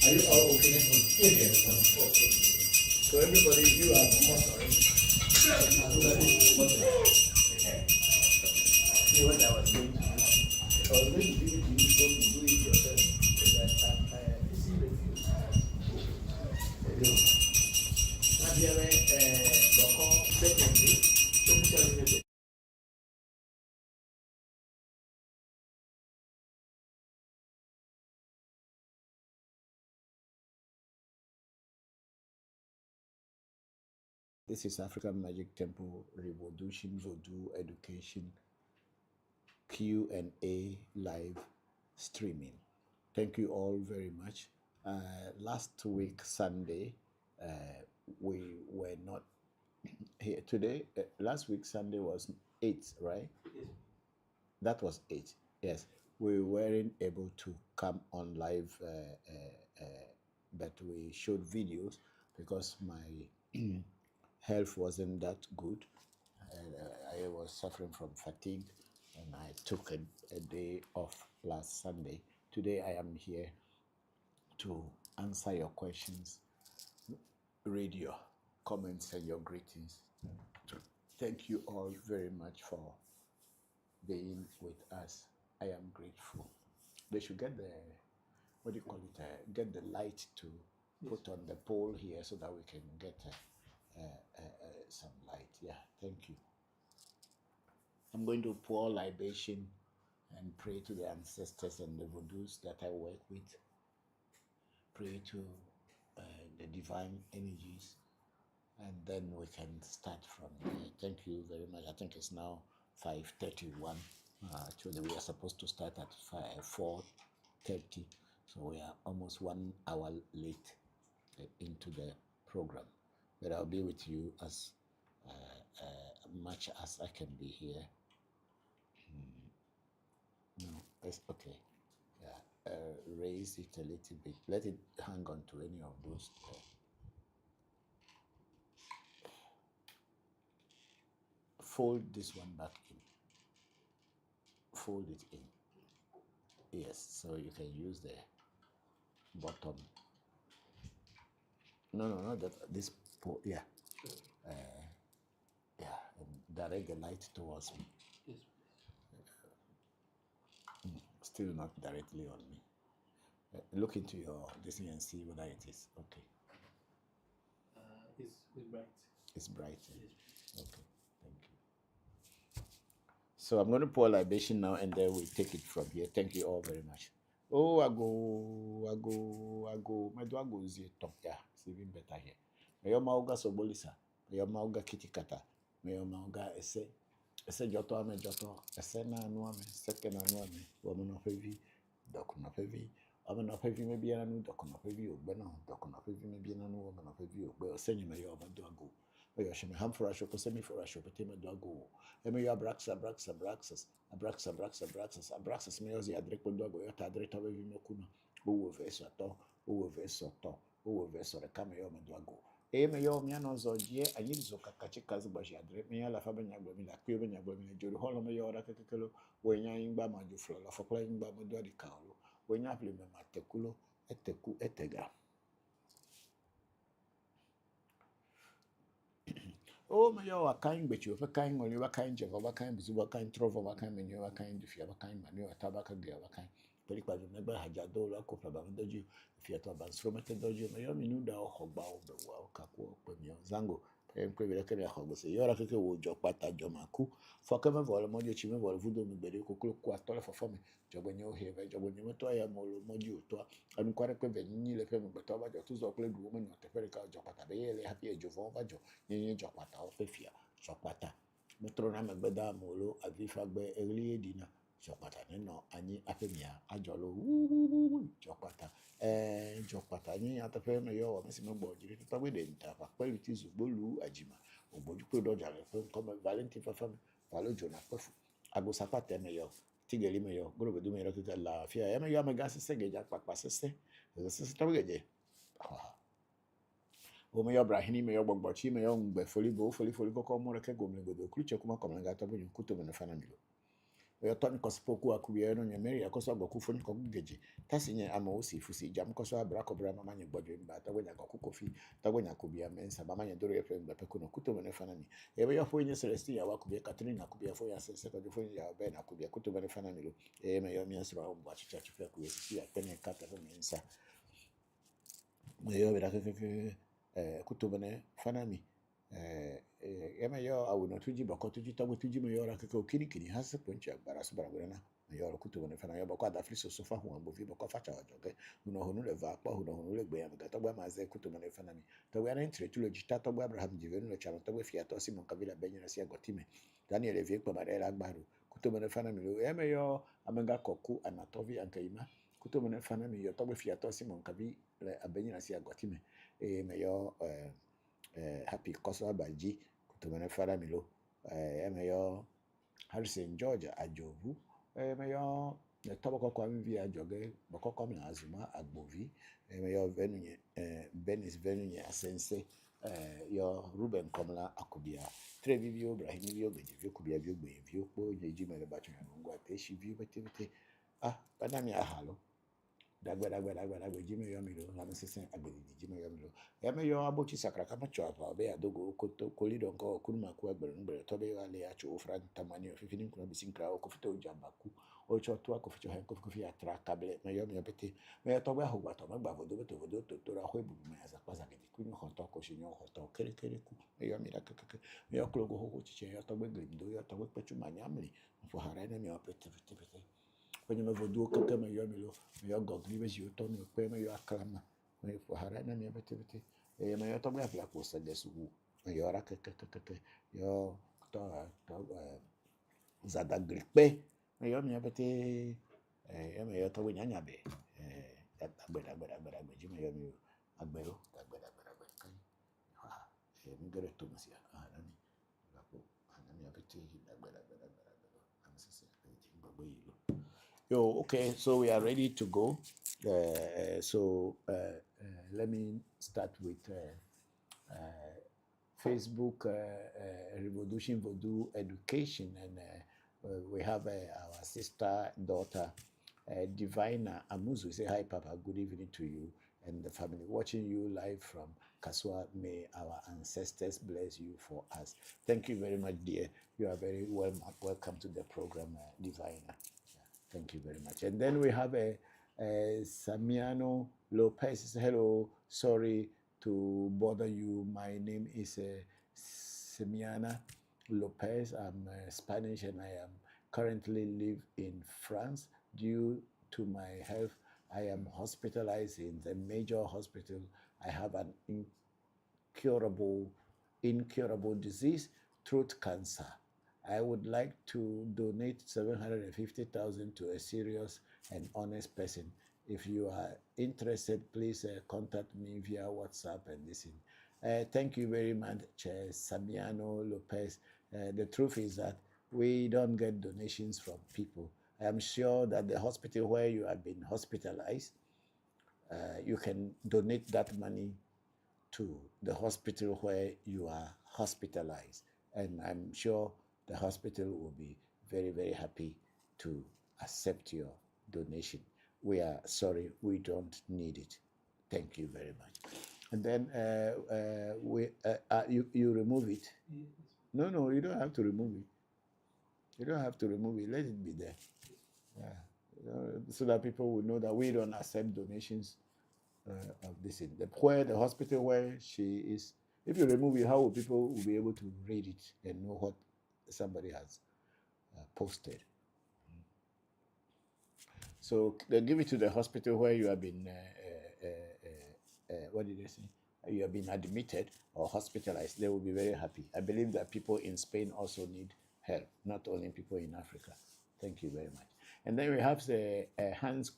Are you all okay? Yes. Okay. So everybody, you are almost already. See what I was saying to you? I was going to give it to you so you do it yourself. You see the view. Bokor, secondly, don't tell me the This is African Magic Temple, ReVodution, Voodoo, Education, Q&A live streaming. Thank you all very much. Last week, Sunday, we were not here. Today, last week, Sunday was 8, right? Yes. That was 8, yes. We weren't able to come on live, but we showed videos because my health wasn't that good. I was suffering from fatigue and I took a day off last Sunday. Today I am here to answer your questions, read your comments and your greetings. Thank you all very much for being with us. I am grateful. They should get the, what do you call it, get the light to put on the pole here so that we can get some light. Yeah, thank you. I'm going to pour libation and pray to the ancestors and the voodoos that I work with. Pray to the divine energies, and then we can start from there. Thank you very much. I think it's now 5:31. Actually, we are supposed to start at 4:30, so we are almost 1 hour late into the program. But I'll be with you as much as I can be here. No, it's okay. Yeah, raise it a little bit. Let it hang on to any of those. Fold this one back in. Fold it in. Yes, so you can use the bottom. No, that this. Yeah, yeah, and direct the light towards me. Yes. Still not directly on me. Look into your this and see whether it is okay. It's bright. It's bright. Yes. Okay, thank you. So I'm going to pour libation now, and then we take it from here. Thank you all very much. Oh, I go. My dog goes here. Top, yeah, it's even better here. Mayo mauga sobolisa. Mayo mauga kitikata. Mayo mauga ese. Ese joto ame joto. Ese na anu ame. Seke na anu ame. Wame no pevi. Doku no pevi. Wame no pevi me biya nanu. Doku no pevi ogbe no. Doku no pevi me biya nanu. Wame no pevi ogbe. Osenye me yo ame do ago. Oyo sheme ham for asho. Kose mi for asho. Pete me do ago. Eme yo abraxas. Abraxas me yo zi adrek do ago. Yo ta adrek ta bevi me kuna. Uwe veso to. Uwe veso reka me yo me do ago. Me yo mi ano zojie anyi zo kakachi kazi bashi adre me ya la fa benya gbo mi la pe benya gbo mi le jori holo me yo ra kekelo we nya ingba ma ju flo la fa kla ingba mo do di kaolo we nya ple me ma tekulo eteku etega o me yo akan gbechi o fe kan ngoli wa kan je wa kan bizu wa kan trovo wa kan menyo wa kan dufia wa kan mani wa tabaka gya wa kan peli kwa me gba haja do la ko fa ba doji fia to ba instrument doji me yo mi nu da o hogba o be wa ka ko pe mi zango pe vele ke ya hogba se yo ra ke wo jo pata jo maku fo ke me vole mo je chi me vole vudo mi gbere ko ko ko atole fo fo mi jogo nyo heve jogo nyo to ya mo lo mo ji o to anu kware pe be ni le fe mi gbeto ba jo tu zo kle du mo no te fe ka jo pata be ye le happy jo fo ba jo ni jo pata o fe fia jo pata metro na me gbeda mo lo avifa gbe early edina jo pata ni no ani apemia ajolo jo pata jo pata ni atafe me yo wa me si me gbo jiri to gbe de nta pa pelu ti zugbolu ajima ogboju pe do jare fe ko me valentine fa fa valo jona pefu ago sapate me yo tigeli me yo goro bedu me yo ke la fia ya me yo me gasi segeja papa sese to geje o me yo brahini me yo gbogbochi me yo ngbe foli koko mo reke gomle godo kluche kuma komle to bu kuto me fana milo yo ton ko spoku akubie no nyameri akoso agboku foni ko geje tasinye ama osi fusi jam koso abrako bra mama nye gbodwe mba tagonya ko kofi tagonya kubia mensa mama nye doro yefe mba peko no kuto me fana mi ebe yo fo nye celestin ya wakubie katrina akubie fo ya sese ko fo ya be na akubie kuto me fana milo me yo mi asro mba chicha chifa ku yesi ya pene kata fe mensa me yo bera ke kuto me fana mi eme yo awu no tuji bako tuji tabu tuji me yora keke okirikiri hase ponchi agbara subara gwerena me yora kutu bone fana yo bako ada friso sofa hu ambo vi bako facha wajoge uno honu le va pa uno honu le gbe ya mega tagba maze kutu bone fana mi tagba na entre tu le jita tagba abraham jivenu le chalo tagba fiato simon kabila benyina si agotime daniel evie kwa barela agbaru kutu bone fana mi lo eme yo amenga koku anatovi ankaima kutu bone fana mi yo tagba fiato simon kabila benyina si agotime me yo happy koso abaji kutumene fara milo emeyo Harrison George ajovu emeyo toboko kwa mvi ajoge bokoko na azuma agbovi emeyo venunye Benis venunye asense yo Ruben Komla akubia trevi vio Ibrahim vio gejivio kubia vio gbe vio po jeji mele bacho ngwa teshi vio bete banami ahalo dagbe jime yo milo la mesese agbedi jime yo milo ya me yo abochi sakra kama cho apa be adogo koto kolido nko kunuma ku agbere ngbere to be wale ya cho ofra tamani fifini kuna bisinkra o kofito jambaku o cho to akofito hen kofi atra kable me yo me bete me to be hogba to me gba vodo to ra ho ebu me asa pasa ke kunyo hoto ko shinyo hoto kere ku me yo mira keke me yo klogo ho chiche yo to be grimdo yo to be pechu manyamli fo harana me yo pete kwenye mevodu keke me yo milo me yo gogli be yo to me pe me yo aklama me fo harana me bete me yo to be afla ko sa desu me yo ra keke yo to zada gripe me yo me bete me yo to be nyanya be agbe ji me yo mi agbero kan ha mi gere to me sia nani la ko nani bete agbe am sese ji gbogbo yi lo. Yo, okay, so we are ready to go. Let me start with Facebook, ReVodution Voodoo Education, and we have our sister, daughter, Divina Amuzu. Say hi, Papa. Good evening to you and the family. Watching you live from Kaswa. May our ancestors bless you for us. Thank you very much, dear. You are very welcome to the program, Divina. Thank you very much. And then we have a Samiano Lopez. Hello, sorry to bother you. My name is Samiana Lopez. I'm Spanish and I am currently live in France. Due to my health, I am hospitalized in the major hospital. I have an incurable disease, throat cancer. I would like to donate 750,000 to a serious and honest person. If you are interested, please contact me via WhatsApp and listen. Thank you very much, Samiano Lopez. The truth is that we don't get donations from people. I am sure that the hospital where you have been hospitalized, you can donate that money to the hospital where you are hospitalized. And I'm sure the hospital will be very, very happy to accept your donation. We are sorry, we don't need it. Thank you very much. And then you remove it. Yes. No, you don't have to remove it. You don't have to remove it. Let it be there. Yeah. So that people will know that we don't accept donations of this. Where the hospital where she is, if you remove it, how will people will be able to read it and know what somebody has posted? So they give it to the hospital where you have been. What did they say? You have been admitted or hospitalized. They will be very happy. I believe that people in Spain also need help, not only people in Africa. Thank you very much. And then we have the Hans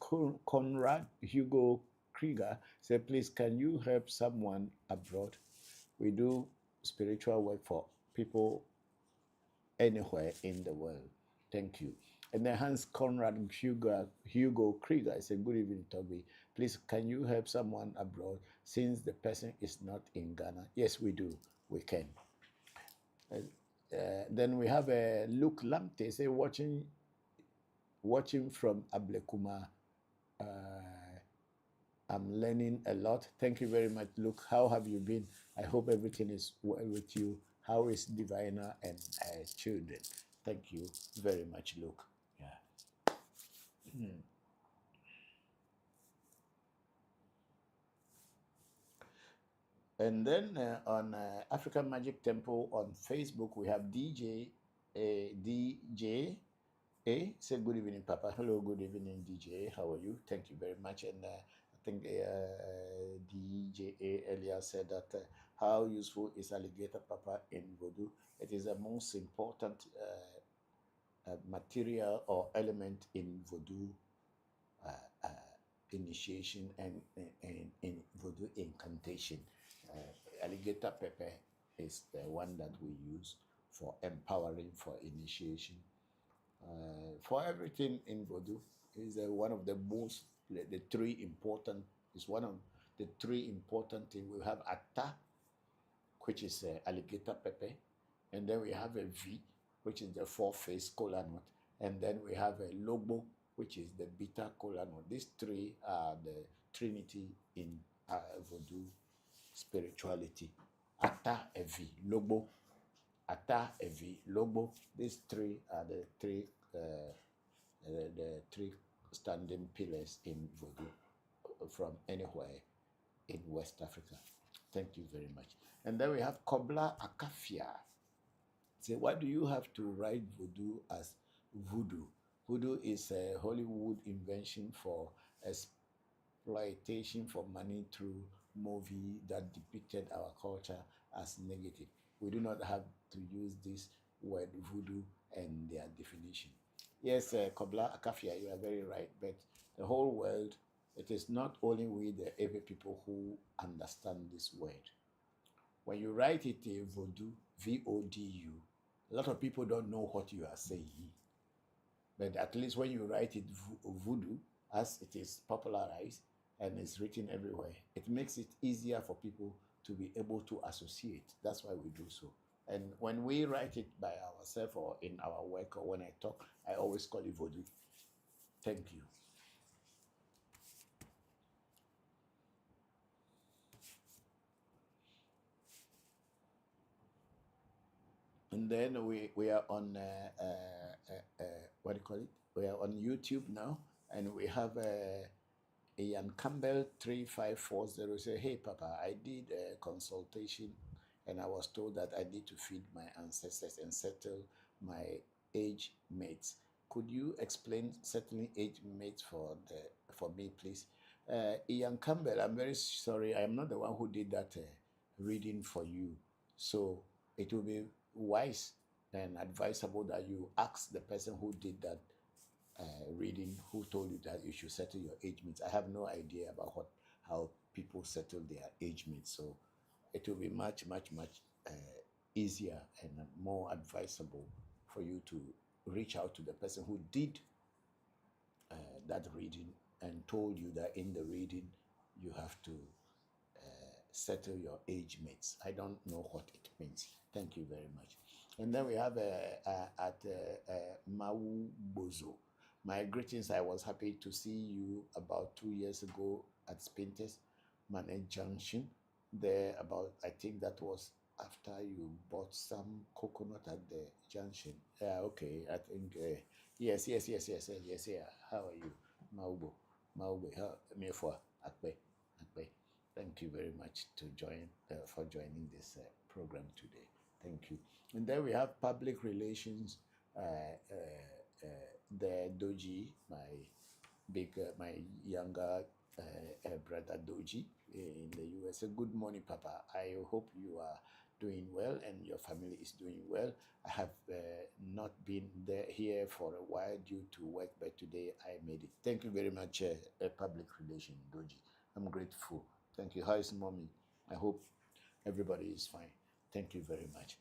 Conrad Hugo Krieger say, please, can you help someone abroad? We do spiritual work for people anywhere in the world. Thank you. And then Hans Conrad Hugo Krieger is a good evening, Toby. Please, can you help someone abroad since the person is not in Ghana? Yes, we do. We can. Then we have Luke Lamte say, watching from Ablekuma. I'm learning a lot. Thank you very much, Luke. How have you been? I hope everything is well with you. How is Divina and children? Thank you very much, Luke. Yeah. And then on African Magic Temple on Facebook, we have DJ say good evening, Papa. Hello, good evening, DJ. How are you? Thank you very much. And I think DJ earlier said that how useful is alligator papa in Voodoo? It is the most important material or element in Voodoo initiation and in Voodoo incantation. Alligator pepper is the one that we use for empowering, for initiation, for everything in Voodoo. Is one of the most, the three important, is one of the three important things. We have Atta, which is alligator pepper, and then we have a V, which is the four-faced kola nut, and then we have a Lobo, which is the bitter kola nut. These three are the trinity in Voodoo spirituality. Atta, a V, Lobo, Atta, a V, Lobo. These three are the three standing pillars in Voodoo from anywhere in West Africa. Thank you very much. And then we have Kobla Akafia. Say, why do you have to write Voodoo as Voodoo? Voodoo is a Hollywood invention for exploitation for money through movie that depicted our culture as negative. We do not have to use this word Voodoo and their definition. Yes, Kobla Akafia, you are very right, but the whole world, it is not only we, the Ewe people, who understand this word. When you write it Voodoo, V-O-D-U, a lot of people don't know what you are saying. But at least when you write it Voodoo, as it is popularized and is written everywhere, it makes it easier for people to be able to associate. That's why we do so. And when we write it by ourselves or in our work or when I talk, I always call it Voodoo. Thank you. And then we are on what do you call it? We are on YouTube now, and we have Ian Campbell 3540 say, hey Papa, I did a consultation and I was told that I need to feed my ancestors and settle my age mates. Could you explain settling age mates for me, please? Ian Campbell, I'm very sorry, I'm not the one who did that reading for you. So it will be wise and advisable that you ask the person who did that reading, who told you that you should settle your age mates. I have no idea about how people settle their age mates, so it will be much easier and more advisable for you to reach out to the person who did that reading and told you that in the reading you have to settle your age mates. I don't know what it means. Thank you very much. And then we have at Mau Bozo. My greetings. I was happy to see you about 2 years ago at Spintex Manage Junction. There about, I think that was after you bought some coconut at the junction. Yeah, okay. I think yes. Yeah. How are you, Maubo? How me for Akbe. Thank you very much for joining this program today. Thank you. And then we have public relations. The Doji, my younger brother Doji in the US. Good morning, Papa. I hope you are doing well and your family is doing well. I have not been here for a while due to work, but today I made it. Thank you very much, public relation Doji. I'm grateful. Thank you. How is mommy? I hope everybody is fine. Thank you very much.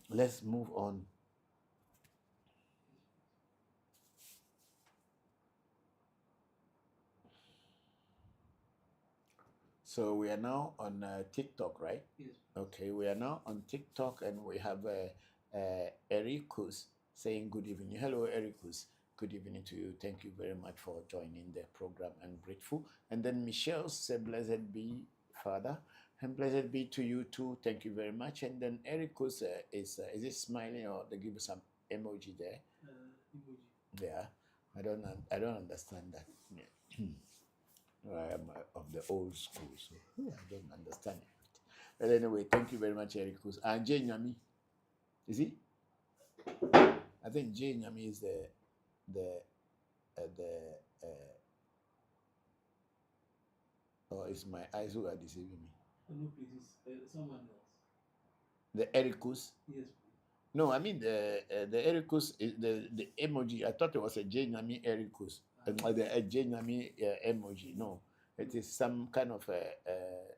Let's move on. So we are now on TikTok, right? Yes. Okay, we are now on TikTok and we have Ericus saying good evening. Hello, Ericus. Good evening to you. Thank you very much for joining the program. I'm grateful. And then Michelle said, blessed be Father, and blessed be to you too. Thank you very much. And then Ericus is it smiling or they give some emoji there? Emoji. Yeah, I don't understand that. Yeah. I am of the old school, so I don't understand it. But anyway, thank you very much, Ericus. And Jay Nyami, is he? I think Jay Nyami is or it's my eyes who are deceiving me. No, please, someone else. The Ericus? Yes. No, I mean the Ericus is the emoji. I thought it was a Jay Nyami Ericus, the Jay Nyami emoji. No, it is some kind of a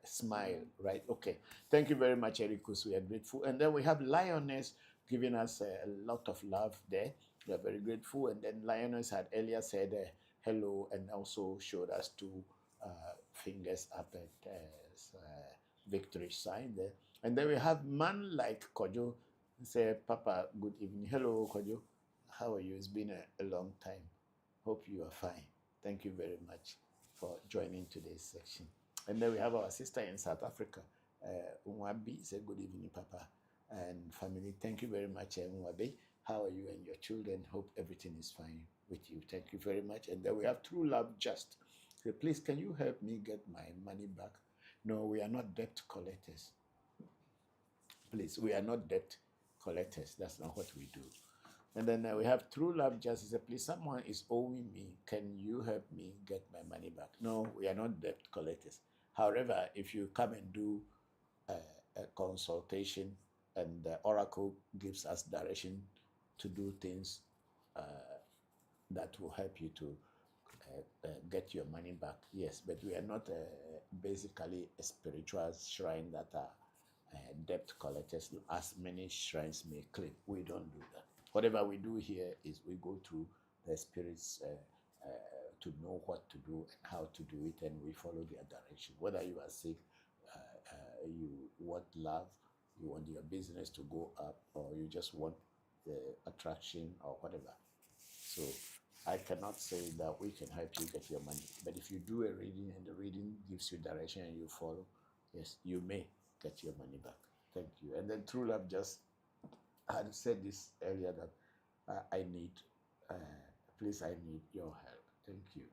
smile, right? Okay. Thank you very much, Ericus. We are grateful. And then we have Lioness giving us a lot of love there. We are very grateful. And then Lioness had earlier said hello and also showed us two fingers up at victory sign there. And then we have man like Kojo say, Papa, good evening. Hello, Kojo. How are you? It's been a long time. Hope you are fine. Thank you very much for joining today's section. And then we have our sister in South Africa, Unwabi. Say, good evening, Papa and family. Thank you very much, Unwabi. How are you and your children? Hope everything is fine with you. Thank you very much. And then we have True Love Just. Say, please, can you help me get my money back? No, we are not debt collectors. Please, we are not debt collectors. That's not what we do. And then we have True Love Justice. Please, someone is owing me. Can you help me get my money back? No, we are not debt collectors. However, if you come and do a consultation and the Oracle gives us direction to do things that will help you to get your money back, yes, but we are not basically a spiritual shrine that are debt collectors, as many shrines may claim. We don't do that. Whatever we do here is we go through the spirits to know what to do and how to do it, and we follow their direction. Whether you are sick, you want love, you want your business to go up, or you just want attraction or whatever. So I cannot say that we can help you get your money. But if you do a reading and the reading gives you direction and you follow, yes, you may get your money back. Thank you. And then True Love just had said this earlier that I need, please, I need your help. Thank you.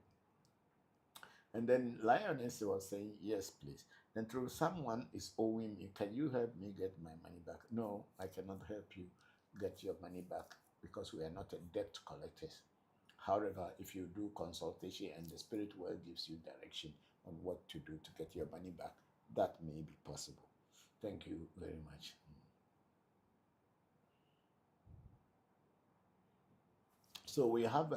And then Lioness was saying, yes, please. Then through someone is owing me, can you help me get my money back? No, I cannot help you get your money back because we are not a debt collectors. However, if you do consultation and the spirit world gives you direction on what to do to get your money back, that may be possible. Thank you very much. So we have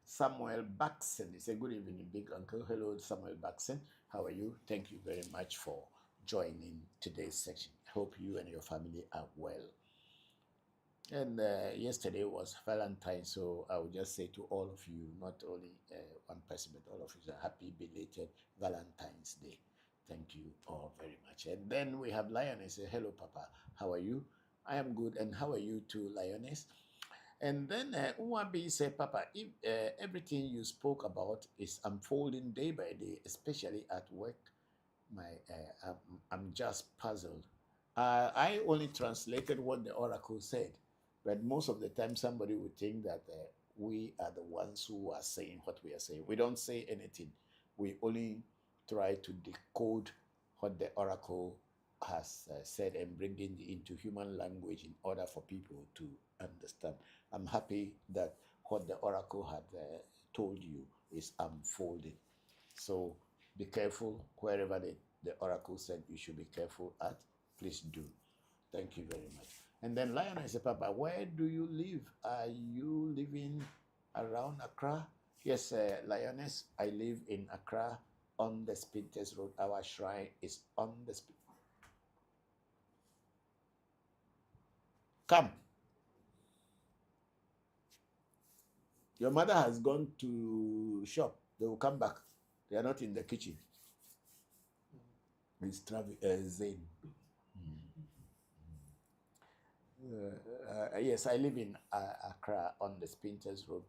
Samuel Baxen. It's a good evening, big uncle. Hello, Samuel Baxen. How are you? Thank you very much for joining today's section. I hope you and your family are well. And yesterday was Valentine's, so I would just say to all of you, not only one person, but all of you, a happy belated Valentine's Day. Thank you all very much. And then we have Lioness. Hello, Papa. How are you? I am good. And how are you too, Lioness? And then Uwabi said, Papa, if everything you spoke about is unfolding day by day, especially at work, I'm just puzzled. I only translated what the oracle said, but most of the time somebody would think that we are the ones who are saying what we are saying. We don't say anything. We only try to decode what the oracle has said and bring it into human language in order for people to understand. I'm happy that what the oracle had told you is unfolding. So be careful wherever the oracle said you should be careful at. Please do. Thank you very much. And then Lioness said, Papa, where do you live? Are you living around Accra? Yes, Lioness, I live in Accra on the Spinters Road. Our shrine is on the Come. Your mother has gone to shop. They will come back. They are not in the kitchen. It's Zane. Yes, I live in Accra on the Spinters Road.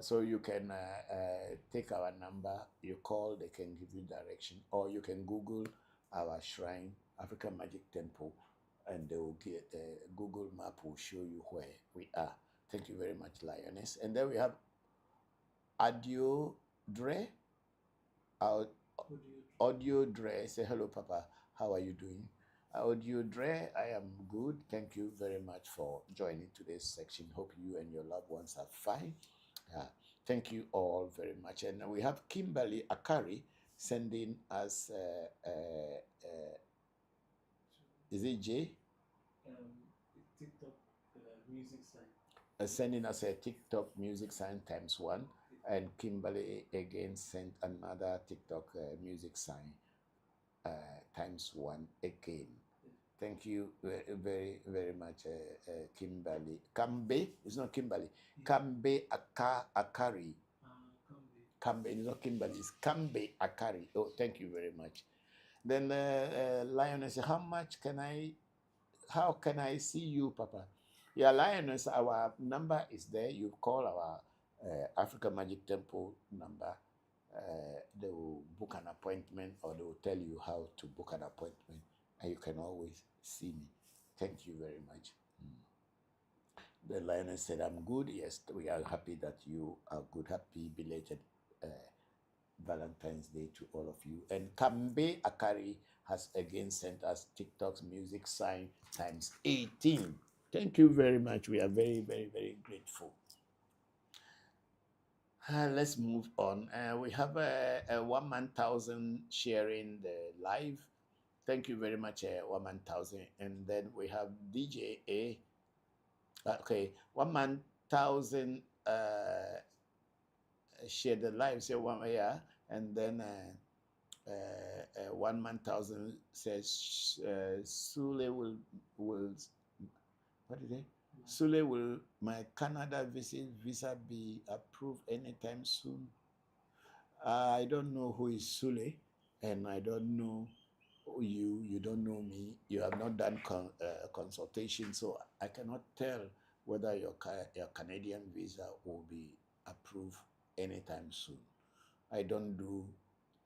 So you can take our number, you call, they can give you direction, or you can Google our shrine, African Magic Temple, and they will get the Google map will show you where we are. Thank you very much, Lioness. And then we have Audio Dre. Audio Dre. Say hello, Papa. How are you doing? Audio Dre, I am good. Thank you very much for joining today's section. Hope you and your loved ones are fine. Thank you all very much. And we have Kimberly Akari sending us, is it J? TikTok music sign. Sending us a TikTok music sign ×1. And Kimberly again sent another TikTok music sign ×1 again. Thank you very, very much, Kimberly. Kambe, it's not Kimberly. Kambe Akari. Kambe, it's not Kimberly, it's Kambe Akari. Oh, thank you very much. Then Lioness, how can I see you, Papa? Yeah, Lioness, our number is there. You call our African Magic Temple number. They will book an appointment, or they will tell you how to book an appointment, and you can always see me. Thank you very much. The Lioness said, I'm good. Yes, we are happy that you are good. Happy belated Valentine's Day to all of you. And Kambe Akari has again sent us TikTok's music sign ×18. Thank you very much. We are very, very, very grateful. Let's move on. We have a 1,000 sharing the live. Thank you very much, 1,000. And then we have DJ A. Okay, 1,000 share the live. Say one, yeah, and then 1,000 says Sule will what did they? Sule, will my Canada visa be approved anytime soon? I don't know who is Sule, and I don't know you. You don't know me. You have not done consultation, so I cannot tell whether your Canadian visa will be approved anytime soon. I don't do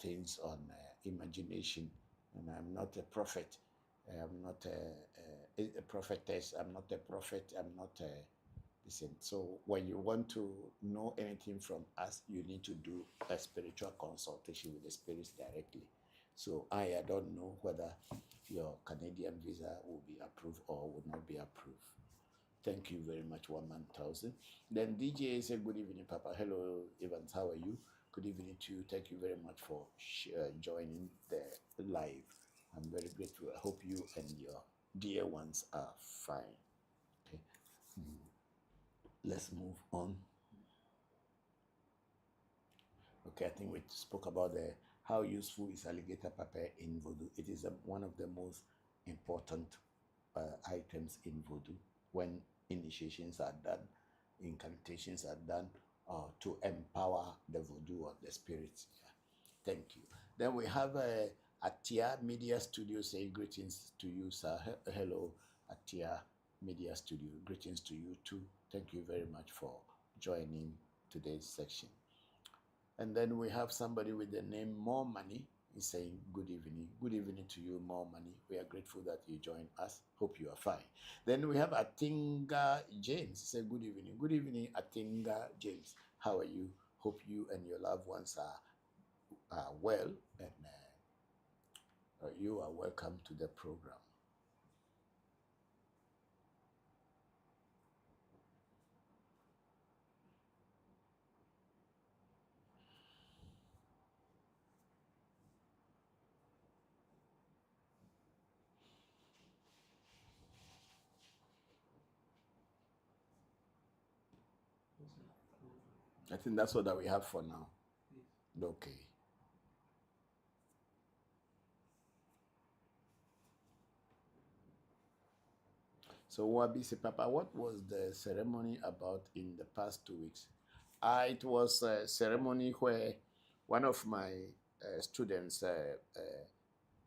things on imagination, and I'm not a prophet. I'm not a prophetess. I'm not a prophet. I'm not a listen. So when you want to know anything from us, you need to do a spiritual consultation with the spirits directly. So I don't know whether your Canadian visa will be approved or will not be approved. Thank you very much, 1,000. Then DJ said, good evening, Papa. Hello, Evans. How are you? Good evening to you. Thank you very much for joining the live. I'm very grateful. I hope you and your dear ones are fine. Okay. let's move on. Okay, I think we spoke about how useful is alligator pepper in Voodoo. It is one of the most important items in Voodoo when initiations are done, incantations are done, to empower the Voodoo or the spirits. Yeah. Thank you. Then we have Atia Media Studio saying greetings to you, sir. Hello, Atia Media Studio. Greetings to you too. Thank you very much for joining today's section. And then we have somebody with the name More Money. He's saying good evening. Good evening to you, More Money. We are grateful that you joined us. Hope you are fine. Then we have Atinga James. Say good evening. Good evening, Atinga James. How are you? Hope you and your loved ones are well, and you are welcome to the program. I think that's all that we have for now. Okay. So Wabisi Papa, what was the ceremony about in the past 2 weeks? It was a ceremony where one of my students,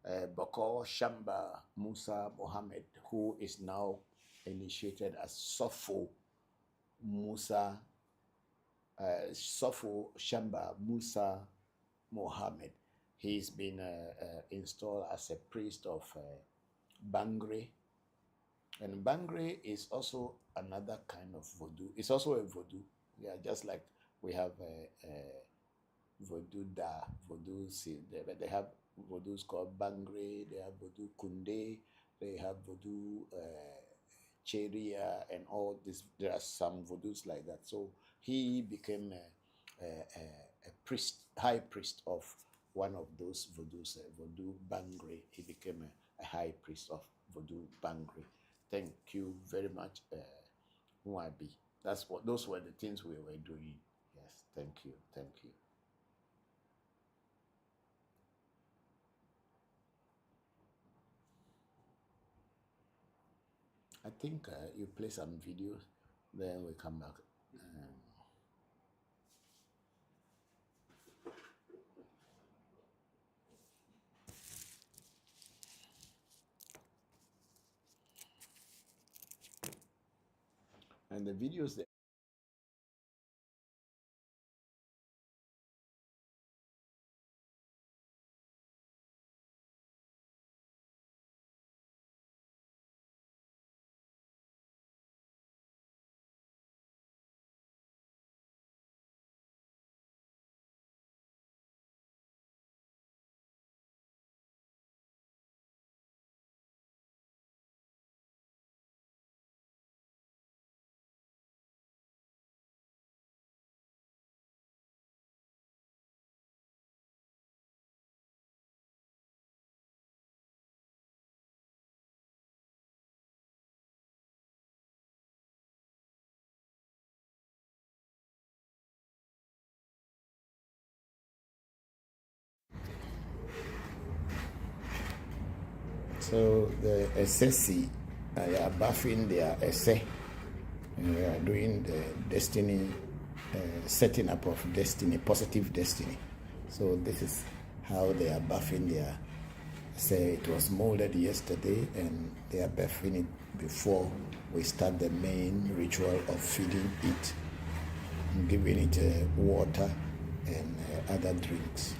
Bokor Shamba Musa Mohammed, who is now initiated as Sofo Musa, Sofo Shamba Musa Mohammed. He's been installed as a priest of Bangre. And Bangre is also another kind of Voodoo. It's also a Voodoo. Yeah, just like we have Voodoo Da, Voodoo Si. They have Voodoos called Bangre, they have Voodoo Kunde, they have Voodoo Cheria, and all this. There are some Voodoos like that. So he became a priest, high priest of one of those Voodoos, Voodoo Bangre. He became a high priest of Voodoo Bangre. Thank you very much, Mwabi. Those were the things we were doing. Yes, thank you, thank you. I think you play some videos, then we come back. And the videos that so the SSC are buffing their essay. We are doing the destiny, setting up of destiny, positive destiny. So this is how they are buffing their essay. It was molded yesterday, and they are buffing it before we start the main ritual of feeding it, and giving it water and other drinks.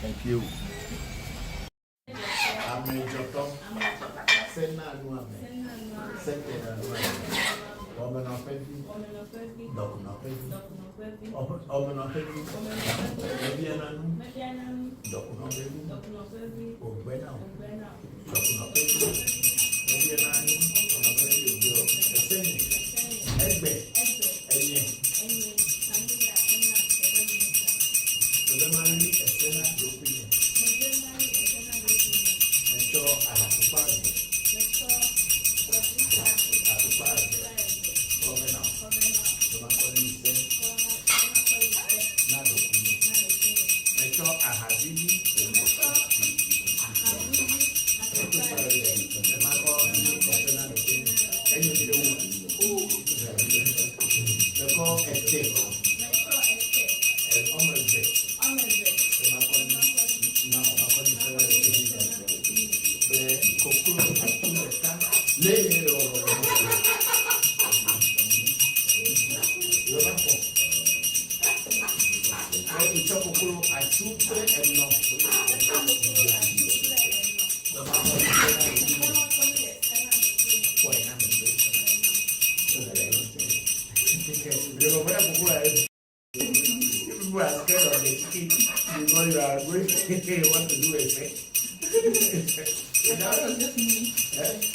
Thank you. marry external opinion. And so I have to find it. I have to find it. Covenant. So I'm calling it not opinion. And so I have really people are scared of the chicken because you are going to want to do a thing. I thought it was just me.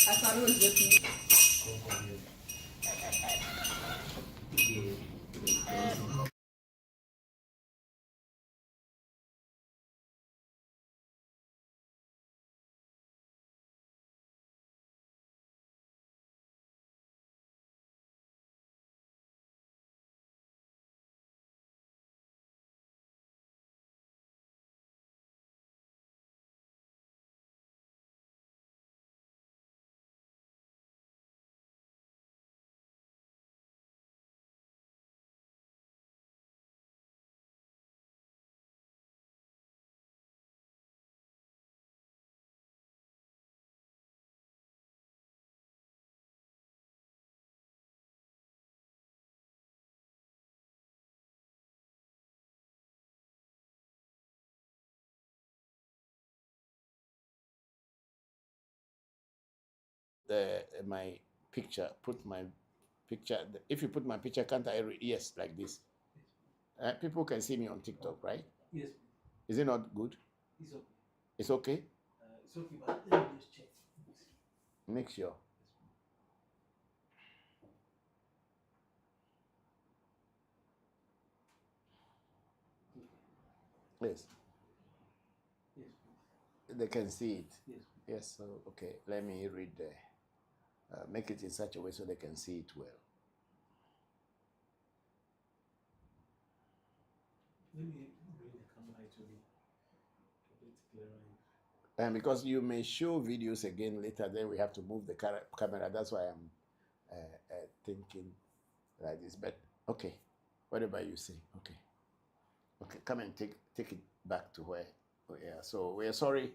I thought it was just me. My picture, put my picture. If you put my picture, can't I read? Yes, like this. People can see me on TikTok, right? Yes. Is it not good? It's okay. It's okay? It's okay, but let me just check. Make sure. Yes. Yes, please. They can see it. Yes. Yes, so, okay, let me read the, make it in such a way so they can see it well. Let me bring the camera to me. A bit clearer. And because you may show videos again later, then we have to move the camera. That's why I'm thinking like this. But okay, whatever you say. Okay. Okay, come and take it back to where. Oh, yeah. So we are sorry.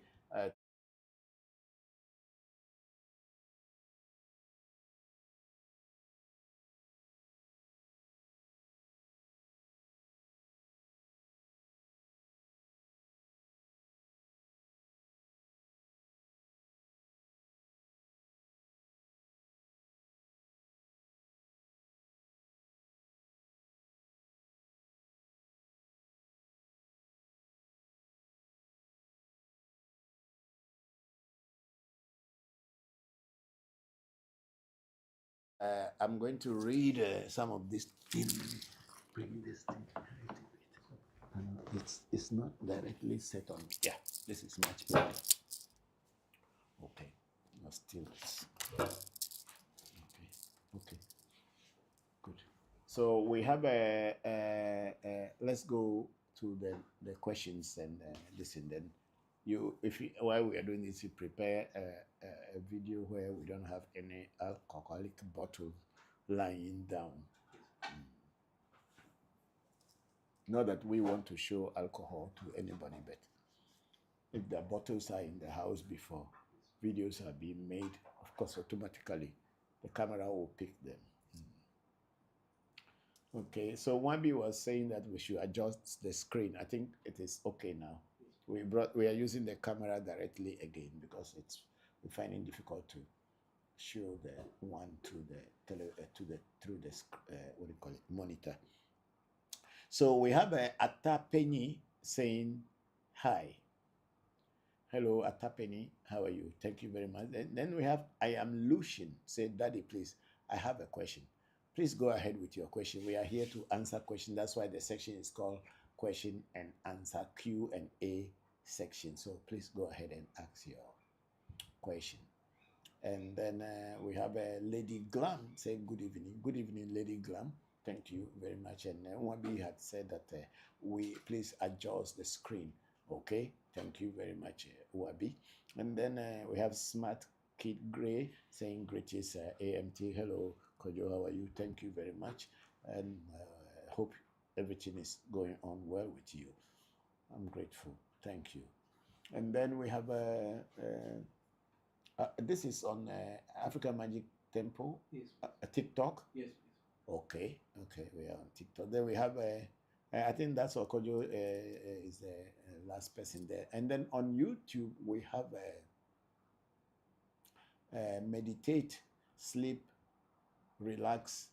I'm going to read some of this thing. Bring this thing a little bit. And it's not directly set on. Yeah, this is much better. Okay, but still. Okay, okay, good. So we have let's go to the questions and listen. Then while we are doing this, you prepare a video where we don't have any alcoholic bottle lying down. Not that we want to show alcohol to anybody, but if the bottles are in the house before videos are being made, of course, automatically the camera will pick them. Okay, so Wambi was saying that we should adjust the screen. I think it is okay now. We are using the camera directly again because we're finding difficult to show the one through the what do you call it, monitor. So we have Atapenny saying hi. Hello, Atapenny. How are you? Thank you very much. Then we have I am Lucian. Say, Daddy, please, I have a question. Please go ahead with your question. We are here to answer questions. That's why the section is called question and answer Q&A section. So please go ahead and ask your question. And then we have Lady Glam saying good evening. Good evening, Lady Glam. Thank you very much. And Wabi had said that we please adjust the screen. Okay, thank you very much, Wabi. And then we have Smart Kid Gray saying greetings, AMT. Hello, Kojo, how are you? Thank you very much. And hope everything is going on well with you. I'm grateful. Thank you. And then we have this is on African Magic Temple. Yes. TikTok. Yes, please. Okay, we are on TikTok. Then we have I think that's Okojo is the last person there. And then on YouTube we have meditate, sleep, relax,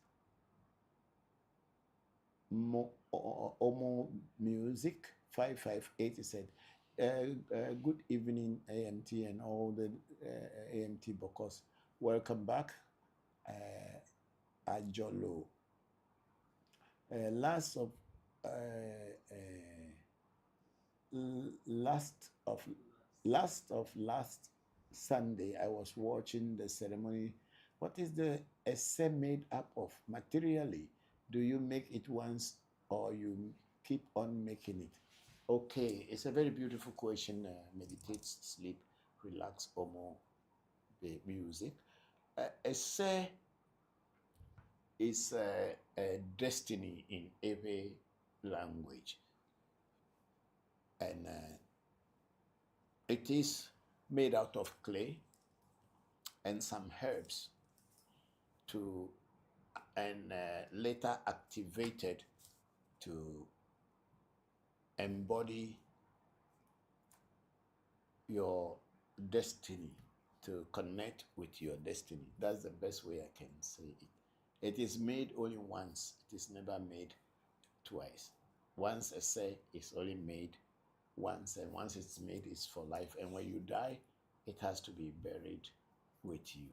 Omo Music 558. He said, good evening, AMT and all the AMT Bokors. Welcome back, Ajolo. Last Sunday, I was watching the ceremony. What is the essay made up of materially? Do you make it once or you keep on making it? Okay, it's a very beautiful question. Meditate, sleep, relax, Omo music. Essay is a destiny in every language. And it is made out of clay and some herbs and later activated to embody your destiny, to connect with your destiny. That's the best way I can say it. It is made only once. It is never made twice. Once a say is only made once, and once it's made, it's for life. And when you die, it has to be buried with you.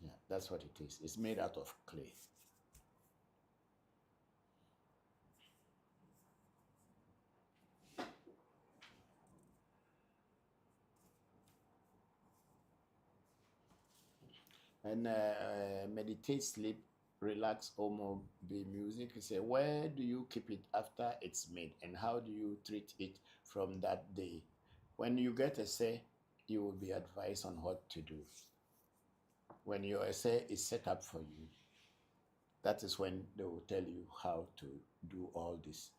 Yeah, that's what it is. It's made out of clay. And meditate, sleep, relax, Omo be music. You say, where do you keep it after it's made, and how do you treat it from that day? When you get a say, you will be advised on what to do. When your essay is set up for you, that is when they will tell you how to do all these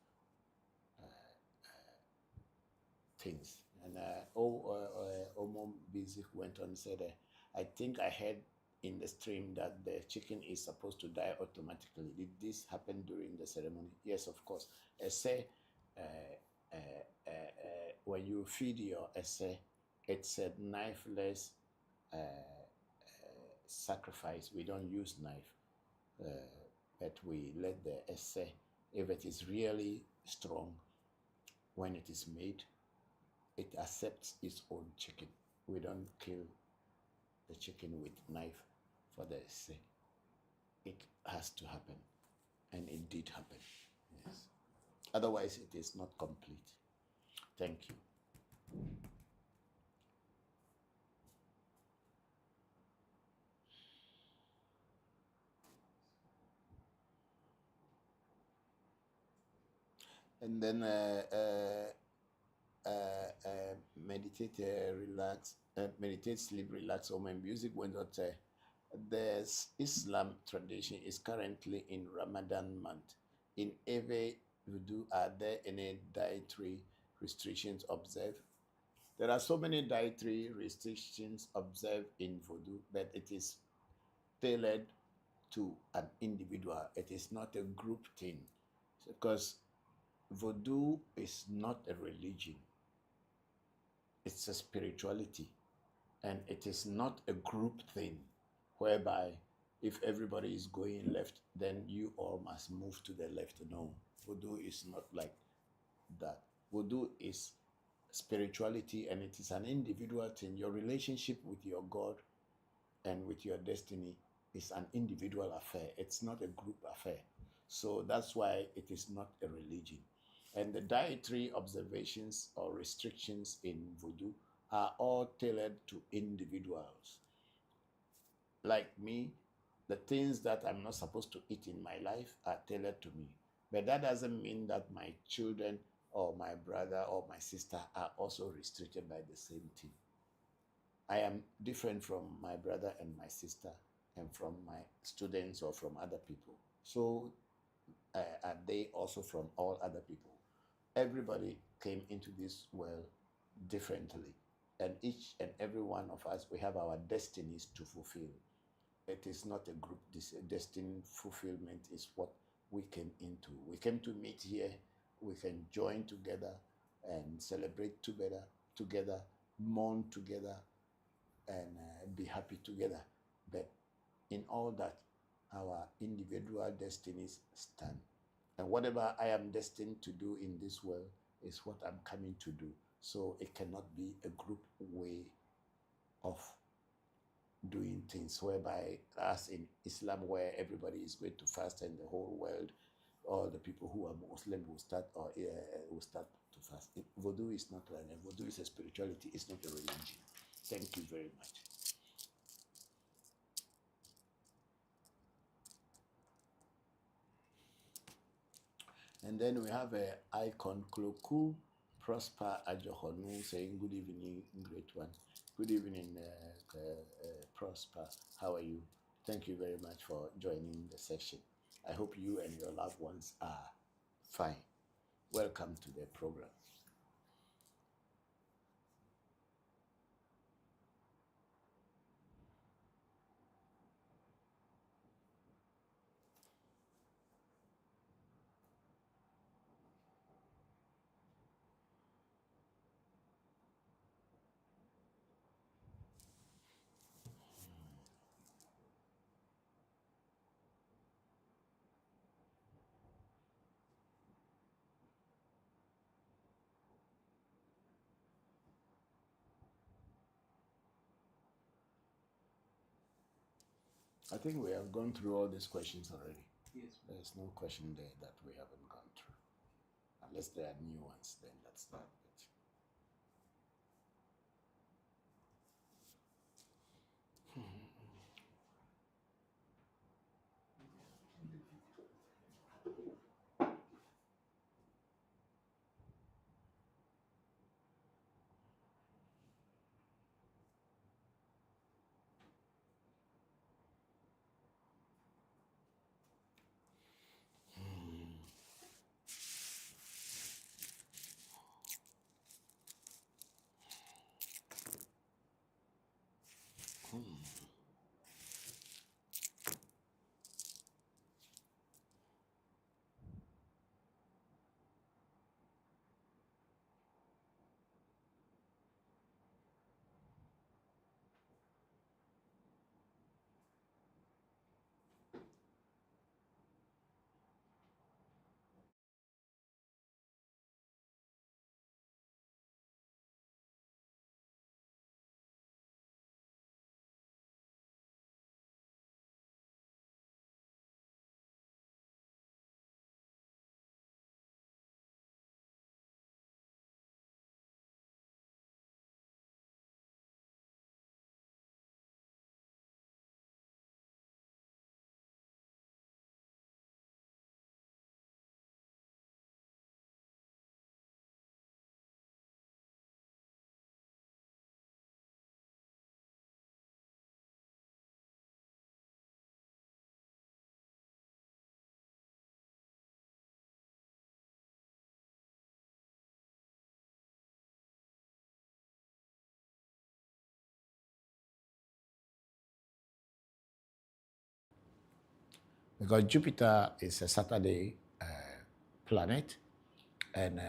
things. And Omo Basic went on and said, I think I heard in the stream that the chicken is supposed to die automatically. Did this happen during the ceremony? Yes, of course. Essay, when you feed your essay, it's a knifeless sacrifice. We don't use knife, but we let the essay, if it is really strong, when it is made, it accepts its own chicken. We don't kill the chicken with knife for the essay. It has to happen, and it did happen. Yes. Otherwise, it is not complete. Thank you. And then meditate, relax, meditate, sleep, relax, Omo music. When not, the Islam tradition is currently in Ramadan month. In Ewe Vodu, are there any dietary restrictions observed? There are so many dietary restrictions observed in Voodoo, but it is tailored to an individual. It is not a group thing, because Voodoo is not a religion. It's a spirituality, and it is not a group thing whereby if everybody is going left, then you all must move to the left. No, Voodoo is not like that. Voodoo is spirituality, and it is an individual thing. Your relationship with your God and with your destiny is an individual affair. It's not a group affair. So that's why it is not a religion. And the dietary observations or restrictions in Voodoo are all tailored to individuals. Like me, the things that I'm not supposed to eat in my life are tailored to me. But that doesn't mean that my children or my brother or my sister are also restricted by the same thing. I am different from my brother and my sister and from my students or from other people. So are they also from all other people? Everybody came into this world differently. And each and every one of us, we have our destinies to fulfill. It is not a group. This destiny fulfillment is what we came into. We came to meet here. We can join together and celebrate together, mourn together, and be happy together. But in all that, our individual destinies stand. And whatever I am destined to do in this world is what I'm coming to do. So it cannot be a group way of doing things, whereby, as in Islam, where everybody is going to fast and the whole world, all the people who are Muslim will start to fast. Voodoo is not like that. Voodoo is a spirituality. It's not a religion. Thank you very much. And then we have a icon, Kloku Prosper Ajohonu, saying good evening, great one. Good evening, Prosper. How are you? Thank you very much for joining the session. I hope you and your loved ones are fine. Welcome to the program. I think we have gone through all these questions already. Yes. There's no question there that we haven't gone through. Unless there are new ones, then that's that. Because Jupiter is a Saturday planet, and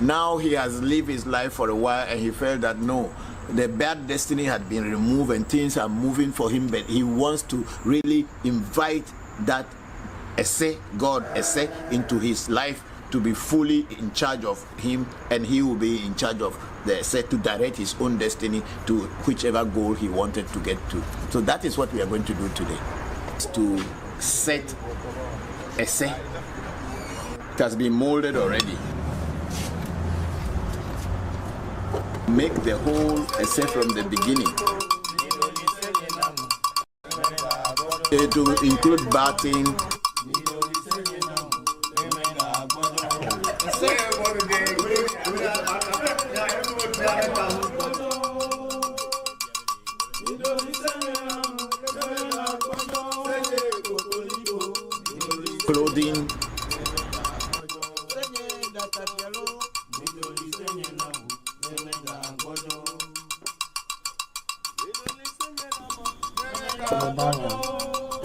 Now he has lived his life for a while and he felt that no, the bad destiny had been removed and things are moving for him, but he wants to really invite that God into his life to be fully in charge of him, and he will be in charge of the to direct his own destiny to whichever goal he wanted to get to. So that is what we are going to do today, to set essay. It has been molded already. Make the whole essay from the beginning. To include batting, clothing,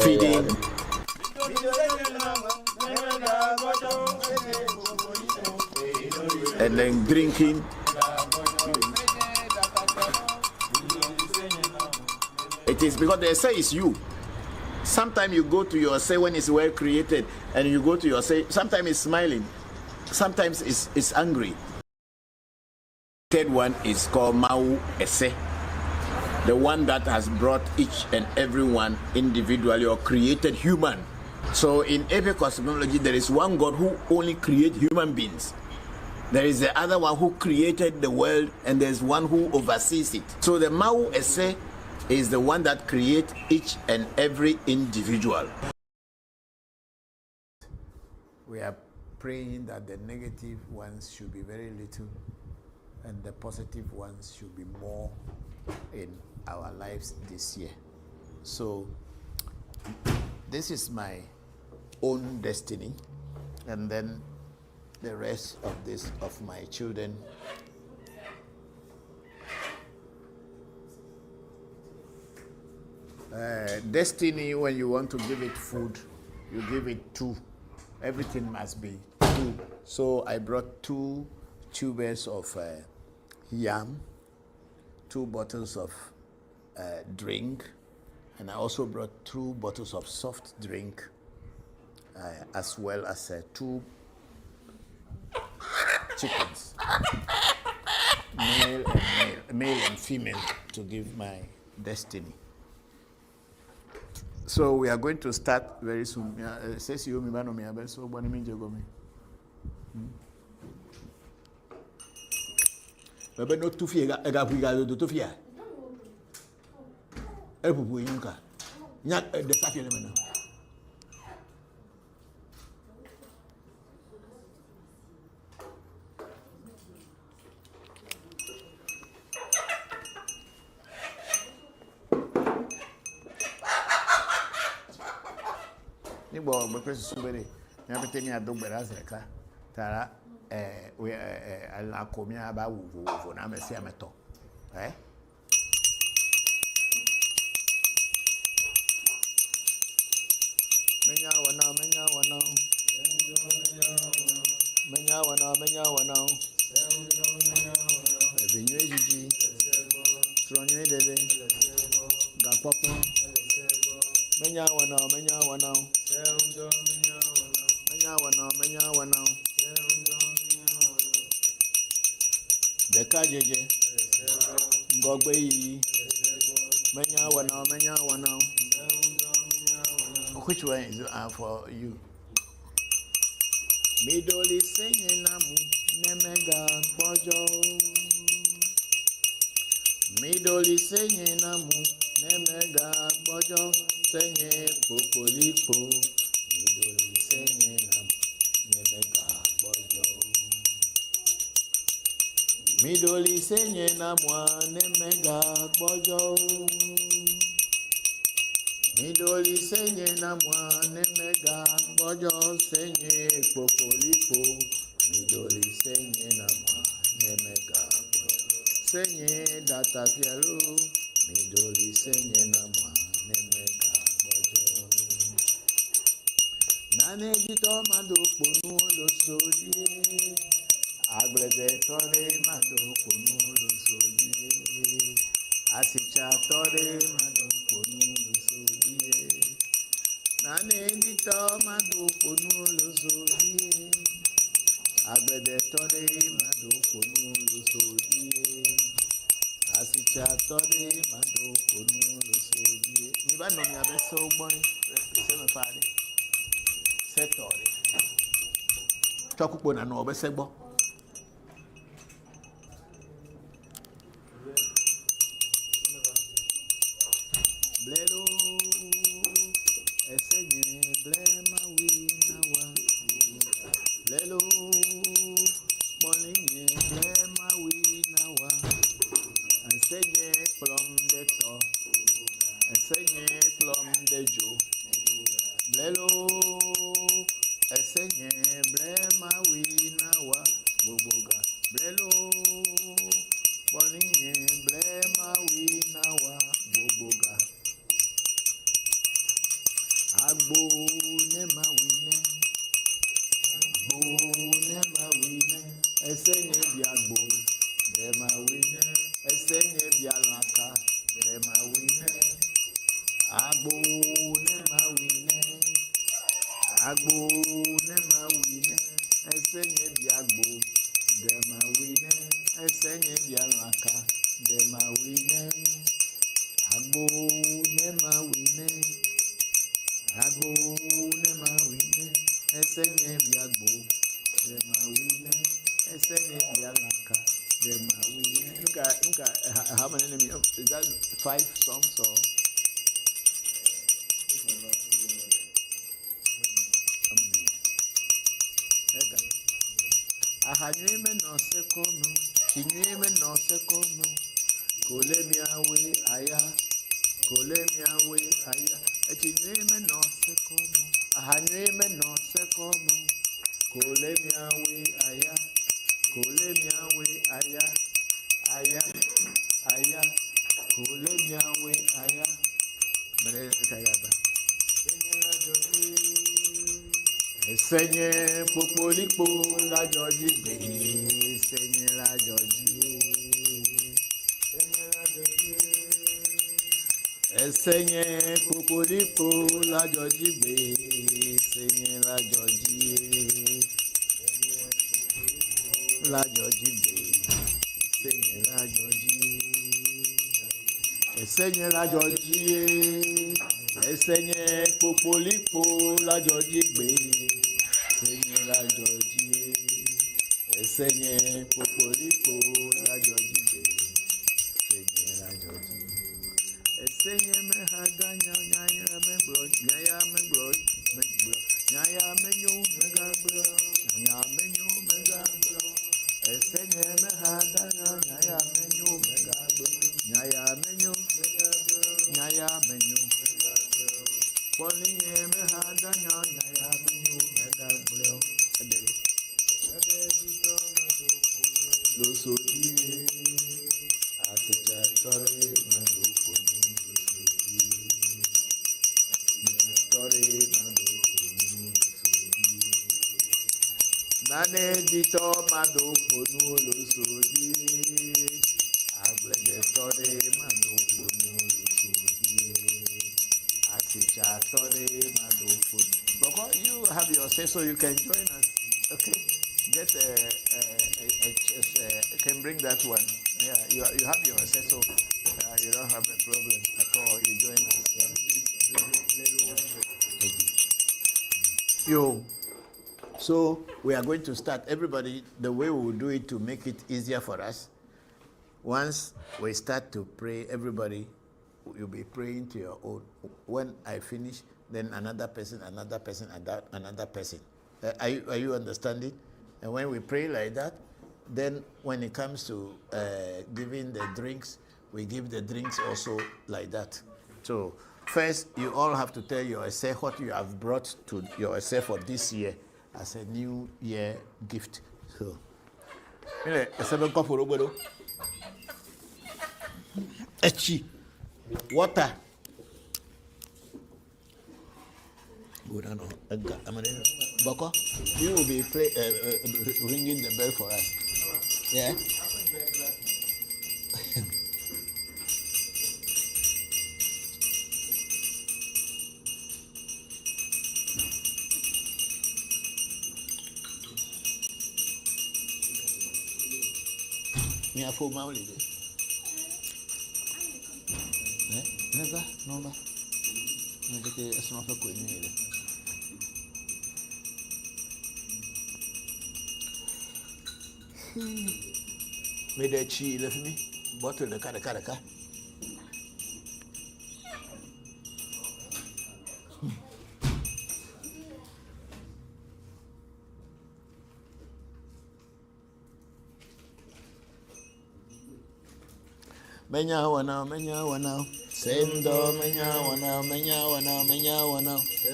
feeding, and then drinking. It is because the essay is you. Sometimes you go to your essay when it's well created, and you go to your essay, sometimes it's smiling, sometimes it's angry. Third one is called Mau essay, the one that has brought each and every one individually or created human. So in every cosmology, there is one God who only creates human beings. There is the other one who created the world, and there's one who oversees it. So the Mau essay is the one that creates each and every individual. We are praying that the negative ones should be very little and the positive ones should be more in our lives this year. So this is my own destiny, and then the rest of this of my children. Destiny, when you want to give it food, you give it 2. Everything must be 2. So I brought 2 tubers of yam, 2 bottles of drink, and I also brought 2 bottles of soft drink, as well as 2 chickens, male and female, to give my destiny. So we are going to start very soon. Says you me bano me abel so bani mi jego me. Baba no tufi ega buiga do tufi ya. E pupu yinka. Nya de safi le mena. Nibo because somebody everything you do better zeka tara we ala komia ba wo na mesi ameto menya wana evinyo ejiji tronyo dede gapopo menya wana Deka jeje ngogbe yi menya wana. Which one is for you? Midoli senye namu nemega bojo. Midoli senye namu nemega bojo senye popolipo. Midoli senye namu nemega bojo. Midoli senye namu nemega bojo. Midoli senye namu nemega bojo senye popolipo. Midoli senye namu nemega bojo senye data fiero. Midoli senye namu nemega bojo. Nane jito mado ponu lo sodie. Agbede tore mado ponulo sodie. Asicha tore mado ponulo sodie. Nane dito mado ponulo sodie. Agbede tore mado ponulo sodie. Asicha tore mado ponulo sodie. Ni ba no mi abeso gboni. Se me pare. Setore. Chokupo na no obesegbo. Blelo, esenye blema winawa. Blelo, molinye blema winawa. Esenye plum de to, esenye plum de jo. Blelo, esenye blema winawa. Boboga. Blelo, molinye blema winawa. Boboga. Agbo ne ma wine, esenye bi agbo, ne ma wine, esenye bi alaka, ne ma wine, agbo ne ma wine, esenye bi agbo, ne ma wine, esenye bi alaka, ne ma wine, agbo ne ma wine. Agbo ne ma wine, esenye bi agbo, de ma wine, esenye bi alaka, de ma wine. How many names? Is that 5 songs or? How many? Okay. Ahanyeme no sekono, kinyeme no sekono, kole mi awe aya, Echineme no sekono, ahanyeme no sekono, kole miawe aya, kole miawe aya. Mere kagaba. Esenye popolipo la joji gbe, esenye la joji. Esenye popolipo lajo jigbe, esenye lajo jigbe, esenye lajo jigbe, esenye lajo jigbe, esenye popolipo lajo jigbe, esenye lajo jigbe, esenye popolipo lajo jigbe, esenye lajo jigbe. Esenye me haganya nyaya me bro, nyaya me bro, nyaya me nyu me ga bro, nyaya me nyu me ga bro. Esenye me haganya nyaya me nyu me ga bro, nyaya me nyu me ga bro. Polinye me haganya nyaya me nyu me ga bro. Edele. Lo so die, aticha tore me do ponu. Nane dito mado ponu lo soji, agbede tore mado ponu lo soji, aticha tore mado ponu. Bokor, you have your say so you can join us. Okay, get can bring that one. Yeah, you have your say so. You don't have a problem at all. You join us. Yeah. Yo. So we are going to start. Everybody, the way we will do it to make it easier for us. Once we start to pray, everybody, you'll be praying to your own. When I finish, then another person, another person. Are you understanding? And when we pray like that, then when it comes to giving the drinks, we give the drinks also like that. So first, you all have to tell yourself what you have brought to yourself for this year as a new year gift. So, water. Go down. Bokor, you will be ringing the bell for us. Yeah. Me a full mouth. Never. No, it's not a queen. Made a chi left me. Bottle the caracaraca. Menya wana. Sendo menya wana.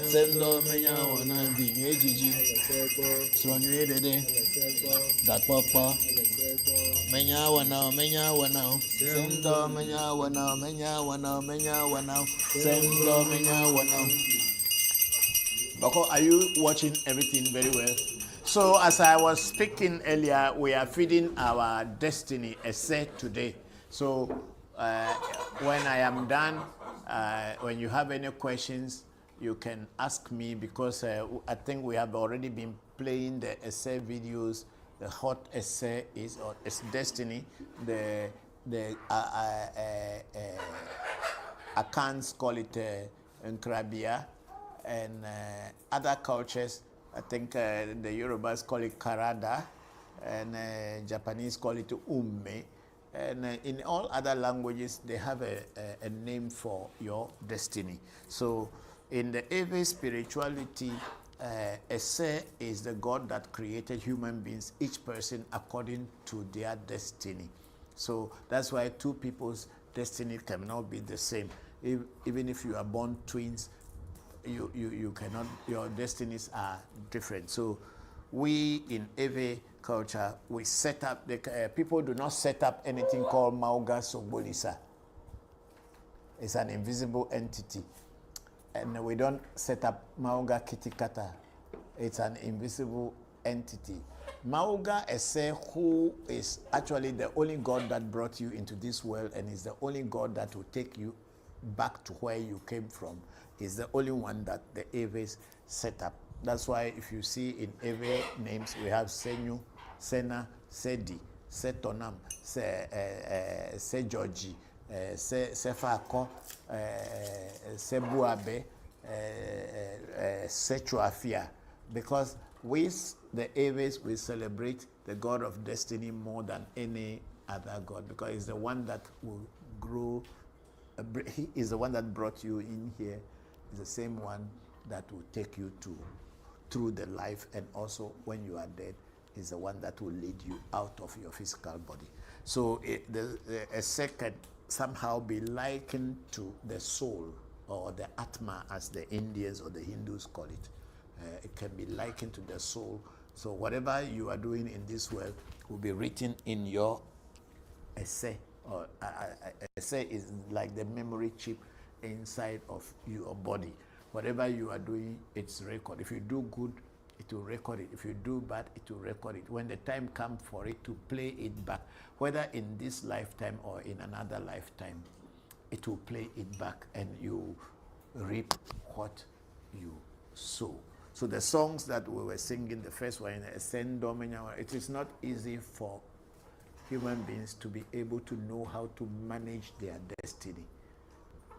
Sendo menya wana. Dinye jiji. Slonye dede. That papa. Menya wana. Sendo menya wana. Sendo menya wana. Bokor, are you watching everything very well? So as I was speaking earlier, we are feeding our destiny essay today. So when I am done, when you have any questions, you can ask me, because I think we have already been playing the essay videos. The hot essay is destiny. The Akans call it Nkrabia, and other cultures, I think the Yorubas call it Karada, and Japanese call it Umme. And in all other languages, they have a name for your destiny. So in the Ewe spirituality, Ese is the God that created human beings, each person according to their destiny. So that's why two people's destiny cannot be the same. Even if you are born twins, you cannot, your destinies are different. So we in Ewe culture, we set up, people do not set up anything called Mauga Sogbolisa. It's an invisible entity. And we don't set up Mauga Kitikata. It's an invisible entity. Mauga Ese, who is actually the only God that brought you into this world and is the only God that will take you back to where you came from, is the only one that the Ewes set up. That's why if you see in Ewe names, we have Senyu, Sena, Sedi, Setonam, Se Georgie, Se Fako, Se Buabe, Se Chuafia. Because with the Ewes, we celebrate the God of destiny more than any other God, because he's the one that will grow. He is the one that brought you in here. He's the same one that will take you through the life, and also when you are dead, is the one that will lead you out of your physical body. So a second somehow be likened to the soul, or the Atma, as the Indians or the Hindus call it. It can be likened to the soul. So whatever you are doing in this world will be written in your essay. Or essay is like the memory chip inside of your body. Whatever you are doing, it's record. If you do good, it will record it. If you do bad, it will record it. When the time comes for it to play it back, whether in this lifetime or in another lifetime, it will play it back, and you reap what you sow. So the songs that we were singing, the first one, it is not easy for human beings to be able to know how to manage their destiny.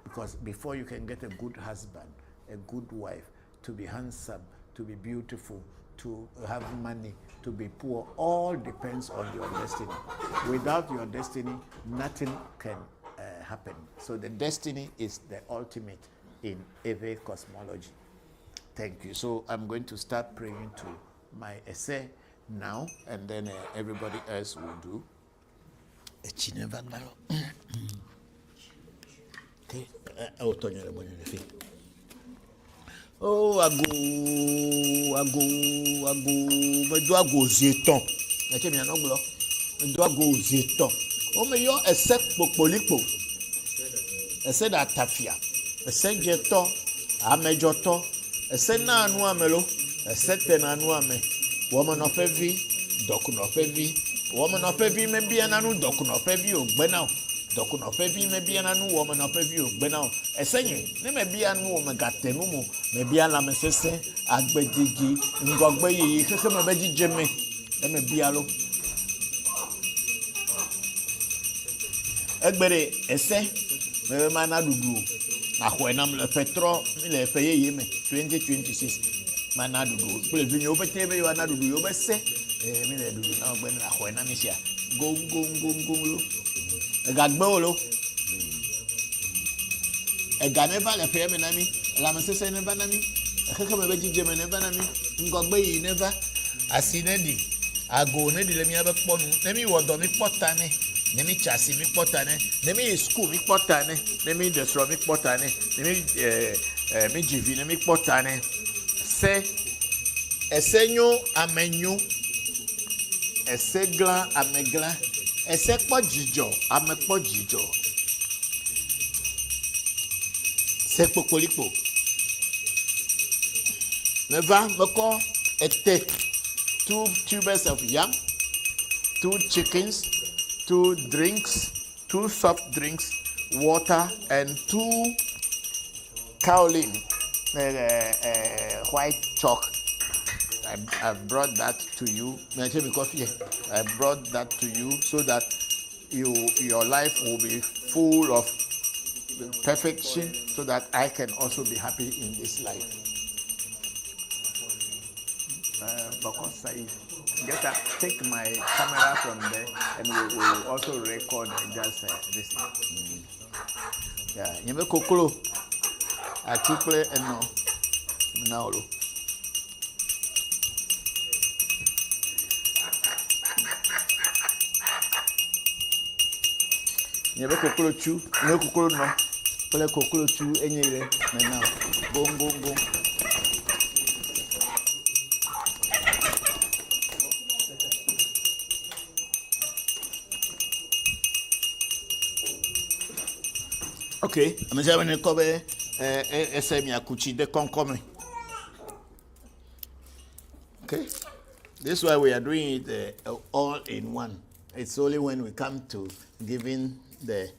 Because before you can get a good husband, a good wife, to be handsome, to be beautiful, to have money, to be poor, all depends on your destiny. Without your destiny, nothing can happen. So the destiny is the ultimate in Ewe cosmology. Thank you. So I'm going to start praying to my essay now, and then everybody else will do. Okay. Oh, ago, medo zeton. Eke mi anoglo. Medo zeton. O me yo ese popolipo. Ese da tafia. Ese jeto, amejoto. Ese na anu amelo. Sete na anu ame. Woman of heavy, dokun of heavy. Woman of heavy me bi ananu dokun of heavy ogbena. Dokun of heavy me bi ananu woman of heavy ogbena. Esenye ne me bi anu o me gatenu mo. Me bi ala me sese agbedigi ngogbe yi keke me beji jeme. E me bi alo. Egbere ese me mana dudu. Na khoenam le petro le feye yeme 2026. Mana dudu pele vinyo obetebe yo na dudu yo bese mi le dudu na ogbe na khoena mi sia gong lo e gagbe lo e ga never le fe me na mi la me sese never na mi e keke me beji me never na mi ngogbe yi never asinedi ago ne di le mi abekpo nu ne mi wodo mi potane ne mi chasi mi potane ne mi school mi potane ne mi desro mi potane ne mi mi jivi ne mi potane se esenyo amenyo esegla amegla esekpo jijo amekpo jijo sekpokolikpo neva meko ete 2 tubers of yam, 2 chickens, 2 drinks, 2 soft drinks, water and 2 kaolin white chalk. I brought that to you. I brought that to you so that your life will be full of perfection, so that I can also be happy in this life. Bokor Said, take my camera from there, and we will also record just this. Yeah, you make kokolo. I play and no now. You make kokolo chew, no kokolo no. Play kokolo chew anyway. Now, go. Okay, I'm going to cover de concome. Okay, this is why we are doing it all in one. It's only when we come to giving the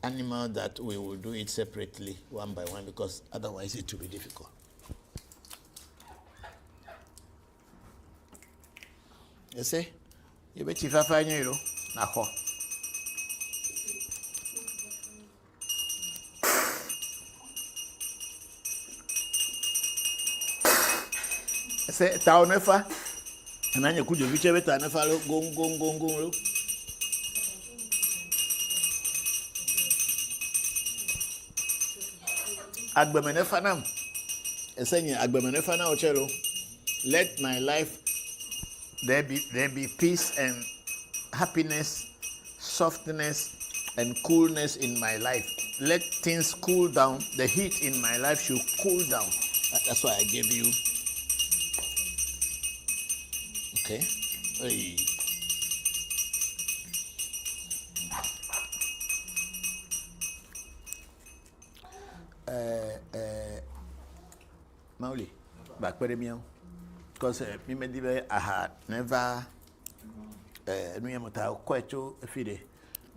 animal that we will do it separately, one by one, because otherwise it will be difficult. You see, you bet if I find you, now. Say town nefa, and then you could do whichever town nefa go. Agbemenefa nam, essentially agbemenefa na ochelo. Let my life there be peace and happiness, softness and coolness in my life. Let things cool down. The heat in my life should cool down. That's why I gave you. Okay. Hey. Mauli, back where me because me medibe I had never no yamota kwacho fide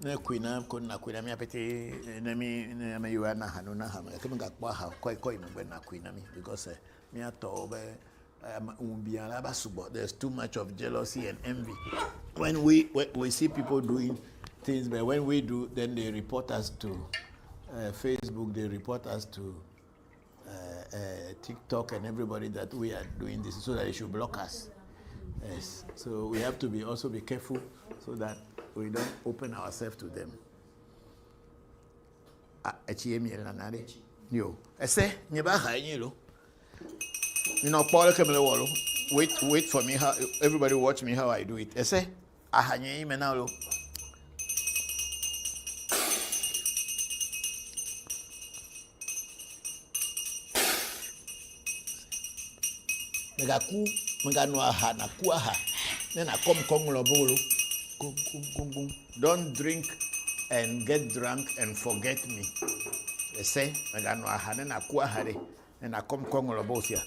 na kuina ko na kuina me apete na me you na hanu na ha me kemga kwa ha koi me na kuina me because me ato be there's too much of jealousy and envy. When we see people doing things, but when we do, then they report us to Facebook, they report us to TikTok and everybody that we are doing this, so that they should block us. Yes. So we have to be careful so that we don't open ourselves to them. Yo, I say, you know, Paul Camelo, wait for me. How everybody watch me how I do it. I say, ahanye menalo. Megaku, megano aha na kuaha. Then I come lobolo. Don't drink and get drunk and forget me. I say, megano aha na kuaha de. Then I come lobosia.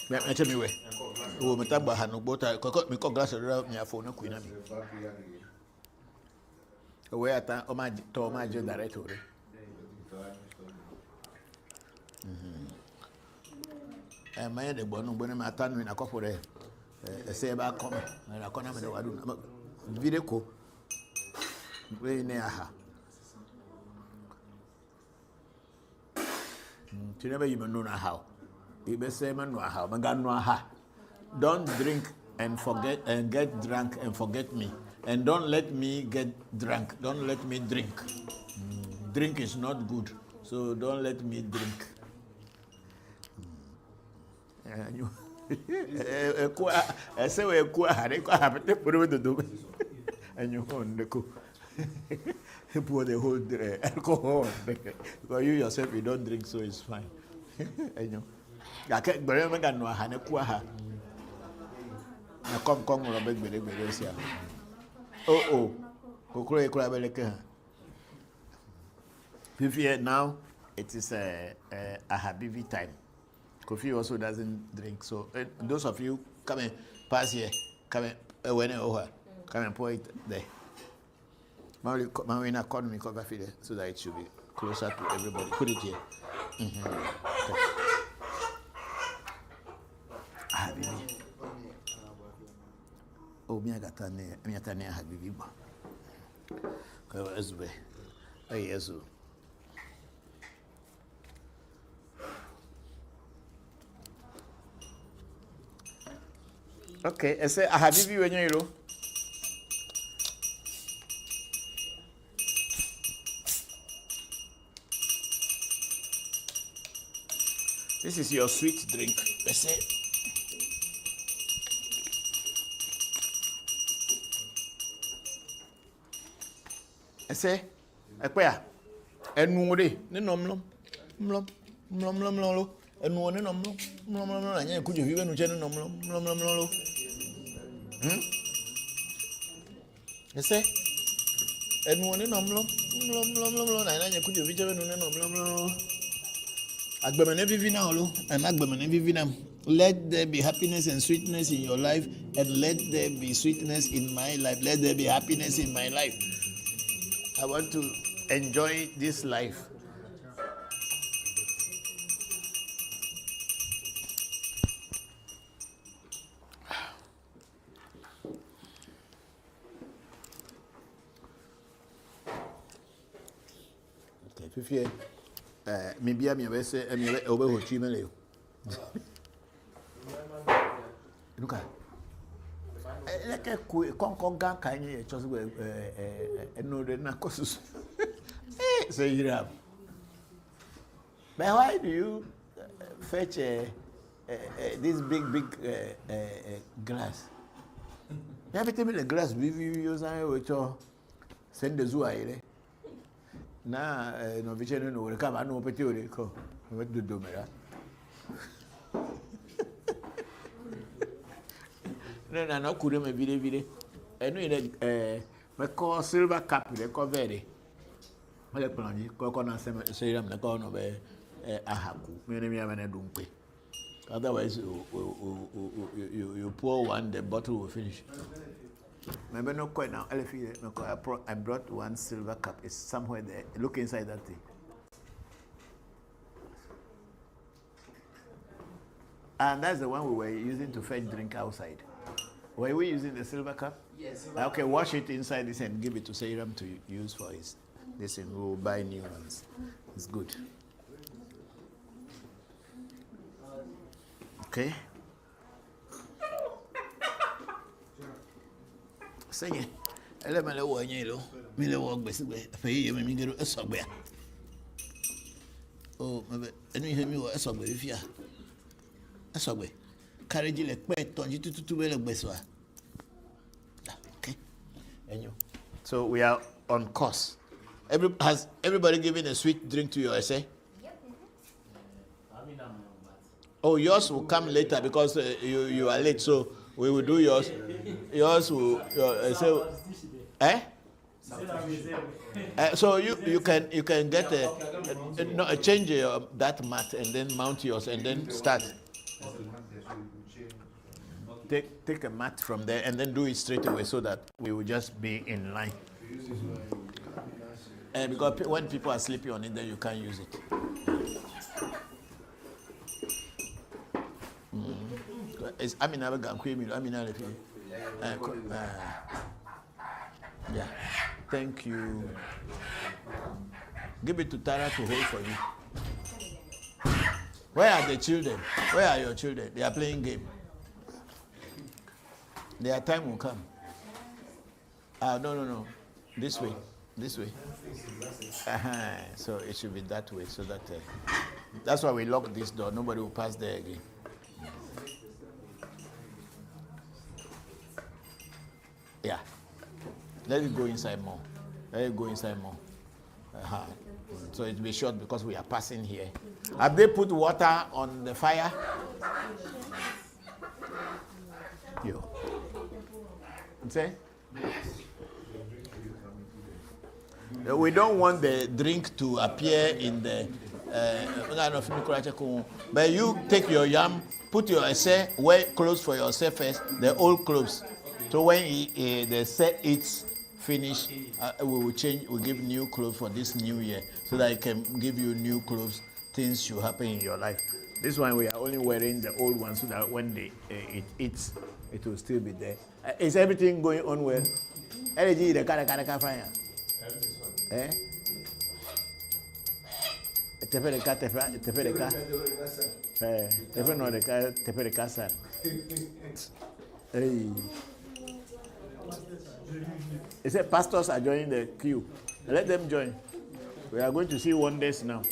Me tell me where. Oh, me talk about Hanu Bota. Me call glass around me phone. Queen. Where at Oma Toma directory. And my the one when I'm at in a couple of say about come and I come and video call. Very near her. You never even know how. You be say man know how. Man got know how. Don't drink and forget and get drunk and forget me. And don't let me get drunk. Don't let me drink. Drink is not good. So don't let me drink. I say we go ahead. Go ahead. Put it to do. And you on the cook. Pour the whole alcohol. Because you yourself you don't drink, so it's fine. I know. I can't believe I know how to cook. I come Robert Beresia. Oh, Kokore Krabeleka. Now it is a Habibi time. Kofi also doesn't drink, so those of you come and pass here, come and when over, come and pour it there. Mawina economy cover feeder so that it should be closer to everybody. Put it here. Habibi. Oh, me agatane Habibi. Ezbe. Hey, Yesu. Okay, I say Habibi when you know. This is your sweet drink. I say. I say, Equia, and Moody, Ninomlum, Mlum, and one in and could you even general Mlum? I say, and one in Mlum, and could you be general Agbemenevivinalo and Agbemenevivinam. Let there be happiness and sweetness in your life, and let there be sweetness in my life. Let there be happiness in my life. I want to enjoy this life. Okay, Fifi, maybe I'm your say, I'm your over what you may. Look at. Like a Concord gang, can you just know the narcosis? Say you have. But why do you fetch this big glass? You have to tell me the glass we use which send the zoo. Now, no vision, no, will come and no opportunity. What do you do, No, couldn't be video. And we call silver cup, they call very. Well, the plan, coconut serum, the corner of a haku, many have a dumpe. Otherwise, you pour one, the bottle will finish. Maybe not quite now. I brought one silver cup. It's somewhere there. Look inside that thing. And that's the one we were using to fetch drink outside. Were we using the silver cup? Yes. Okay, wash it inside this and give it to Seiram to use for his. Listen, we'll buy new ones. It's good. Okay. Sing it. Let me walk yellow. Me walk basically. Pay you, me get a subway. Oh, maybe. And you hear me a subway if you. A subway. Carriage like pet on you to well beswa. Okay. And you. So we are on course. Has everybody given a sweet drink to your essay? Oh, yours will come later because you are late. So we will do yours. Yours will say, eh? So you can get a change that mat and then mount yours and then start. take a mat from there and then do it straight away so that we will just be in line. Because when people are sleeping on it, then you can't use it. Yeah. Thank you. Give it to Tara to hold for you. Where are the children? Where are your children? They are playing game. Their time will come. No. This way. So it should be that way, so that that's why we lock this door. Nobody will pass there again. Yeah. Let it go inside more. So it will be short because we are passing here. Have they put water on the fire? You. Say? We don't want the drink to appear in the but you take your yam, put your essay, wear clothes for yourself first, the old clothes. So when the set eats finish, we will change, we'll give new clothes for this new year so that it can give you new clothes, things should happen in your life. This one we are only wearing the old one so that when it eats, it will still be there. Is everything going on well? Everything is fine. Eh? Hey. He said pastors are joining the queue. Let them join. We are going to see wonders now.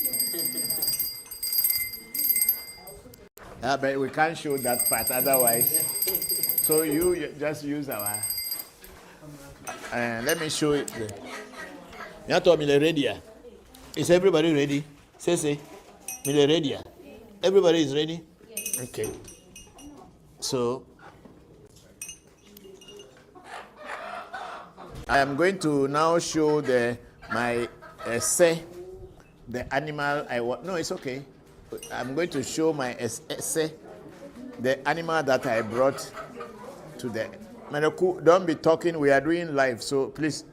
But we can't show that part otherwise. So you just use our. Let me show it. You told me ready. Is everybody ready? Say. Me ready. Everybody is ready? Okay. So I am going to now show my essay, the animal I want. No, it's okay. I'm going to show my essay, the animal that I brought to the. Don't be talking. We are doing live, so please.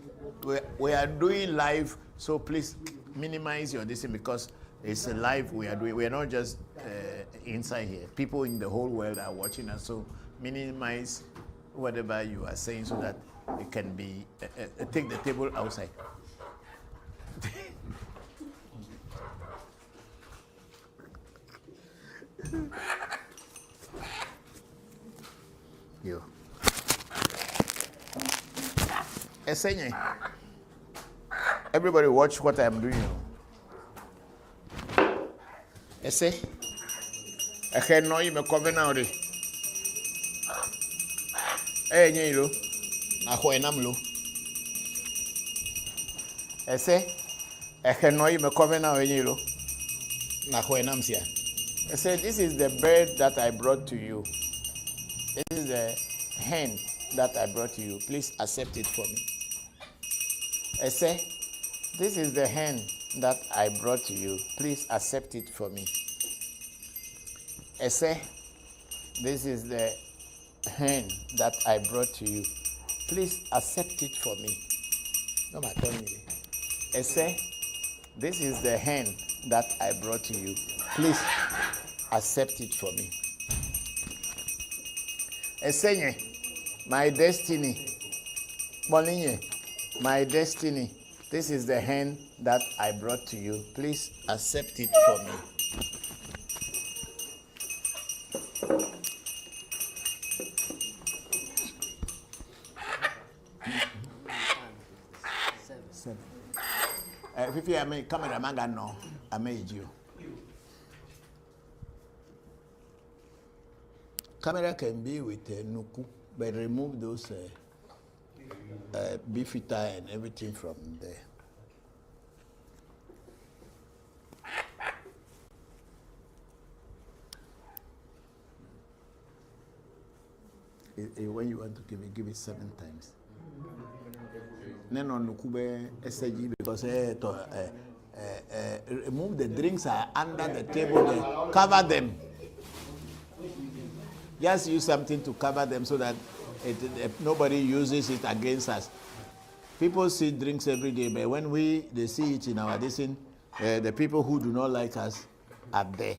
We are doing live, so please minimize your distance because it's a live we are doing. We are not just inside here. People in the whole world are watching us, so minimize whatever you are saying so that it can be. Take the table outside. You. Everybody watch what I'm doing. Essay. I can know you may come now. Hey, Nilo. I am low. Essay. I can know you may come now, Nilo. Nahuenamsia. I said, this is the bird that I brought to you. This is the hen that I brought to you. Please accept it for me. I say, this is the hen that I brought to you. Please accept it for me. I say, this is the hen that I brought to you. Please accept it for me. No matter what. I say, this is the hen that I brought to you. Please accept it for me. I say, my destiny. My destiny. This is the hen that I brought to you. Please accept it for me. Seven. If you are cameraman, no, I made you. Camera can be with Nuku, but remove those beefeater and everything from there. When you want to give it 7 times. Then on Nukube SG because remove the drinks are under the table there. Cover them. Just use something to cover them so that nobody uses it against us. People see drinks every day, but when they see it in our dissing, the people who do not like us are there.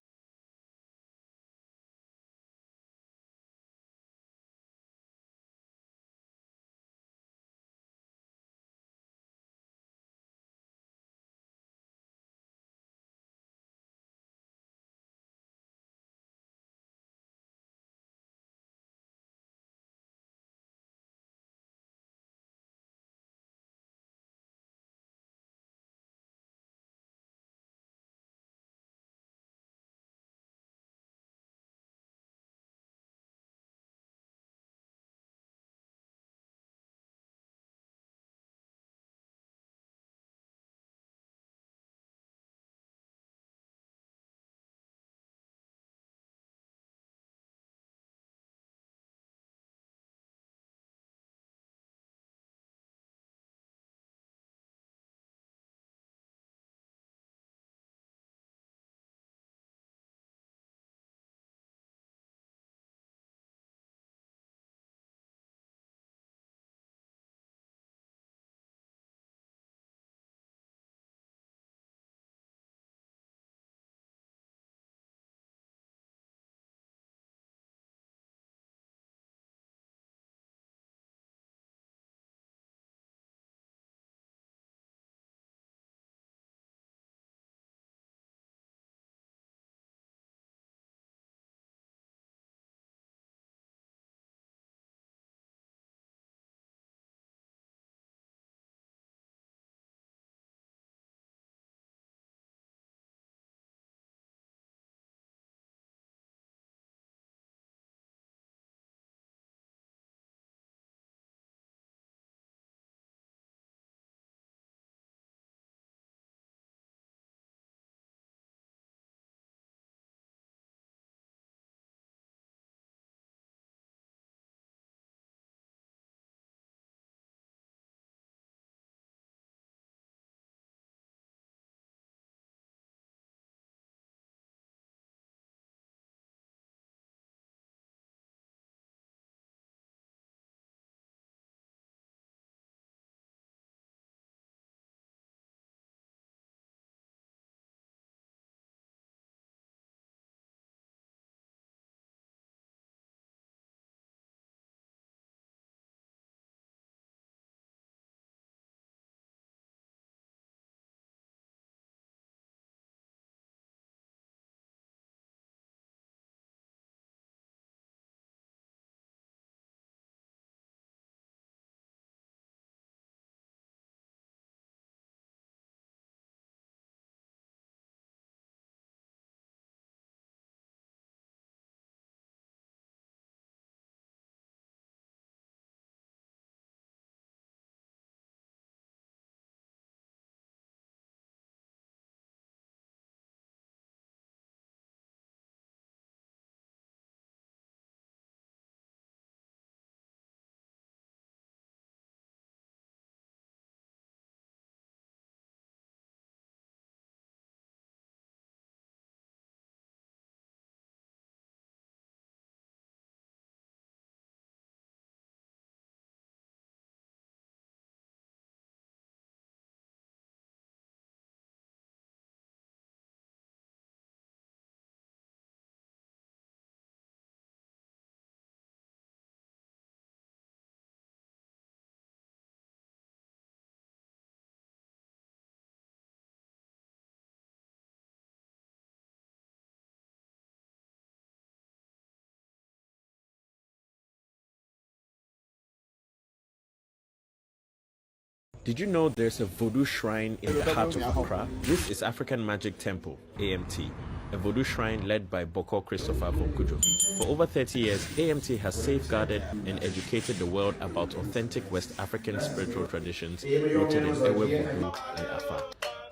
Did you know there's a Voodoo shrine in the heart of Accra? This is African Magic Temple, AMT, a Voodoo shrine led by Bokor Voncujovi. For over 30 years, AMT has safeguarded and educated the world about authentic West African spiritual traditions rooted in Ewe Vodu and Afa.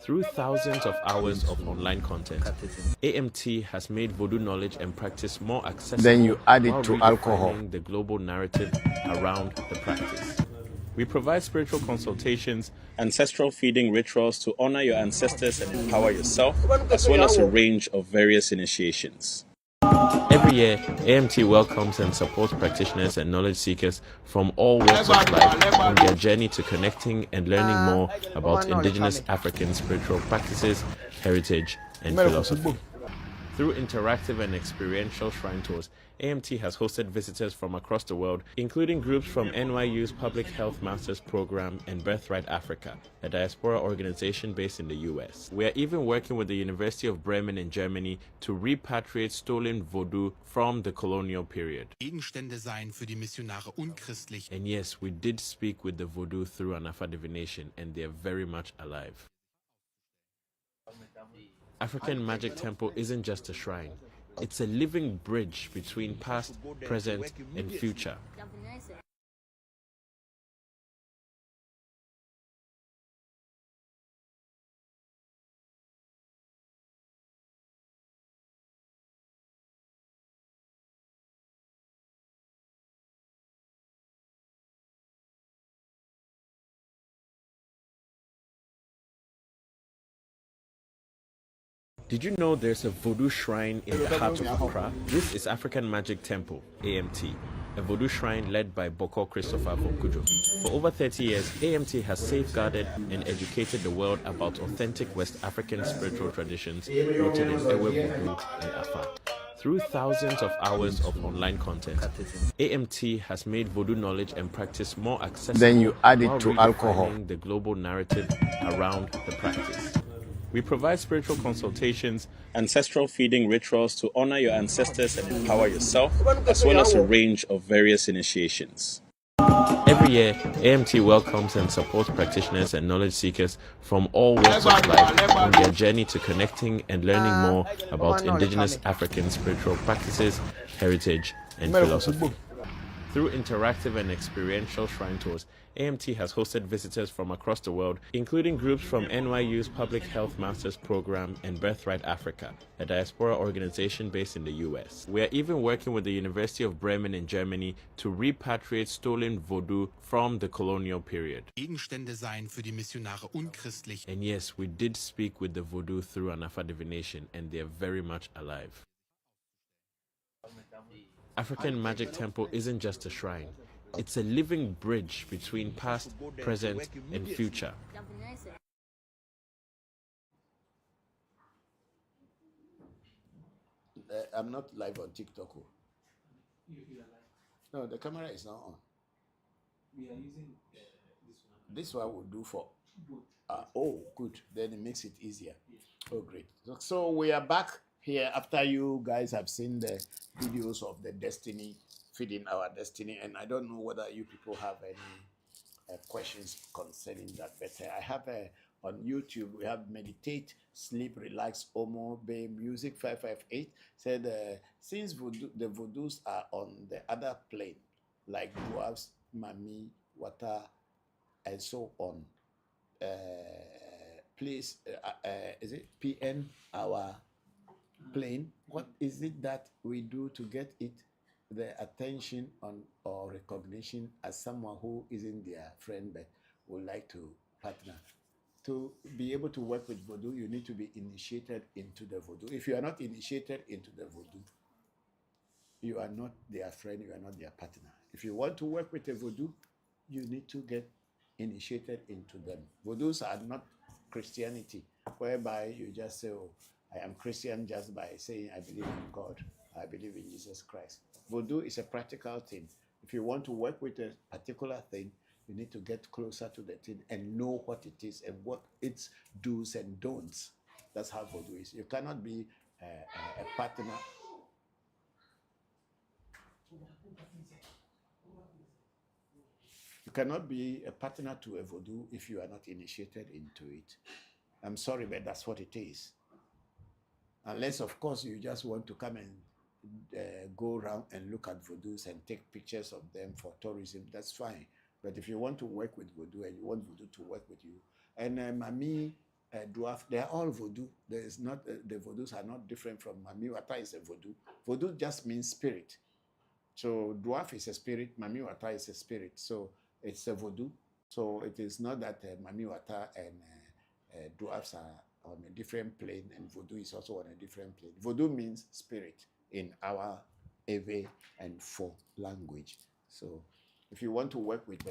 Through thousands of hours of online content, AMT has made Voodoo knowledge and practice more accessible. Then you add it while to alcohol. redefining the global narrative around the practice. We provide spiritual consultations, ancestral feeding rituals to honor your ancestors and empower yourself, as well as a range of various initiations. Every year, AMT welcomes and supports practitioners and knowledge seekers from all walks of life on their journey to connecting and learning more about indigenous African spiritual practices, heritage, and philosophy. Through interactive and experiential shrine tours, AMT has hosted visitors from across the world, including groups from NYU's Public Health Masters Program and Birthright Africa, a diaspora organization based in the US. We are even working with the University of Bremen in Germany to repatriate stolen Voodoo from the colonial period. Gegenstände sein für die Missionare unchristlich. And yes, we did speak with the Voodoo through an Afa divination, and they are very much alive. African Magic Temple isn't just a shrine. It's a living bridge between past, present, and future. Did you know there's a Voodoo shrine in the heart of Accra? This is African Magic Temple, AMT, a Voodoo shrine led by Bokor Christopher Voncujovi. For over 30 years, AMT has safeguarded and educated the world about authentic West African spiritual traditions rooted in Ewe Vodu and Afa. Through thousands of hours of online content, AMT has made Voodoo knowledge and practice more accessible. Then you add it while to alcohol. redefining the global narrative around the practice. We provide spiritual consultations, ancestral feeding rituals to honor your ancestors and empower yourself, as well as a range of various initiations. Every year, AMT welcomes and supports practitioners and knowledge seekers from all walks of life on their journey to connecting and learning more about indigenous African spiritual practices, heritage, and philosophy. Through interactive and experiential shrine tours, AMT has hosted visitors from across the world, including groups from NYU's Public Health Masters Program and Birthright Africa, a diaspora organization based in the US. We are even working with the University of Bremen in Germany to repatriate stolen Voodoo from the colonial period. Gegenstände sein für die Missionare unchristlich. And yes, we did speak with the Voodoo through an Afa divination, and they are very much alive. African Magic Temple isn't just a shrine. It's a living bridge between past, present, and future. I'm not live on TikTok. No, the camera is not on. We are using This one will do for. Oh, good. Then it makes it easier. Oh, great. So we are back here after you guys have seen the videos of the destiny, feeding our destiny, and I don't know whether you people have any questions concerning that, but I have on YouTube, we have meditate, sleep, relax, Omo, Bay, music 558 said, since the Voodoos are on the other plane, like dwarves, mami, water, and so on, please, is it PN, our plane? What is it that we do to get it the attention on or recognition as someone who isn't their friend but would like to partner? To be able to work with Voodoo, you need to be initiated into the Voodoo. If you are not initiated into the Voodoo, you are not their friend, you are not their partner. If you want to work with a Voodoo, you need to get initiated into them. Voodoos are not Christianity, whereby you just say, oh, I am Christian just by saying I believe in God, I believe in Jesus Christ. Voodoo is a practical thing. If you want to work with a particular thing, you need to get closer to the thing and know what it is and what its do's and don'ts. That's how Voodoo is. You cannot be a partner. You cannot be a partner to a Voodoo if you are not initiated into it. I'm sorry, but that's what it is. Unless, of course, you just want to come and go around and look at Voodoos and take pictures of them for tourism, that's fine. But if you want to work with Voodoo and you want Voodoo to work with you, and Mami, Dwarf, they are all Voodoo. There is not the Voodoos are not different from Mami Wata is a Voodoo. Voodoo just means spirit. So Dwarf is a spirit, Mami Wata is a spirit. So it's a Voodoo. So it is not that Mami Wata and Dwarfs are on a different plane and Voodoo is also on a different plane. Voodoo means spirit. in our Ewe and Fo language. So if you want to work with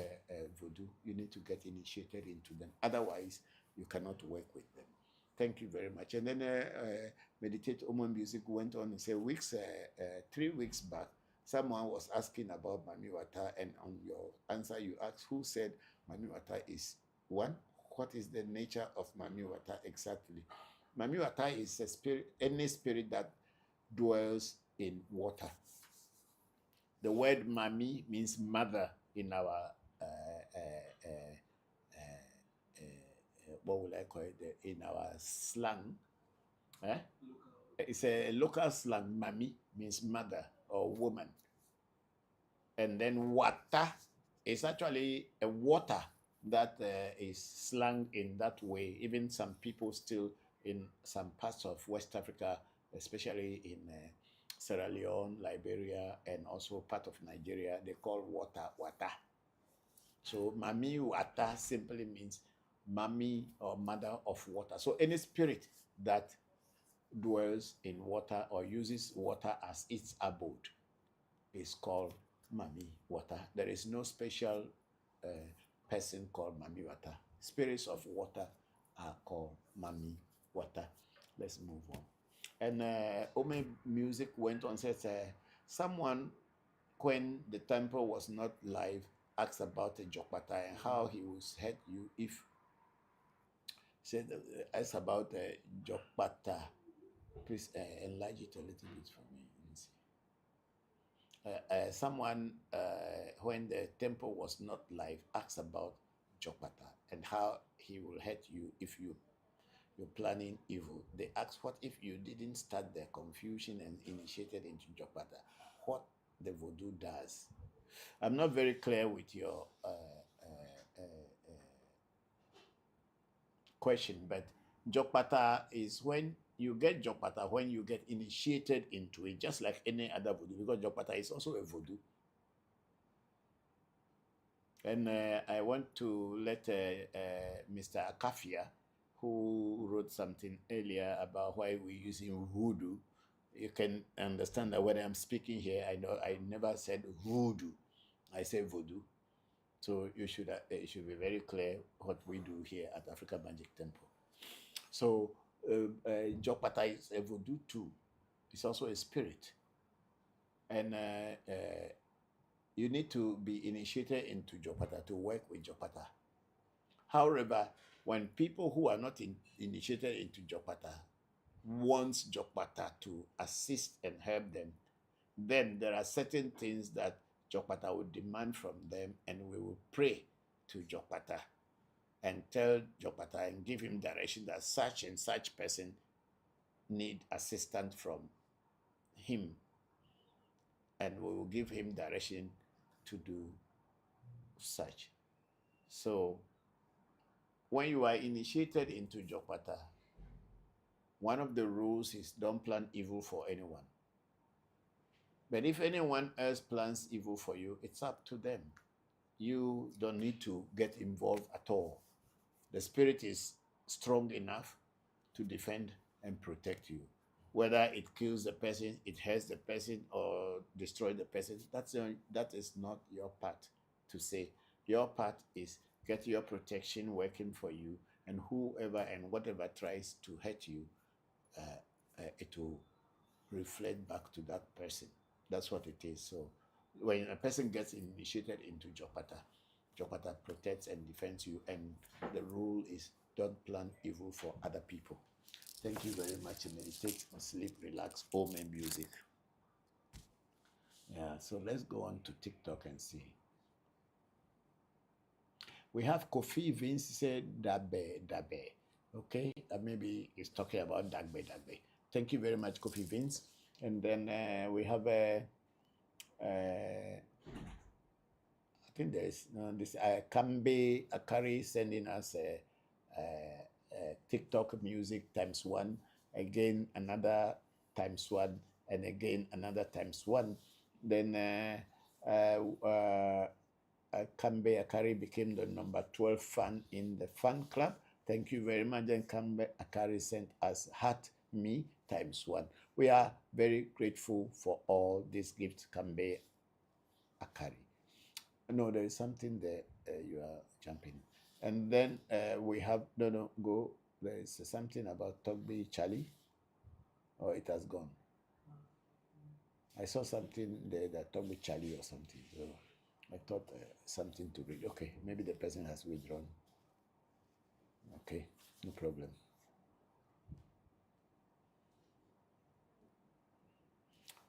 Voodoo, you need to get initiated into them. Otherwise, you cannot work with them. Thank you very much. And then Meditate Omo Music went on and said, 3 weeks back, someone was asking about Mami Wata, and on your answer, you asked who said Mami Wata is one. What is the nature of Mami Wata exactly? Mami Wata is a spirit, any spirit that dwells in water. The word Mami means mother in our what will I call it? In our slang. It's a local slang. Mami means mother or woman. And then wata is actually a water that is slang in that way. Even some people still in some parts of West Africa, especially in Sierra Leone, Liberia, and also part of Nigeria, they call water wata. So Mami Wata simply means mommy or mother of water. So any spirit that dwells in water or uses water as its abode is called Mami Wata. There is no special person called Mami Wata. Spirits of water are called Mami Wata. Let's move on. And Ome Music went on, says, someone, when the temple was not live, asked about a Jokpata and how he was hurt you if said asked about Jokpata. Please enlarge it a little bit for me. Someone, when the temple was not live, asked about Jokpata and how he will hurt you if you're planning evil. They asked, what if you didn't start the confusion and initiated into Jokpata? What the Voodoo does? I'm not very clear with your question, but Jokpata is when you get Jokpata, when you get initiated into it, just like any other Voodoo, because Jokpata is also a Voodoo. And I want to let Mr. Akafia, who wrote something earlier about why we're using Voodoo, you can understand that when I'm speaking here, I know I never said Voodoo, I say Voodoo. So you should it should be very clear what we do here at Africa Magic Temple. So Jokpata is a Voodoo too. It's also a spirit. And you need to be initiated into Jokpata to work with Jokpata. However, when people who are not initiated into Jokpata wants Jokpata to assist and help them, then there are certain things that Jokpata will demand from them, and we will pray to Jokpata and tell Jokpata and give him direction that such and such person need assistance from him, and we will give him direction to do such. So when you are initiated into Jokpata, one of the rules is don't plan evil for anyone. But if anyone else plans evil for you, it's up to them. You don't need to get involved at all. The spirit is strong enough to defend and protect you. Whether it kills the person, it hurts the person, or destroys the person, that is not your part to say. Your part is get your protection working for you, and whoever and whatever tries to hurt you, it will reflect back to that person. That's what it is. So when a person gets initiated into Jokpata, Jokpata protects and defends you, and the rule is don't plan evil for other people. Thank you very much. Meditate, sleep, relax, Ome Music. Yeah, so let's go on to TikTok and see. We have Kofi Vince said Dabe. Okay, maybe he's talking about Dagbe. Thank you very much, Kofi Vince. And then we have I think there's this Kambe Akari sending us TikTok music ×1, again another ×1, and again another ×1. Then Kambe Akari became the number 12 fan in the fan club. Thank you very much. Then Kambe Akari sent us Heart Me ×1. We are very grateful for all these gifts Kambe Akari. No, there is something there you are jumping. And then we have, go. There is something about Togbi Charlie. Oh, it has gone. I saw something there that Togbi Charlie or something. So I thought something to read. Okay, maybe the person has withdrawn. Okay, no problem.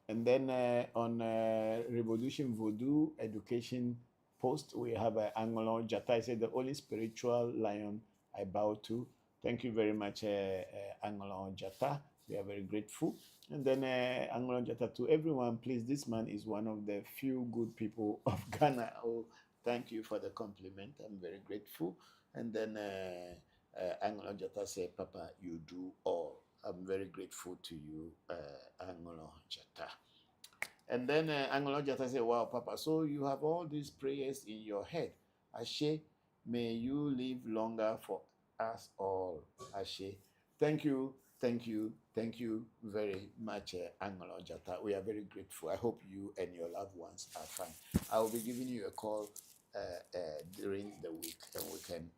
And then on ReVodution Voodoo education post, we have Angolo Jata. I said, the only spiritual lion I bow to. Thank you very much, Angolo Jata. We are very grateful. And then Angolo Jata, to everyone, please, this man is one of the few good people of Ghana. Oh, thank you for the compliment. I'm very grateful. And then Angolo Jata said, Papa, you do all. I'm very grateful to you, Angolo Jata. And then Angolo Jata said, wow, Papa, so you have all these prayers in your head. Ashe, may you live longer for us all. Ashe. Thank you very much, Angolo Jata. We are very grateful. I hope you and your loved ones are fine. I will be giving you a call during the week, and we can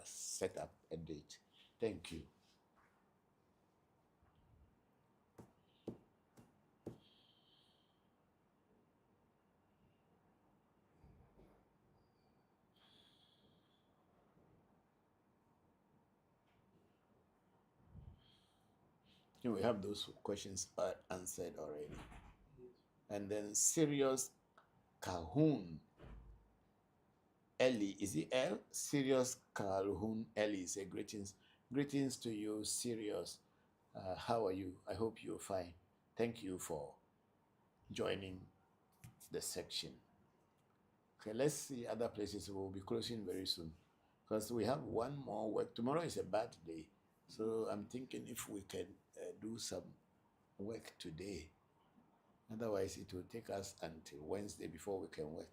set up a date. Thank you. We have those questions answered already. And then Sirius Calhoun Ellie, is it L? Sirius Calhoun Ellie say greetings. Greetings to you, Sirius. How are you? I hope you're fine. Thank you for joining the section. Okay, let's see other places. We'll be closing very soon because we have one more work. Tomorrow is a bad day. So I'm thinking if we can do some work today. Otherwise, it will take us until Wednesday before we can work.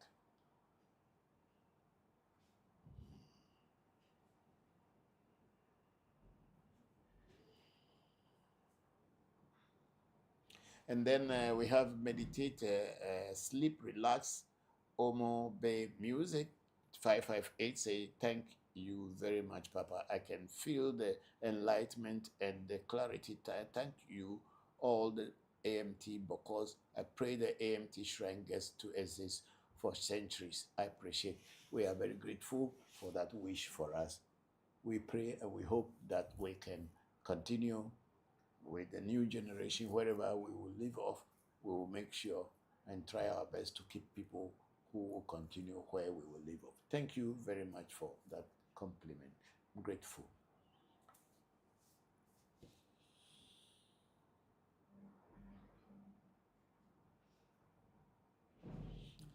And then we have meditate, sleep, relax, Omo Bay Music. 558 say, thank you very much, Papa. I can feel the enlightenment and the clarity. Thank you, all the AMT Bokors. I pray the AMT shrine gets to exist for centuries. I appreciate. We are very grateful for that wish for us. We pray and we hope that we can continue with the new generation. Wherever we will live off, we will make sure and try our best to keep people who will continue where we will live off. Thank you very much for that compliment. I'm grateful.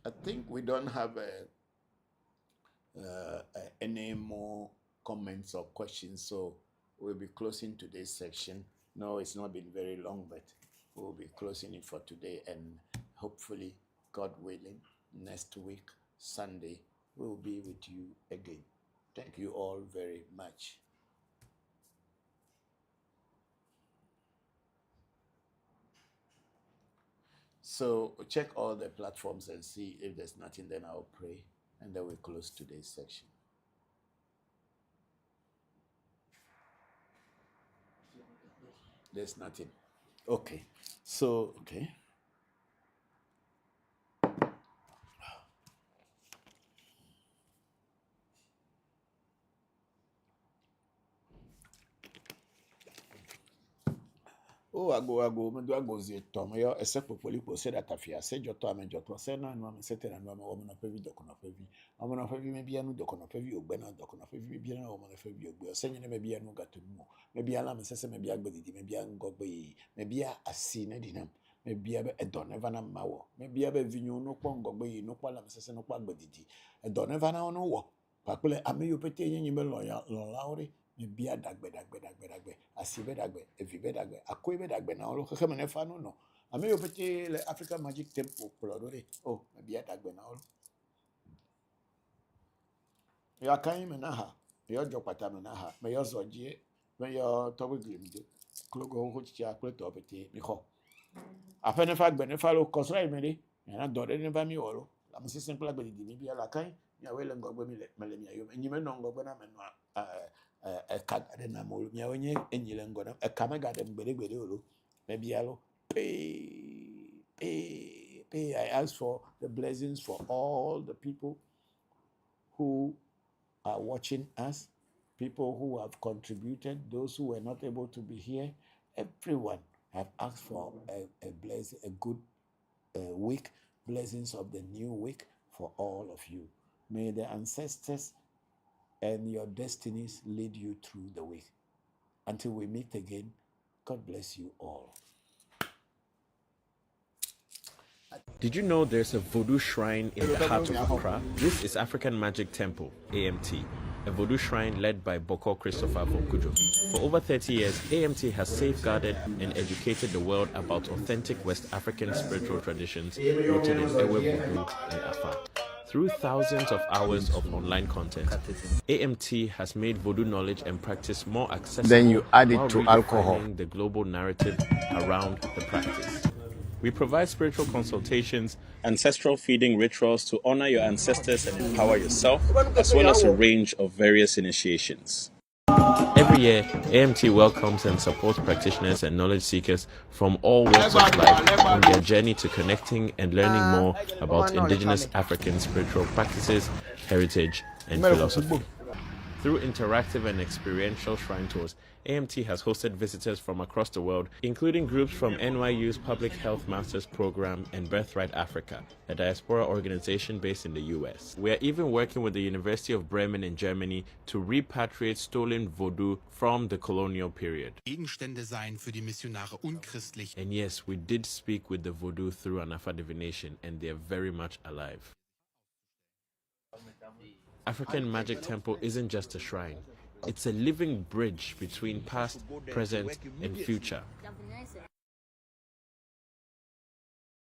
I think we don't have any more comments or questions, so we'll be closing today's section. No, it's not been very long, but we'll be closing it for today, and hopefully, God willing, next week, Sunday, we'll be with you again. Thank you all very much. So check all the platforms and see if there's nothing, then I'll pray, and then we'll close today's section. There's nothing. Okay. So, okay. Oh, ago, me do ago zito, me yo ese popoli po se data fia, se joto ame joto, se na nwa me se te na nwa me wo me no pevi doko no pevi. Omo no pevi me bia no doko no pevi ogbe na doko no pevi me bia na omo no pevi ogbe. Se nyene me bia no gato mu. Me bia la me se me bia gbedidi, me bia ngogbe, me bia asi na dinam. Me bia be edon eva na mawo. Me bia be vinyo no kwa ngogbe no kwa la me se no kwa gbedidi. Edon eva na ono wo. Pakule ame yo pete yenyi be lo laure. Me bia dagbe asibe dagbe evibe dagbe akoibe dagbe na olo keke mene fa no ame yo pete le African Magic Temple polodore oh me bia dagbe na olo ya kan me na ha yo jopata me na ha me yo zoje me yo tobo glimde klogo ho chicha pleto pete mi ho After the fact, when you follow Cosra, Mary, and I don't never me all. I'm so simple like the Dimibia Lakai, you will go with me, Malamia, and you may not go when I'm a cat and I'm all me, and you go a Kamagat and Bedegulu, maybe yellow, pay. I ask for the blessings for all the people who are watching us, people who have contributed, those who were not able to be here. Everyone have asked for a good week, blessings of the new week for all of you. May the ancestors and your destinies lead you through the week. Until we meet again, God bless you all. Did you know there's a Voodoo shrine in the heart of Accra? This is African Magic Temple, AMT, a Voodoo shrine led by Bokor Voncujovi. For over 30 years, AMT has safeguarded and educated the world about authentic West African spiritual traditions rooted in Ewe Vodu and Afa. Through thousands of hours of online content, AMT has made Voodoo knowledge and practice more accessible. Then you add it while to alcohol. redefining the global narrative around the practice. We provide spiritual consultations, ancestral feeding rituals to honor your ancestors and empower yourself, as well as a range of various initiations. Every year, AMT welcomes and supports practitioners and knowledge seekers from all walks of life on their journey to connecting and learning more about indigenous African spiritual practices, heritage, and philosophy. Through interactive and experiential shrine tours, AMT has hosted visitors from across the world, including groups from NYU's Public Health Masters Program and Birthright Africa, a diaspora organization based in the US. We are even working with the University of Bremen in Germany to repatriate stolen Voodoo from the colonial period. Gegenstände sein für die Missionare unchristlich. And yes, we did speak with the Voodoo through an Afa divination, and they are very much alive. African Magic Temple isn't just a shrine. It's a living bridge between past, present, and future.